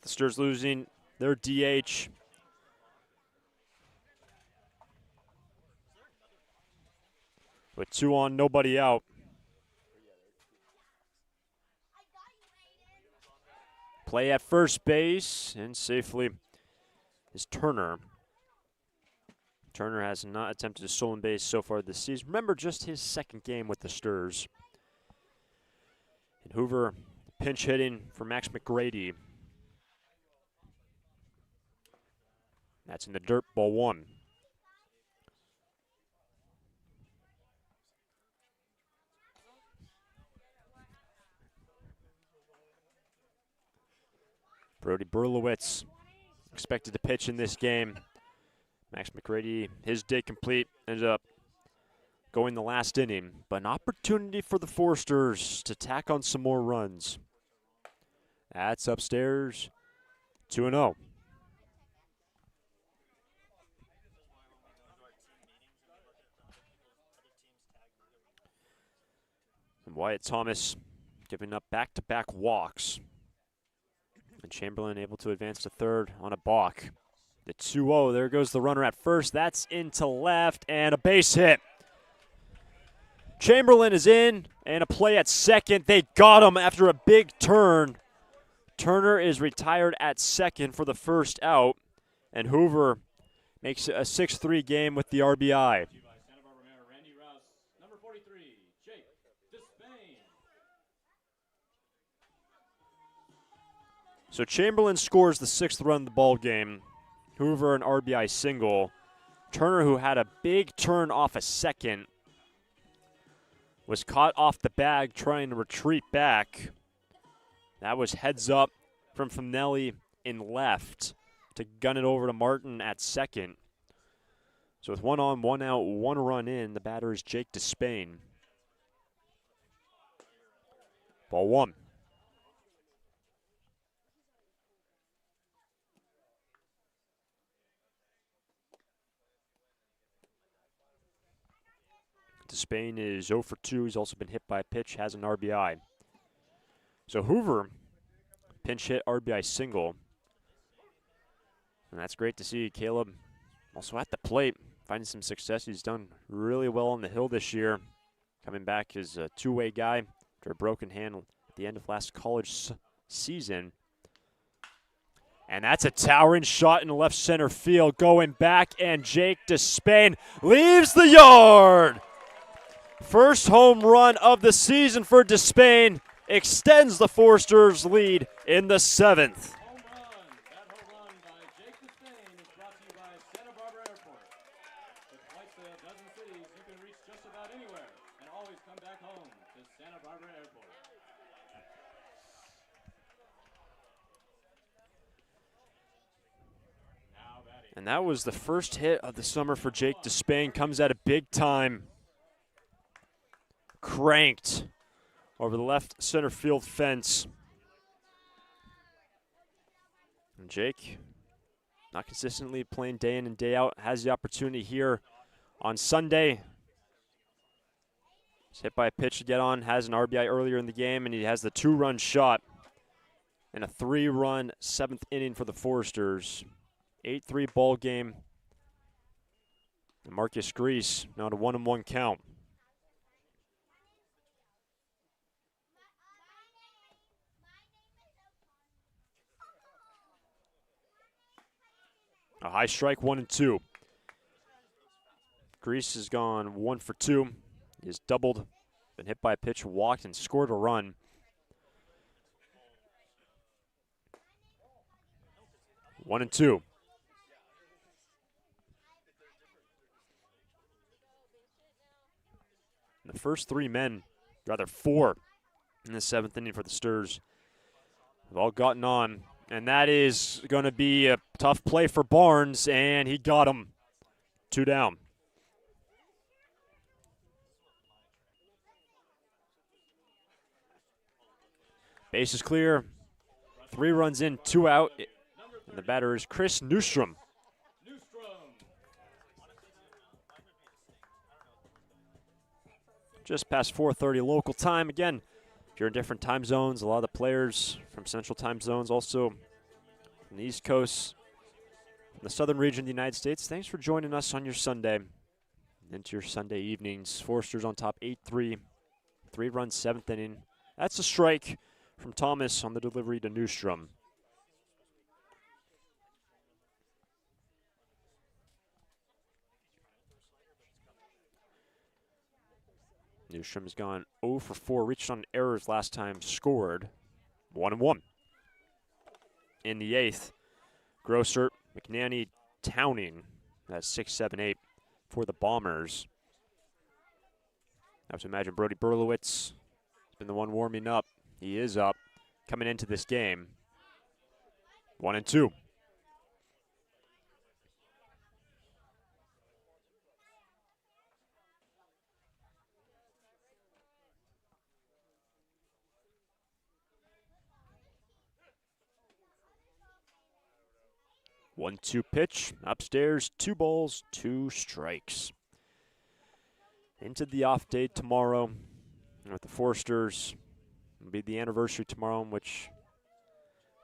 The Stars losing their DH. With 2 on, nobody out. Play at first base, and safely is Turner. Turner has not attempted a stolen base so far this season. Remember, just his 2nd game with the Stars. And Hoover pinch hitting for Max McGrady. That's in the dirt, ball 1. Brody Berlowitz expected to pitch in this game. Max McGrady, his day complete, ended up going the last inning. But an opportunity for the Foresters to tack on some more runs. That's upstairs, 2-0. And Wyatt Thomas giving up back-to-back walks. And Chamberlain able to advance to 3rd on a balk. The 2-0, there goes the runner at first. That's into left, and a base hit. Chamberlain is in, and a play at 2nd. They got him after a big turn. Turner is retired at 2nd for the 1st out, and Hoover makes it a 6-3 game with the RBI. So Chamberlain scores the 6th run of the ball game. Hoover an RBI single. Turner, who had a big turn off a 2nd, was caught off the bag trying to retreat back. That was heads up from Finelli in left to gun it over to Martin at 2nd. So with 1 on, 1 out, 1 run in, the batter is Jake Despain. Ball 1. Despain is 0 for 2. He's also been hit by a pitch, has an RBI. So Hoover, pinch hit RBI single. And that's great to see. Caleb also at the plate, finding some success. He's done really well on the hill this year. Coming back as a 2-way guy after a broken hand at the end of last college season. And that's a towering shot in left center field. Going back, and Jake Despain leaves the yard. First home run of the season for Despain extends the Foresters' lead in the 7th. Home run. That home run by Jake Despain is brought to you by Santa Barbara Airport. With flights to a dozen cities, you can reach just about anywhere and always come back home to Santa Barbara Airport. And that was the first hit of the summer for Jake Despain. Comes at a big time. Cranked over the left center field fence. And Jake, not consistently playing day in and day out, has the opportunity here on Sunday. He's hit by a pitch to get on, has an RBI earlier in the game, and he has the 2-run shot and a 3-run 7th inning for the Foresters. 8-3 ball game. And Marcus Grease now to 1-1 count. A high strike, 1-2. Grease has gone 1 for 2. He has doubled, been hit by a pitch, walked, and scored a run. One and two. And the first 4 in the 7th inning for the Sturs have all gotten on. And that is going to be a tough play for Barnes, and he got him. 2 down. Base is clear. 3 runs in, 2 out. And the batter is Chris Newstrom. Just past 4:30 local time. Again, if you're in different time zones, a lot of the players from central time zones, also from the East Coast, from the southern region of the United States, thanks for joining us on your Sunday. Into your Sunday evenings. Foresters on top 8-3. 3-run 7th inning. That's a strike from Thomas on the delivery to Newstrom. Newstrom has gone 0 for 4, reached on errors last time, scored 1-1. In the 8th, Grosser, McNanny, Towning. That's 6-7-8 for the Bombers. I have to imagine Brody Berlowitz has been the one warming up. He is up coming into this game. 1-2. One-two pitch, upstairs, 2 balls, 2 strikes. Into the off day tomorrow with the Foresters. It'll be the anniversary tomorrow in which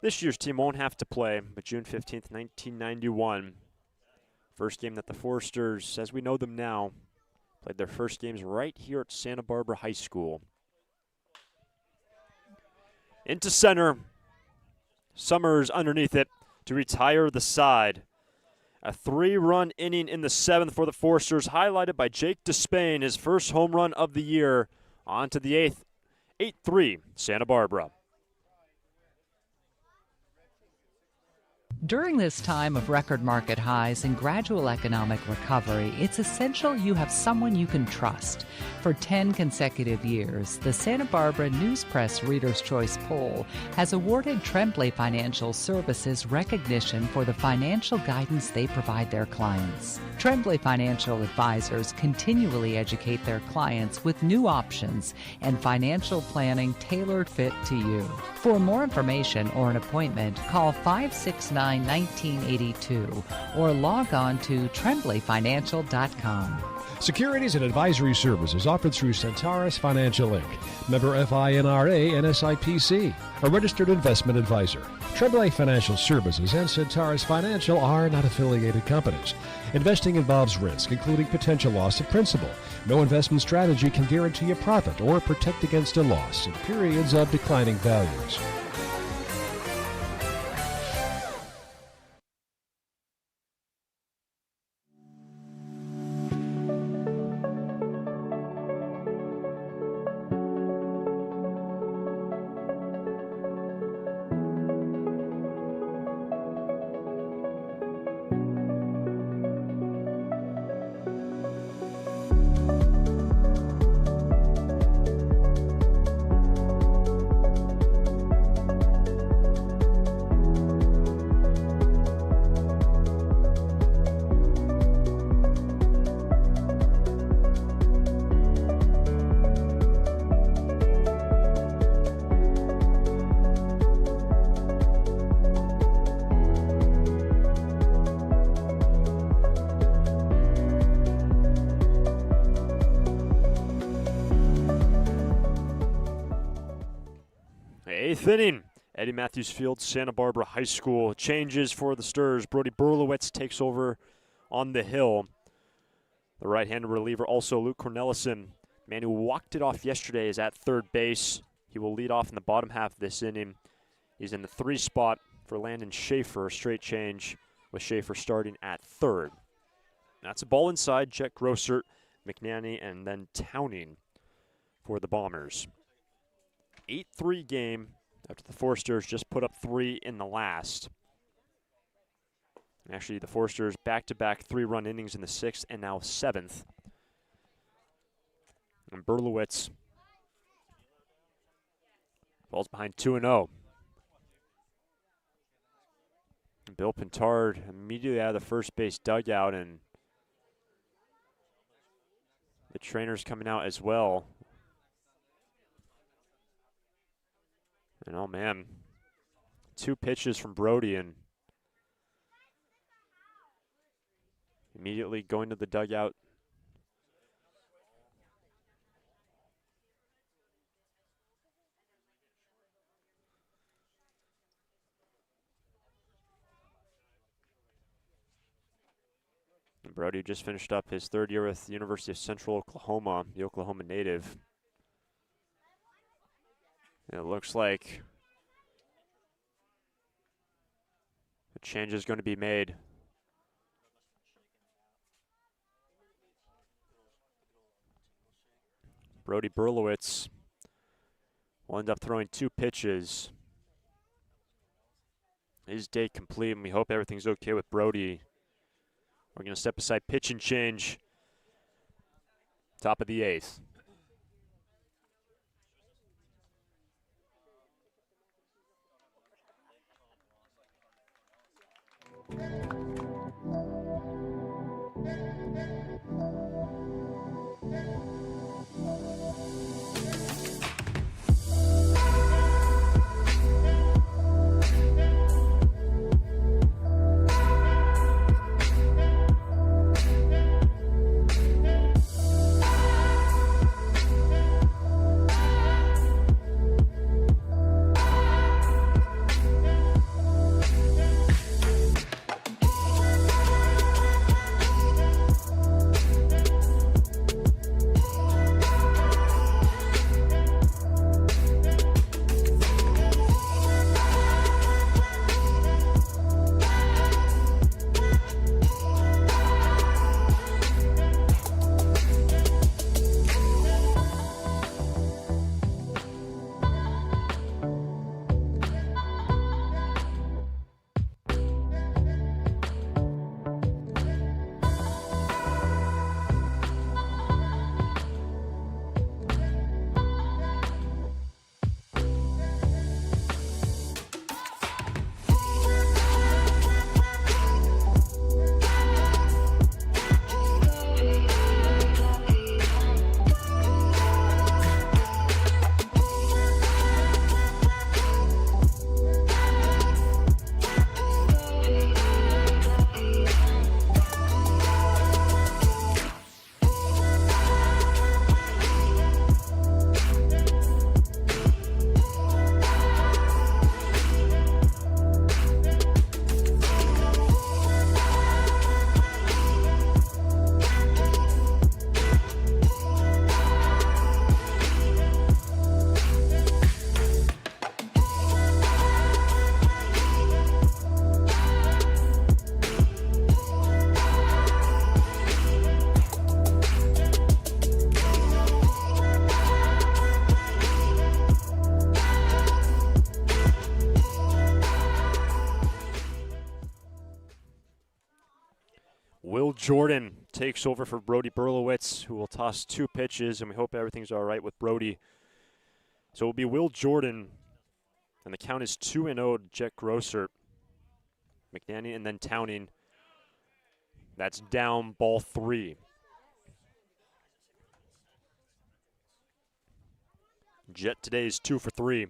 this year's team won't have to play, but June 15th, 1991. First game that the Foresters, as we know them now, played their first games right here at Santa Barbara High School. Into center. Summers underneath it to retire the side. A 3-run inning in the 7th for the Foresters, highlighted by Jake Despain, his first home run of the year. On to the 8th, 8-3, Santa Barbara. During this time of record market highs and gradual economic recovery, it's essential you have someone you can trust. For 10 consecutive years, the Santa Barbara News Press Reader's Choice Poll has awarded Tremblay Financial Services recognition for the financial guidance they provide their clients. Tremblay Financial Advisors continually educate their clients with new options and financial planning tailored fit to you. For more information or an appointment, call 569-1982 or log on to tremblayfinancial.com. Securities and advisory services offered through Centaurus Financial Inc., member FINRA and SIPC, a registered investment advisor. Tremblay Financial Services and Centaurus Financial are not affiliated companies. Investing involves risk, including potential loss of principal. No investment strategy can guarantee a profit or protect against a loss in periods of declining values. Eighth inning, Eddie Matthews Field, Santa Barbara High School. Changes for the Sturs. Brody Berlowitz takes over on the hill. The right-handed reliever, also Luke Cornelison. Man who walked it off yesterday is at third base. He will lead off in the bottom half of this inning. He's in the 3 spot for Landon Schaefer, straight change with Schaefer starting at third. That's a ball inside. Jet Grossert, McNanny, and then Towning for the Bombers. 8-3 game after the Forsters just put up 3 in the last. Actually, the Forsters back-to-back 3-run innings in the 6th and now 7th. And Berlowitz falls behind 2-0. Bill Pintard immediately out of the first base dugout, and the trainer's coming out as well. And oh man, 2 pitches from Brody, and immediately going to the dugout. And Brody just finished up his 3rd year with the University of Central Oklahoma, the Oklahoma native. And it looks like a change is going to be made. Brody Berlowitz will end up throwing 2 pitches. His day complete, and we hope everything's okay with Brody. We're going to step aside, pitch and change. Top of the 8th. Will Jordan takes over for Brody Berlowitz, who will toss 2 pitches, and we hope everything's all right with Brody. So it will be Will Jordan, and the count is 2-0 to Jet Grossert. McNanny and then Towning. That's down ball 3. Jet today is 2 for 3.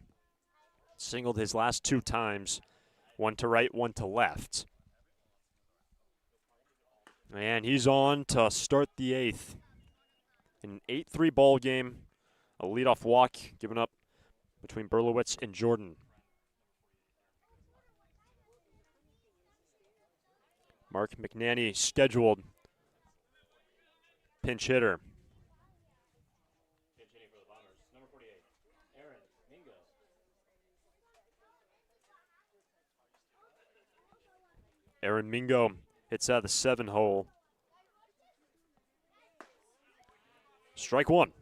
Singled his last 2 times. 1 to right, 1 to left. And he's on to start the 8th. An 8-3 ball game. A leadoff walk given up between Berlowitz and Jordan. Mark McNanny scheduled. Pinch hitter. Pinch hitting for the Bombers. Number 48, Aaron Mingo. Aaron Mingo hits out of the 7-hole. Strike one.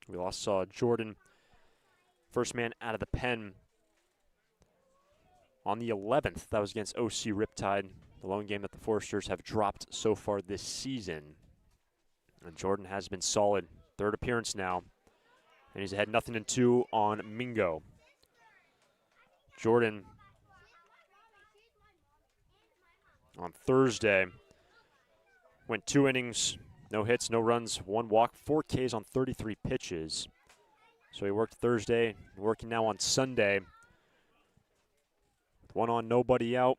We saw Jordan, first man out of the pen on the 11th. That was against OC Riptide, the lone game that the Foresters have dropped so far this season. And Jordan has been solid. Third appearance now. And he's ahead 0-2 on Mingo. Jordan on Thursday went 2 innings, no hits, no runs, 1 walk, 4 Ks on 33 pitches. So he worked Thursday, working now on Sunday. 1 on, nobody out.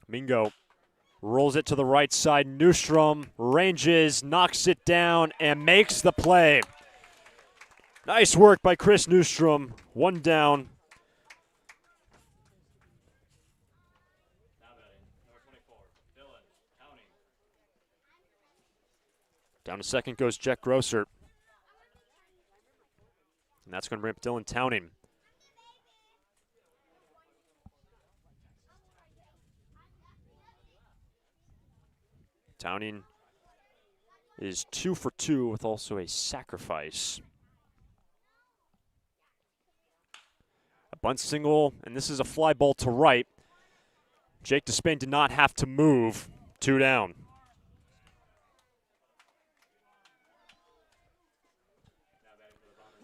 Mingo rolls it to the right side. Newstrom ranges, knocks it down, and makes the play. Nice work by Chris Newstrom. 1 down. Now batting, number 24, Dylan County. Down to second goes Jack Grosser. And that's going to bring up Dylan Towning. Towning is 2 for 2 with also a sacrifice. A bunt single, and this is a fly ball to right. Jake Despain did not have to move. 2 down.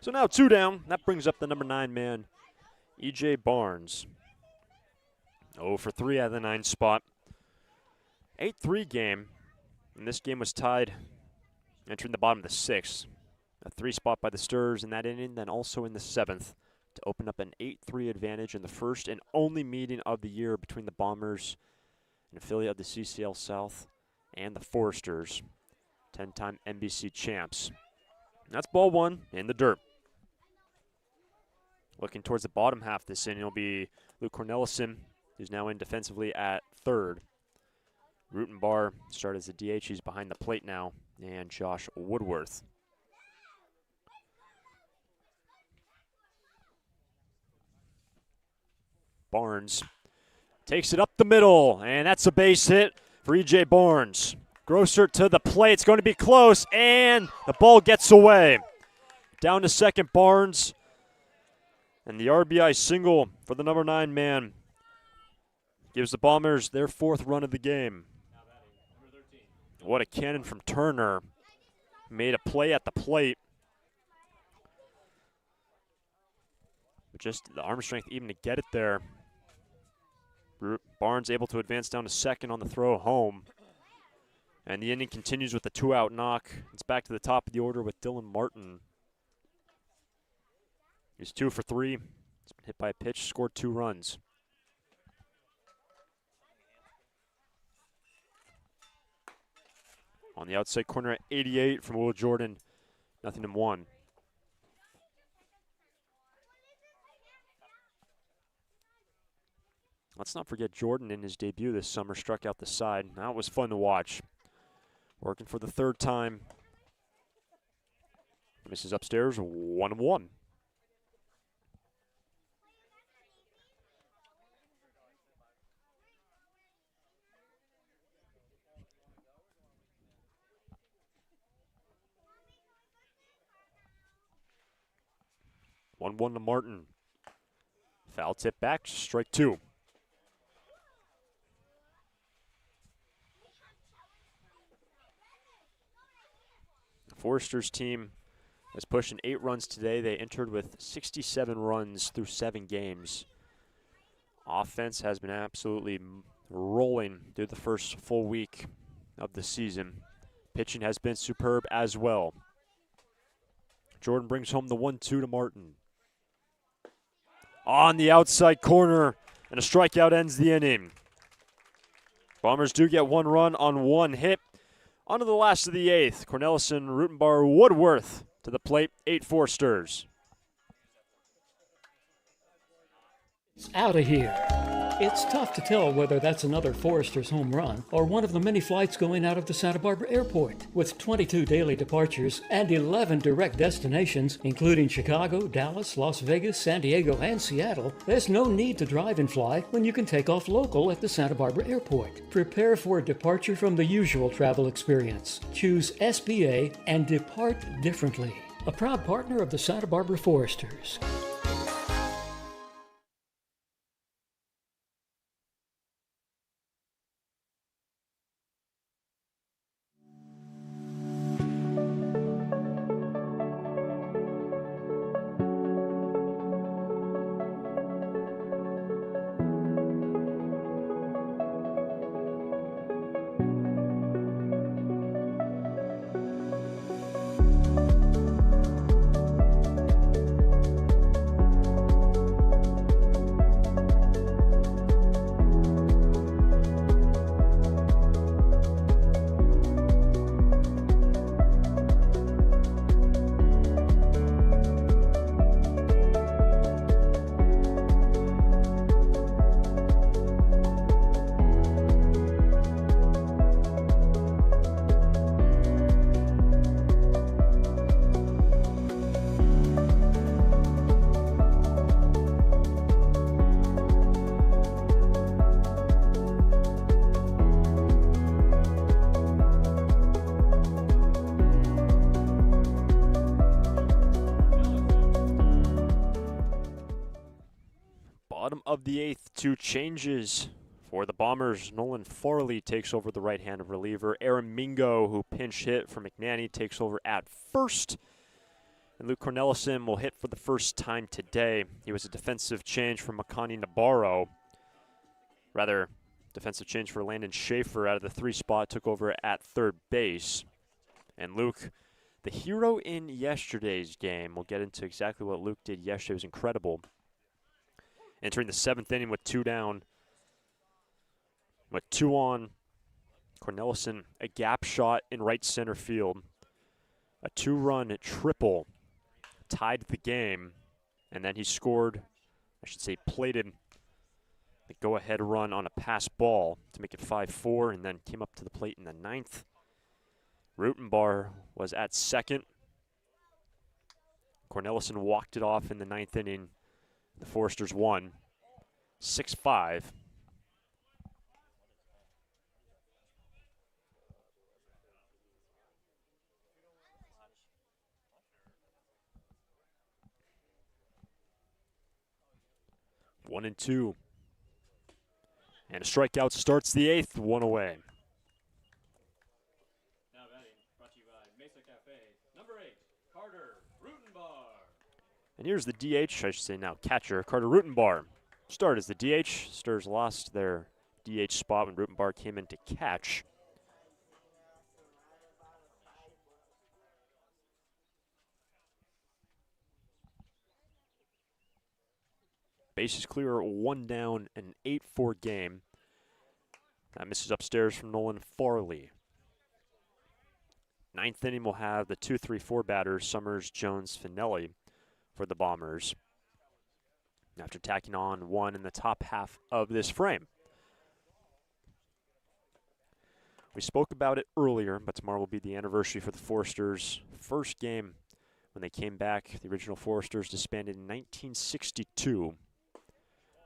So now 2 down. That brings up the number 9 man, E.J. Barnes. 0 for 3 out of the 9 spot. 8-3 game. And this game was tied entering the bottom of the 6th. A 3 spot by the Sturs in that inning, then also in the 7th to open up an 8-3 advantage in the first and only meeting of the year between the Bombers, an affiliate of the CCL South, and the Foresters, 10-time NBC champs. And that's ball 1 in the dirt. Looking towards the bottom half of this inning will be Luke Cornelison, who's now in defensively at third. Rutenbar started as a DH. He's behind the plate now. And Josh Woodworth. Barnes takes it up the middle, and that's a base hit for E.J. Barnes. Grosser to the plate. It's going to be close, and the ball gets away. Down to second, Barnes. And the RBI single for the number 9 man gives the Bombers their 4th run of the game. What a cannon from Turner. Made a play at the plate. But just the arm strength even to get it there. Barnes able to advance down to second on the throw home. And the inning continues with a 2-out knock. It's back to the top of the order with Dylan Martin. He's 2 for 3. He's been hit by a pitch, scored 2 runs. On the outside corner at 88 from Will Jordan, 0-1. Let's not forget Jordan in his debut this summer struck out the side. Now it was fun to watch. Working for the 3rd time. Misses upstairs, 1-1. One to Martin. Foul tip back, strike 2. The Foresters team is pushing 8 runs today. They entered with 67 runs through 7 games. Offense has been absolutely rolling through the first full week of the season. Pitching has been superb as well. Jordan brings home the 1-2 to Martin. On the outside corner, and a strikeout ends the inning. Bombers do get 1 run on 1 hit. On to the last of the 8th. Cornelison, Rutenbar, Woodworth to the plate, 8 Foresters. Out of here. It's tough to tell whether that's another Forester's home run or one of the many flights going out of the Santa Barbara Airport. With 22 daily departures and 11 direct destinations, including Chicago, Dallas, Las Vegas, San Diego, and Seattle, there's no need to drive and fly when you can take off local at the Santa Barbara Airport. Prepare for a departure from the usual travel experience. Choose SBA and depart differently. A proud partner of the Santa Barbara Foresters. Bottom of the eighth, 2 changes for the Bombers. Nolan Farley takes over the right-hand reliever. Aaron Mingo, who pinch hit for McNanny, takes over at first. And Luke Cornelison will hit for the first time today. He was a defensive change for Makani Nabarro. Rather, defensive change for Landon Schaefer out of the 3 spot, took over at third base. And Luke, the hero in yesterday's game, we'll get into exactly what Luke did yesterday. It was incredible. Entering the 7th inning with 2 down. With 2 on, Cornelison, a gap shot in right center field. A 2-run triple tied the game. And then he scored, I should say plated, the go-ahead run on a pass ball to make it 5-4, and then came up to the plate in the 9th. Rutenbar was at second. Cornelison walked it off in the 9th inning. The Foresters won 6-5. One and 2. And a strikeout starts the 8th, 1 away. Now batting, brought to you by Mesa Cafe. Number 8, Carter Rutenbar. And here's the DH, I should say now catcher, Carter Rutenbar. Started as the DH. Stars lost their DH spot when Rutenbar came in to catch. Bases clear, 1 down, an 8-4 game. That misses upstairs from Nolan Farley. 9th inning will have the 2-3-4 batters, Summers, Jones, Finelli for the Bombers. After tacking on 1 in the top half of this frame. We spoke about it earlier, but tomorrow will be the anniversary for the Foresters' first game when they came back. The original Foresters disbanded in 1962.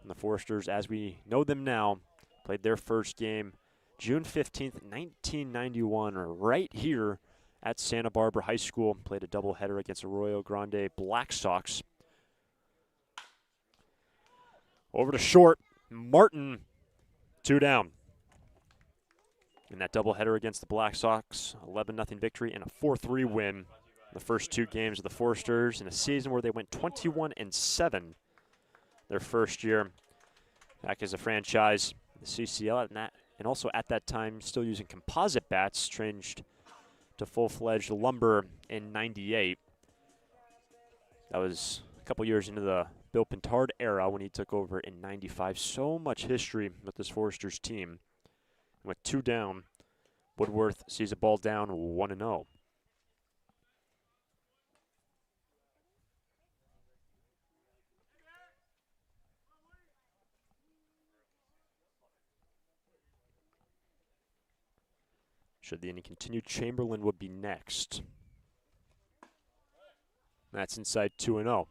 And the Foresters, as we know them now, played their first game June 15th, 1991, right here at Santa Barbara High School. Played a doubleheader against the Arroyo Grande Black Sox. Over to short, Martin, 2 down. In that doubleheader against the Black Sox, 11-0 victory and a 4-3 win. The first 2 games of the Foresters in a season where they went 21-7 their first year back as a franchise. The CCL and also at that time still using composite bats, changed to full-fledged lumber in '98. That was a couple years into the Bill Pintard era when he took over in '95. So much history with this Foresters team. With 2 down, Woodworth sees a ball down, 1-0. Should the inning continue, Chamberlain would be next. That's inside 2-0.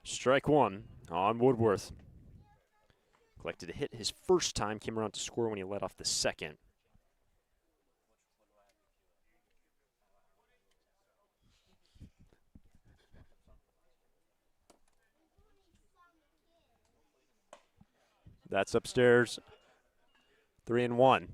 Strike one on Woodworth. Collected a hit his first time, came around to score when he led off the second. That's upstairs. 3-1.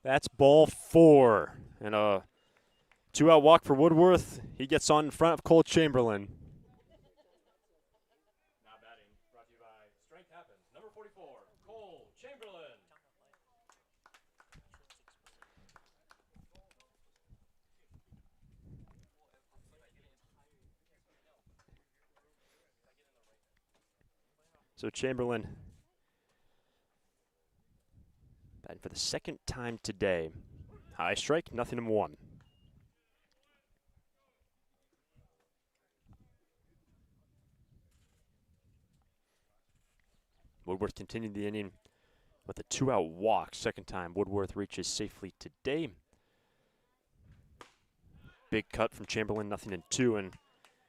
That's ball 4. And a 2-out walk for Woodworth. He gets on in front of Cole Chamberlain. Now batting, brought to you by Strength Happens, number 44, Cole Chamberlain. So Chamberlain batting for the second time today. High strike, 0-1. Woodworth continued the inning with a 2-out walk. Second time Woodworth reaches safely today. Big cut from Chamberlain, 0-2. And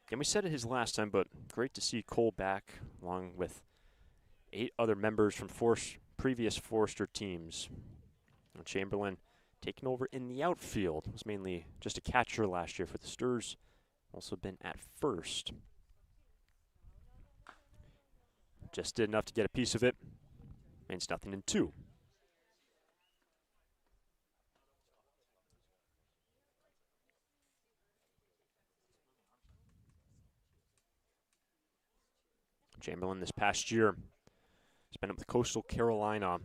again, we said it his last time, but great to see Cole back along with 8 other members from previous Forster teams. And Chamberlain taking over in the outfield. Was mainly just a catcher last year for the Sturs. Also been at first. Just did enough to get a piece of it. Means 0-2. Chamberlain this past year has been up with Coastal Carolina.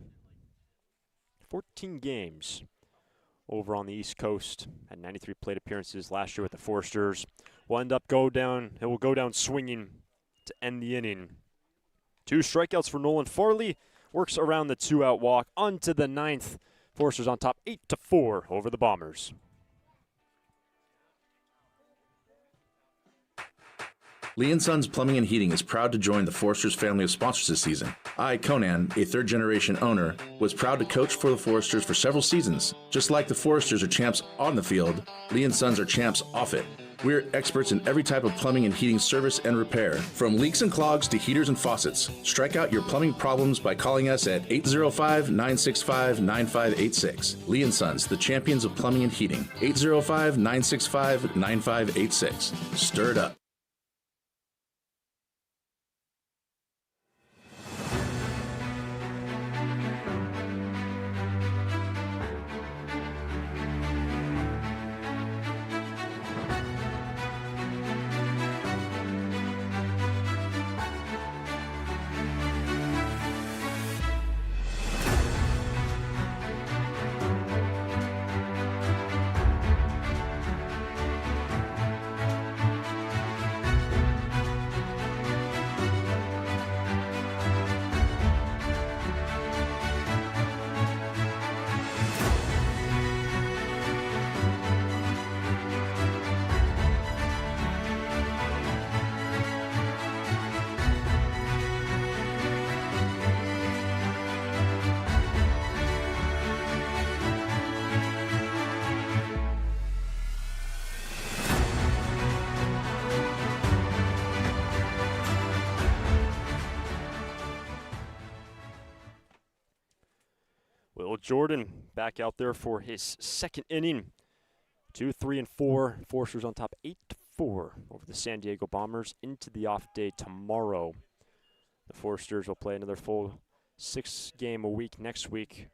14 games over on the East Coast. Had 93 plate appearances last year with the Forsters. Will end up It will go down swinging to end the inning. 2 strikeouts for Nolan Farley. Works around the 2-out walk. On to the 9th. Forsters on top 8-4 over the Bombers. Lee & Sons Plumbing and Heating is proud to join the Foresters family of sponsors this season. I, Conan, a third-generation owner, was proud to coach for the Foresters for several seasons. Just like the Foresters are champs on the field, Lee & Sons are champs off it. We're experts in every type of plumbing and heating service and repair, from leaks and clogs to heaters and faucets. Strike out your plumbing problems by calling us at 805-965-9586. Lee & Sons, the champions of plumbing and heating. 805-965-9586. Stir it up. Will Jordan back out there for his second inning. 2, 3, and 4. Forsters on top 8-4 over the San Diego Bombers into the off day tomorrow. The Forsters will play another full 6-game a week next week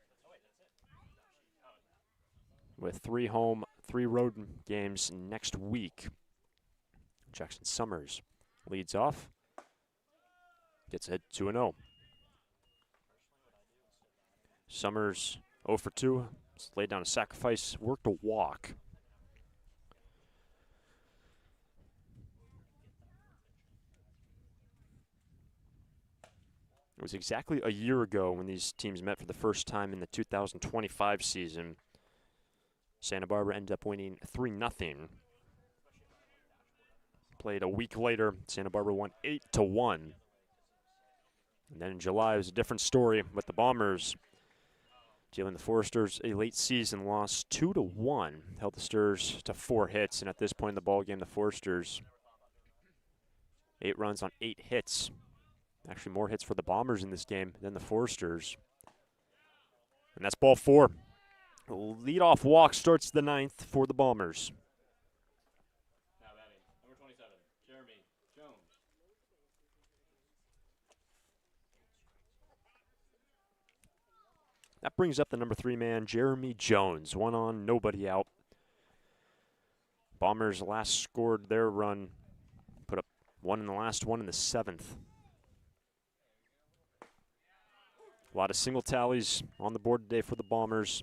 with 3 home, 3 road games next week. Jackson Summers leads off. Gets ahead 2-0. Summers 0 for 2. Laid down a sacrifice, worked a walk. It was exactly a year ago when these teams met for the first time in the 2025 season. Santa Barbara ended up winning 3-0. Played a week later, Santa Barbara won 8-1. And then in July, it was a different story with the Bombers dealing the Foresters a late season loss 2-1. Held the Sturs to 4 hits, and at this point in the ballgame, the Foresters 8 runs on 8 hits. Actually, more hits for the Bombers in this game than the Foresters. And that's ball 4. Leadoff walk starts the 9th for the Bombers. Now batting, number 27, Jeremy Jones. That brings up the number 3 man, Jeremy Jones. 1 on, nobody out. Bombers last scored their run, put up 1 in the last one in the 7th. A lot of single tallies on the board today for the Bombers.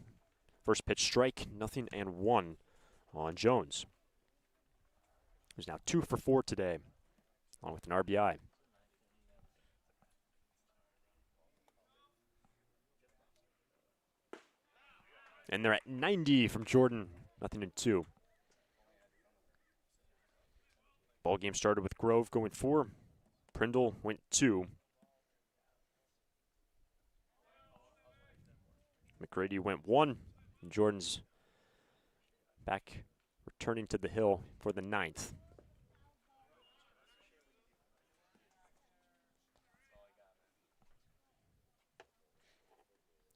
First pitch strike, 0-1 on Jones. He's now 2 for 4 today, along with an RBI. And they're at 90 from Jordan, 0-2. Ball game started with Grove going 4. Prindle went 2. McGrady went 1. And Jordan's back returning to the hill for the 9th.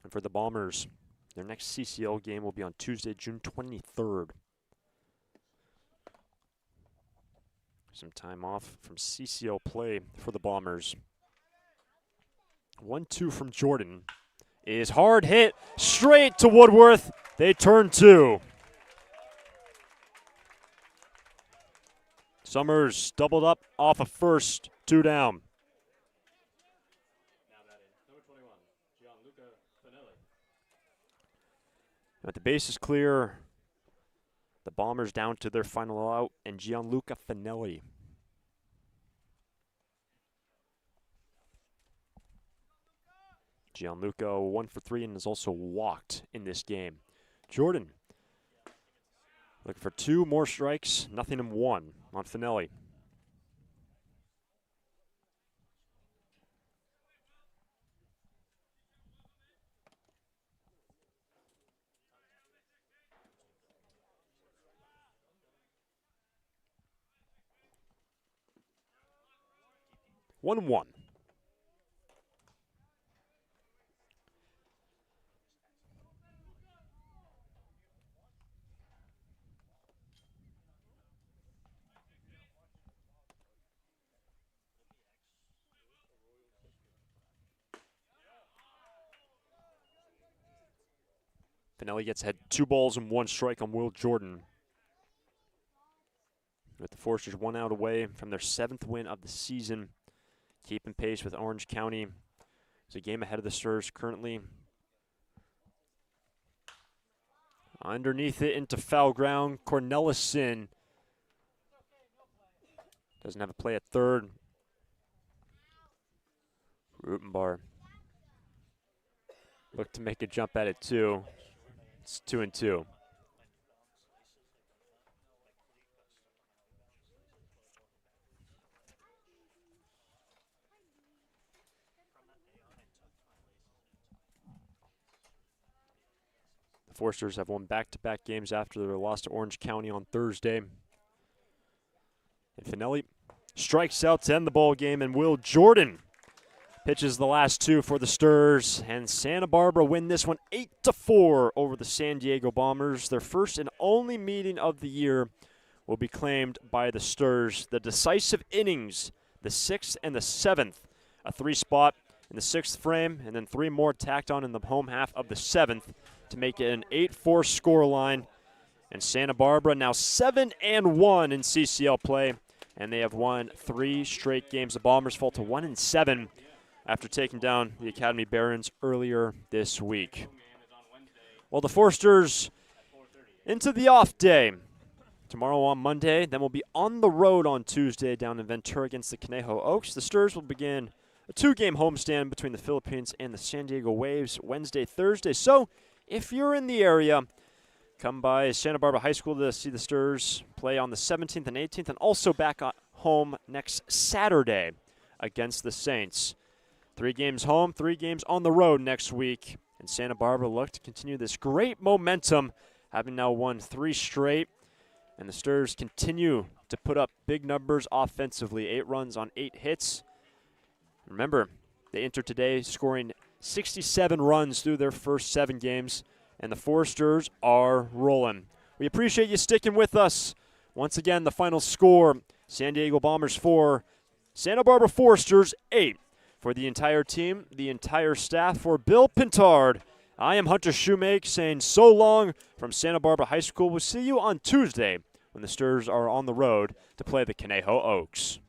And for the Bombers, their next CCL game will be on Tuesday, June 23rd. Some time off from CCL play for the Bombers. 1-2 from Jordan is hard hit straight to Woodworth. They turn 2. Summers doubled up off of first, 2 down. Now batting, number 21, Gianluca Finelli. With the base is clear, the Bombers down to their final out, and Gianluca Finelli. Gianluca 1 for 3 and is also walked in this game. Jordan looking for 2 more strikes, 0-1 on Finelli. One. Finelli gets ahead 2 balls and 1 strike on Will Jordan. With the Foresters 1 out away from their 7th win of the season, keeping pace with Orange County. It's a game ahead of the Sturs currently. Underneath it into foul ground, Cornelison doesn't have a play at third. Rutenbar looked to make a jump at it too. It's 2-2. The Foresters have won back-to-back games after their loss to Orange County on Thursday. And Finelli strikes out to end the ball game, and Will Jordan pitches the last 2 for the Sturs, and Santa Barbara win this one 8-4 over the San Diego Bombers. Their first and only meeting of the year will be claimed by the Sturs. The decisive innings, the 6th and the 7th, a 3 spot in the 6th frame, and then 3 more tacked on in the home half of the 7th to make it an 8-4 scoreline. And Santa Barbara now 7-1 in CCL play, and they have won 3 straight games. The Bombers fall to 1-7 after taking down the Academy Barons earlier this week. Well, the Forsters into the off day. Tomorrow on Monday, then we'll be on the road on Tuesday down in Ventura against the Conejo Oaks. The Sturs will begin a 2-game homestand between the Philippines and the San Diego Waves Wednesday, Thursday. So if you're in the area, come by Santa Barbara High School to see the Sturs play on the 17th and 18th, and also back at home next Saturday against the Saints. 3 games home, 3 games on the road next week. And Santa Barbara look to continue this great momentum, having now won 3 straight. And the Sturs continue to put up big numbers offensively, 8 runs on 8 hits. Remember, they entered today scoring 67 runs through their first 7 games, and the Forsters are rolling. We appreciate you sticking with us. Once again, the final score, San Diego Bombers 4, Santa Barbara Forsters 8. For the entire team, the entire staff, for Bill Pintard, I am Hunter Shoemake saying so long from Santa Barbara High School. We'll see you on Tuesday when the Sturs are on the road to play the Conejo Oaks.